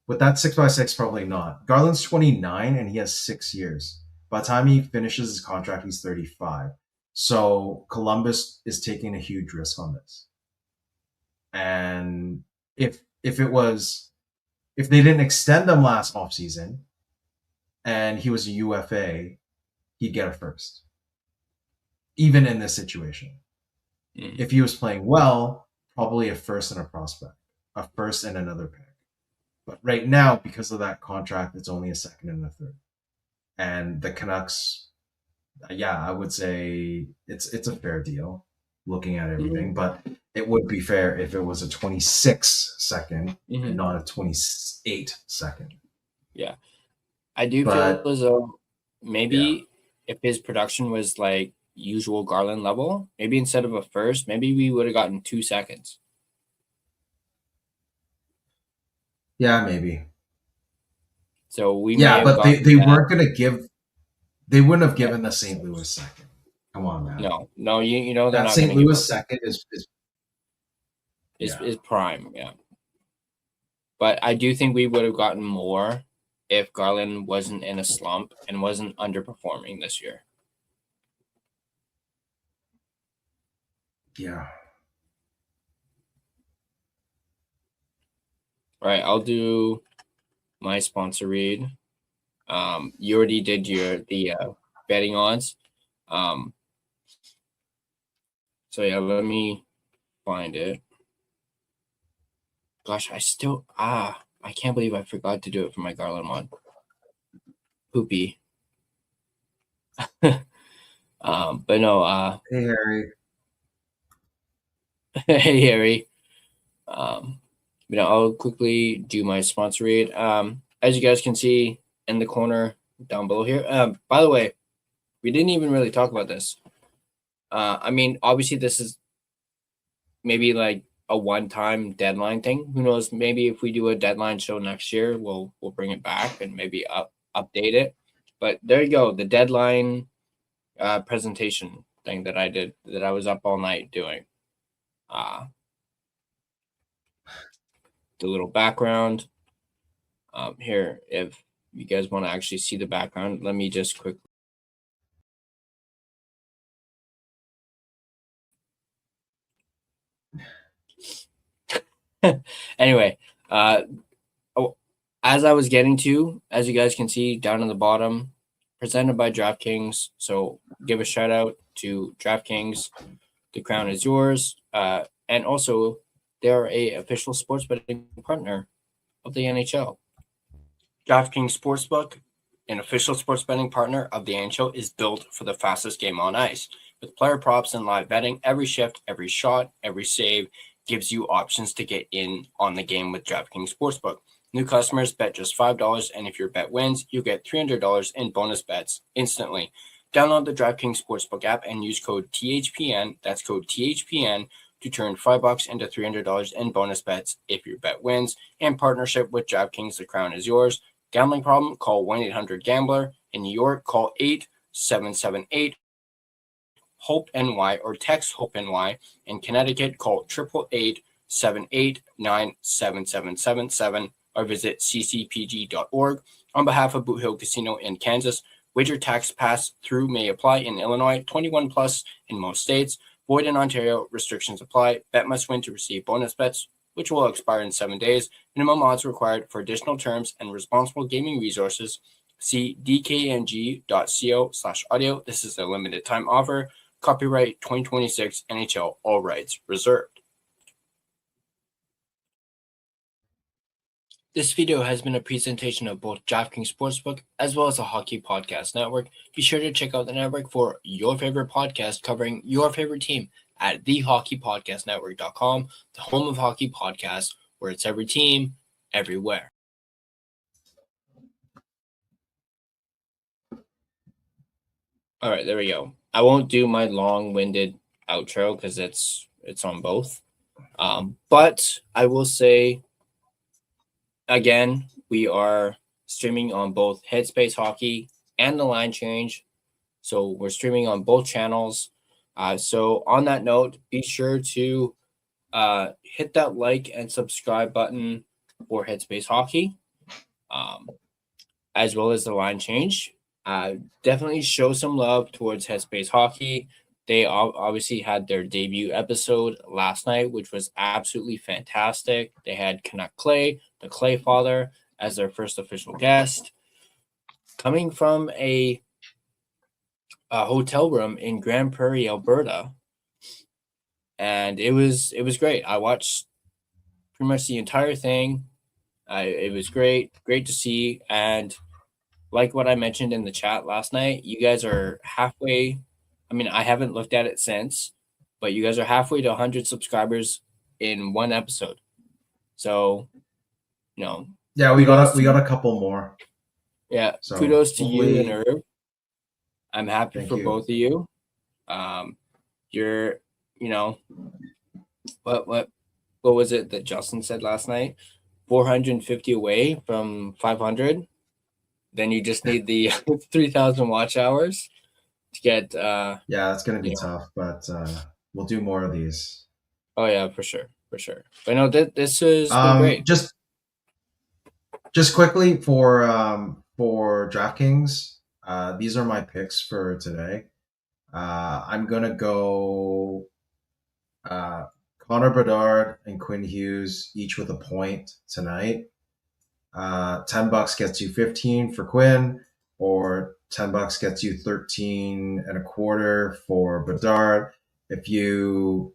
With that 6x6, probably not. Garland's 29 and he has 6 years. By the time he finishes his contract, he's 35. So Columbus is taking a huge risk on this. And if they didn't extend them last offseason and he was a UFA, he'd get a first. Even in this situation. If he was playing well, probably a first and a prospect. A first and another pick. But right now, because of that contract, it's only a second and a third. And the Canucks, I would say it's a fair deal looking at everything, but it would be fair if it was a 26 second and not a 28 second. Yeah. I do feel as though maybe if his production was like usual Garland level, maybe instead of a first, maybe we would have gotten 2 seconds. Yeah, maybe. So we but they weren't going to give. They wouldn't have given the St. Louis second. Come on, man. No, you know they're that not. St. Louis second is prime, yeah. But I do think we would have gotten more if Garland wasn't in a slump and wasn't underperforming this year. Yeah. All right, I'll do my sponsor read. You already did the betting odds. So yeah, let me find it. Gosh, I can't believe I forgot to do it for my Garland one. Poopy. But no, hey Harry. Hey Harry. I'll quickly do my sponsor read. As you guys can see in the corner down below here. By the way, we didn't even really talk about this. I mean, obviously this is maybe like a one-time deadline thing. Who knows? Maybe if we do a deadline show next year, we'll bring it back and maybe update it. But there you go, the deadline presentation thing that I did, that I was up all night doing. The little background here. If you guys want to actually see the background, let me just quickly. Anyway, as I was getting to, as you guys can see down in the bottom, presented by DraftKings. So give a shout out to DraftKings. The crown is yours. And also, they're a official sports betting partner of the NHL. DraftKings Sportsbook, an official sports betting partner of the NHL, is built for the fastest game on ice. With player props and live betting, every shift, every shot, every save gives you options to get in on the game with DraftKings Sportsbook. New customers bet just $5, and if your bet wins, you get $300 in bonus bets instantly. Download the DraftKings Sportsbook app and use code THPN, that's code THPN, to turn $5 into $300 in bonus bets if your bet wins. In partnership with DraftKings, the crown is yours. Gambling problem? Call 1-800-GAMBLER. In New York, call 877-8-HOPE-NY or text HOPE-NY. In Connecticut, call 888-789-7777 or visit ccpg.org. On behalf of Boot Hill Casino in Kansas, wager tax pass-through may apply in Illinois, 21 plus in most states. Void in Ontario, restrictions apply. Bet must win to receive bonus bets, which will expire in 7 days. Minimum odds required. For additional terms and responsible gaming resources, see dkng.co/audio. This is a limited time offer. Copyright 2026 NHL, all rights reserved. This video has been a presentation of both DraftKings Sportsbook as well as the Hockey Podcast Network. Be sure to check out the network for your favorite podcast covering your favorite team at thehockeypodcastnetwork.com, the home of hockey podcasts, where it's every team, everywhere. All right, there we go. I won't do my long-winded outro because it's on both. But I will say, again, we are streaming on both Headspace Hockey and The Line Change. So we're streaming on both channels. So on that note, be sure to hit that like and subscribe button for Headspace Hockey, as well as The Line Change. Definitely show some love towards Headspace Hockey. they obviously had their debut episode last night, which was absolutely fantastic. They had Canuck Clay, the Clay father, as their first official guest, coming from a hotel room in Grand Prairie, Alberta, and it was great. I watched pretty much the entire thing. It was great to see, and like what I mentioned in the chat last night, you guys are halfway. I mean, I haven't looked at it since, but you guys are halfway to 100 subscribers in one episode. So, yeah, we got a couple more. Yeah, so kudos to you and Irv. I'm happy for both of you. You're, what was it that Justin said last night? 450 away from 500. Then you just need the 3,000 watch hours to get. Yeah, it's gonna be tough, but we'll do more of these. Oh yeah, for sure. But no, this is great. Just quickly for DraftKings, these are my picks for today. I'm gonna go Connor Bedard and Quinn Hughes each with a point tonight. $10 gets you 15 for Quinn, or $10 gets you 13.25 for Bedard. If you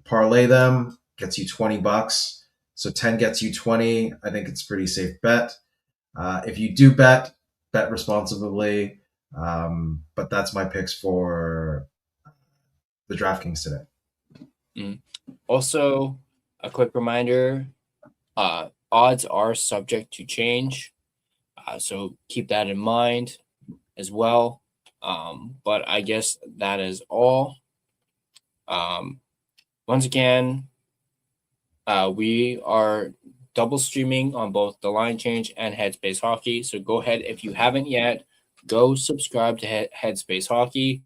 parlay them, gets you $20. So 10 gets you 20. I think it's a pretty safe bet. If you do bet responsibly. But that's my picks for the DraftKings today. Also, a quick reminder, odds are subject to change. So keep that in mind as well. But I guess that is all. Once again, we are double streaming on both The Line Change and Headspace Hockey. So go ahead, if you haven't yet, go subscribe to Headspace Hockey.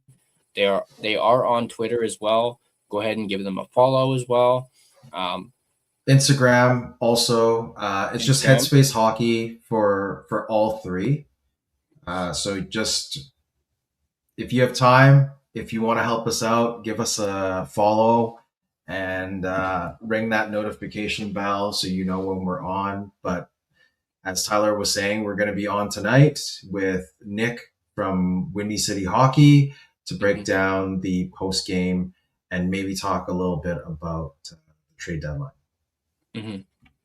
They are on Twitter as well. Go ahead and give them a follow as well. Instagram also. It's just Headspace Hockey for all three. So just if you have time, if you want to help us out, give us a follow and ring that notification bell so you know when we're on. But as Tyler was saying, we're going to be on tonight with Nick from Windy City Hockey to break down the post game and maybe talk a little bit about the trade deadline. Mm-hmm.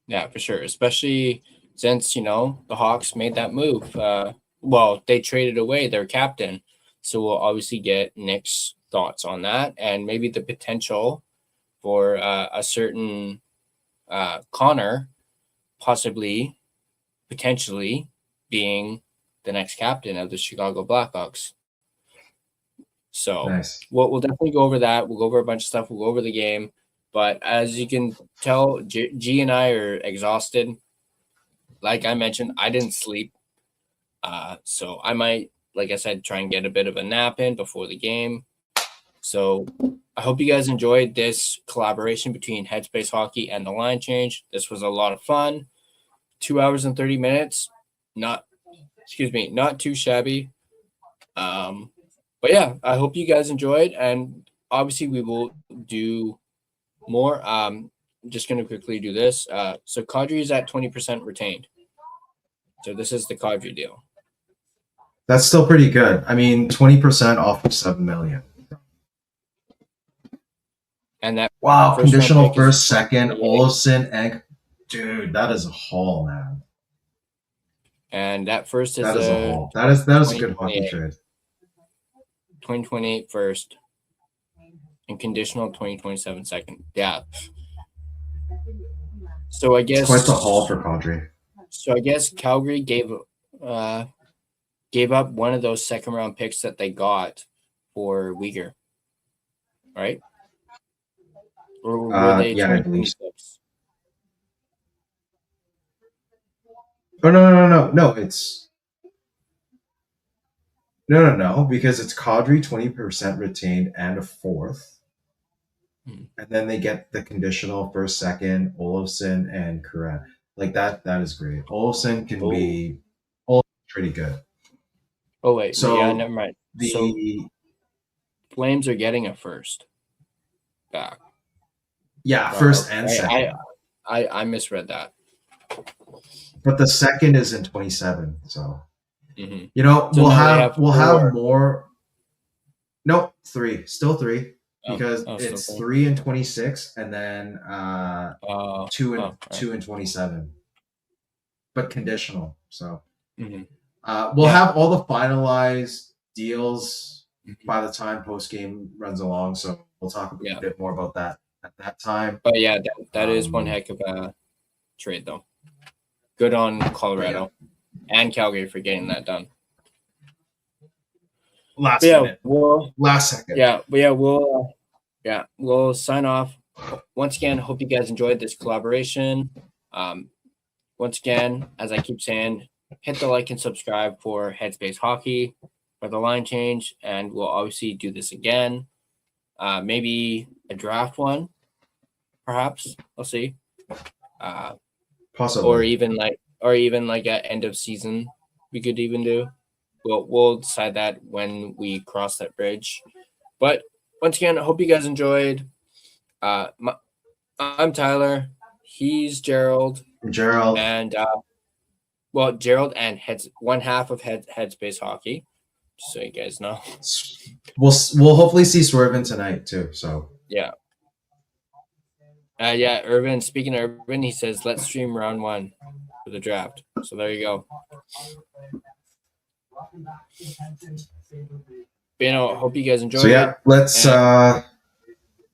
Yeah, for sure. Especially since, the Hawks made that move. They traded away their captain. So we'll obviously get Nick's thoughts on that and maybe the potential for a certain Connor potentially being the next captain of the Chicago Blackhawks. So nice. We'll definitely go over that. We'll go over a bunch of stuff. We'll go over the game. But as you can tell, G and I are exhausted. Like I mentioned, I didn't sleep. So I might, like I said, try and get a bit of a nap in before the game. So I hope you guys enjoyed this collaboration between Headspace Hockey and The Line Change. This was a lot of fun. 2 hours and 30 minutes. Not too shabby. But yeah, I hope you guys enjoyed. And obviously we will do more. Just going to quickly do this. So Kadri is at 20% retained. So this is the Kadri deal. That's still pretty good. I mean, 20% off of $7 million. And that conditional first, second, Olofsson, and dude, that is a haul, man. And that first is a haul. That is a good hockey trade. 2028 first and conditional 2027 second. Yeah. So I guess it's quite the haul for Kadri. So I guess Calgary gave up one of those second round picks that they got for Uyghur, right? Or were they 2026? Oh no! It's no, because it's Kadri 20% retained and a fourth, and then they get the conditional first, second, Olofsson and Karen. Like that is great. Olofsson can be pretty good. Oh wait, so yeah, never mind. Flames are getting a first back. Yeah, first and I, second. I misread that. But the second is in 27. So Mhm. you know, So we'll now have four. more. No, 3. Still 3. Oh, Because still it's 3. 3 and 26 and then 2 and right. 2 and 27. But conditional. So Mhm. we'll Yeah. have all the finalized deals by the time post game runs along. So we'll talk a bit more about that at that time. But yeah, that is one heck of a trade, though. Good on Colorado and Calgary for getting that done. Last minute. Last second. We'll sign off. Once again, hope you guys enjoyed this collaboration. Once again, as I keep saying, hit the like and subscribe for Headspace Hockey for the line change, and we'll obviously do this again. Maybe a draft one, perhaps. We'll see. Possibly. Or even like an end of season we could even do. We'll decide that when we cross that bridge. But once again, I hope you guys enjoyed. I'm Tyler. He's Gerald. Gerald. And Gerald and one half of Headspace Hockey. Just so you guys know. We'll hopefully see Swervin tonight too. So yeah. Irvin. Speaking of Irvin, he says let's stream round 1 for the draft. So there you go. Hope you guys enjoyed. So yeah, let's.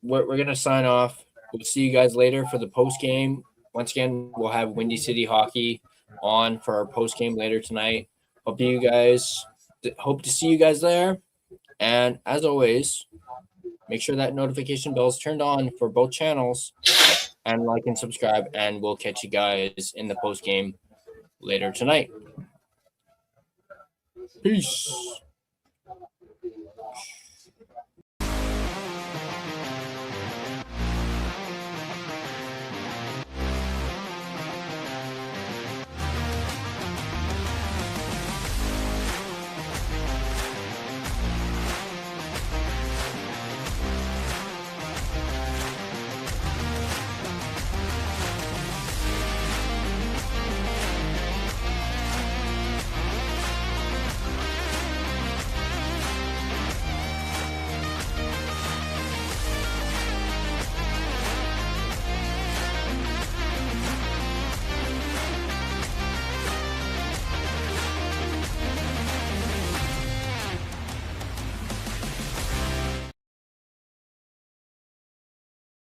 We're gonna sign off. We'll see you guys later for the post game. Once again, we'll have Windy City Hockey on for our post game later tonight. Hope to see you guys there. And as always, make sure that notification bell is turned on for both channels, and like and subscribe. And we'll catch you guys in the post game later tonight. Peace.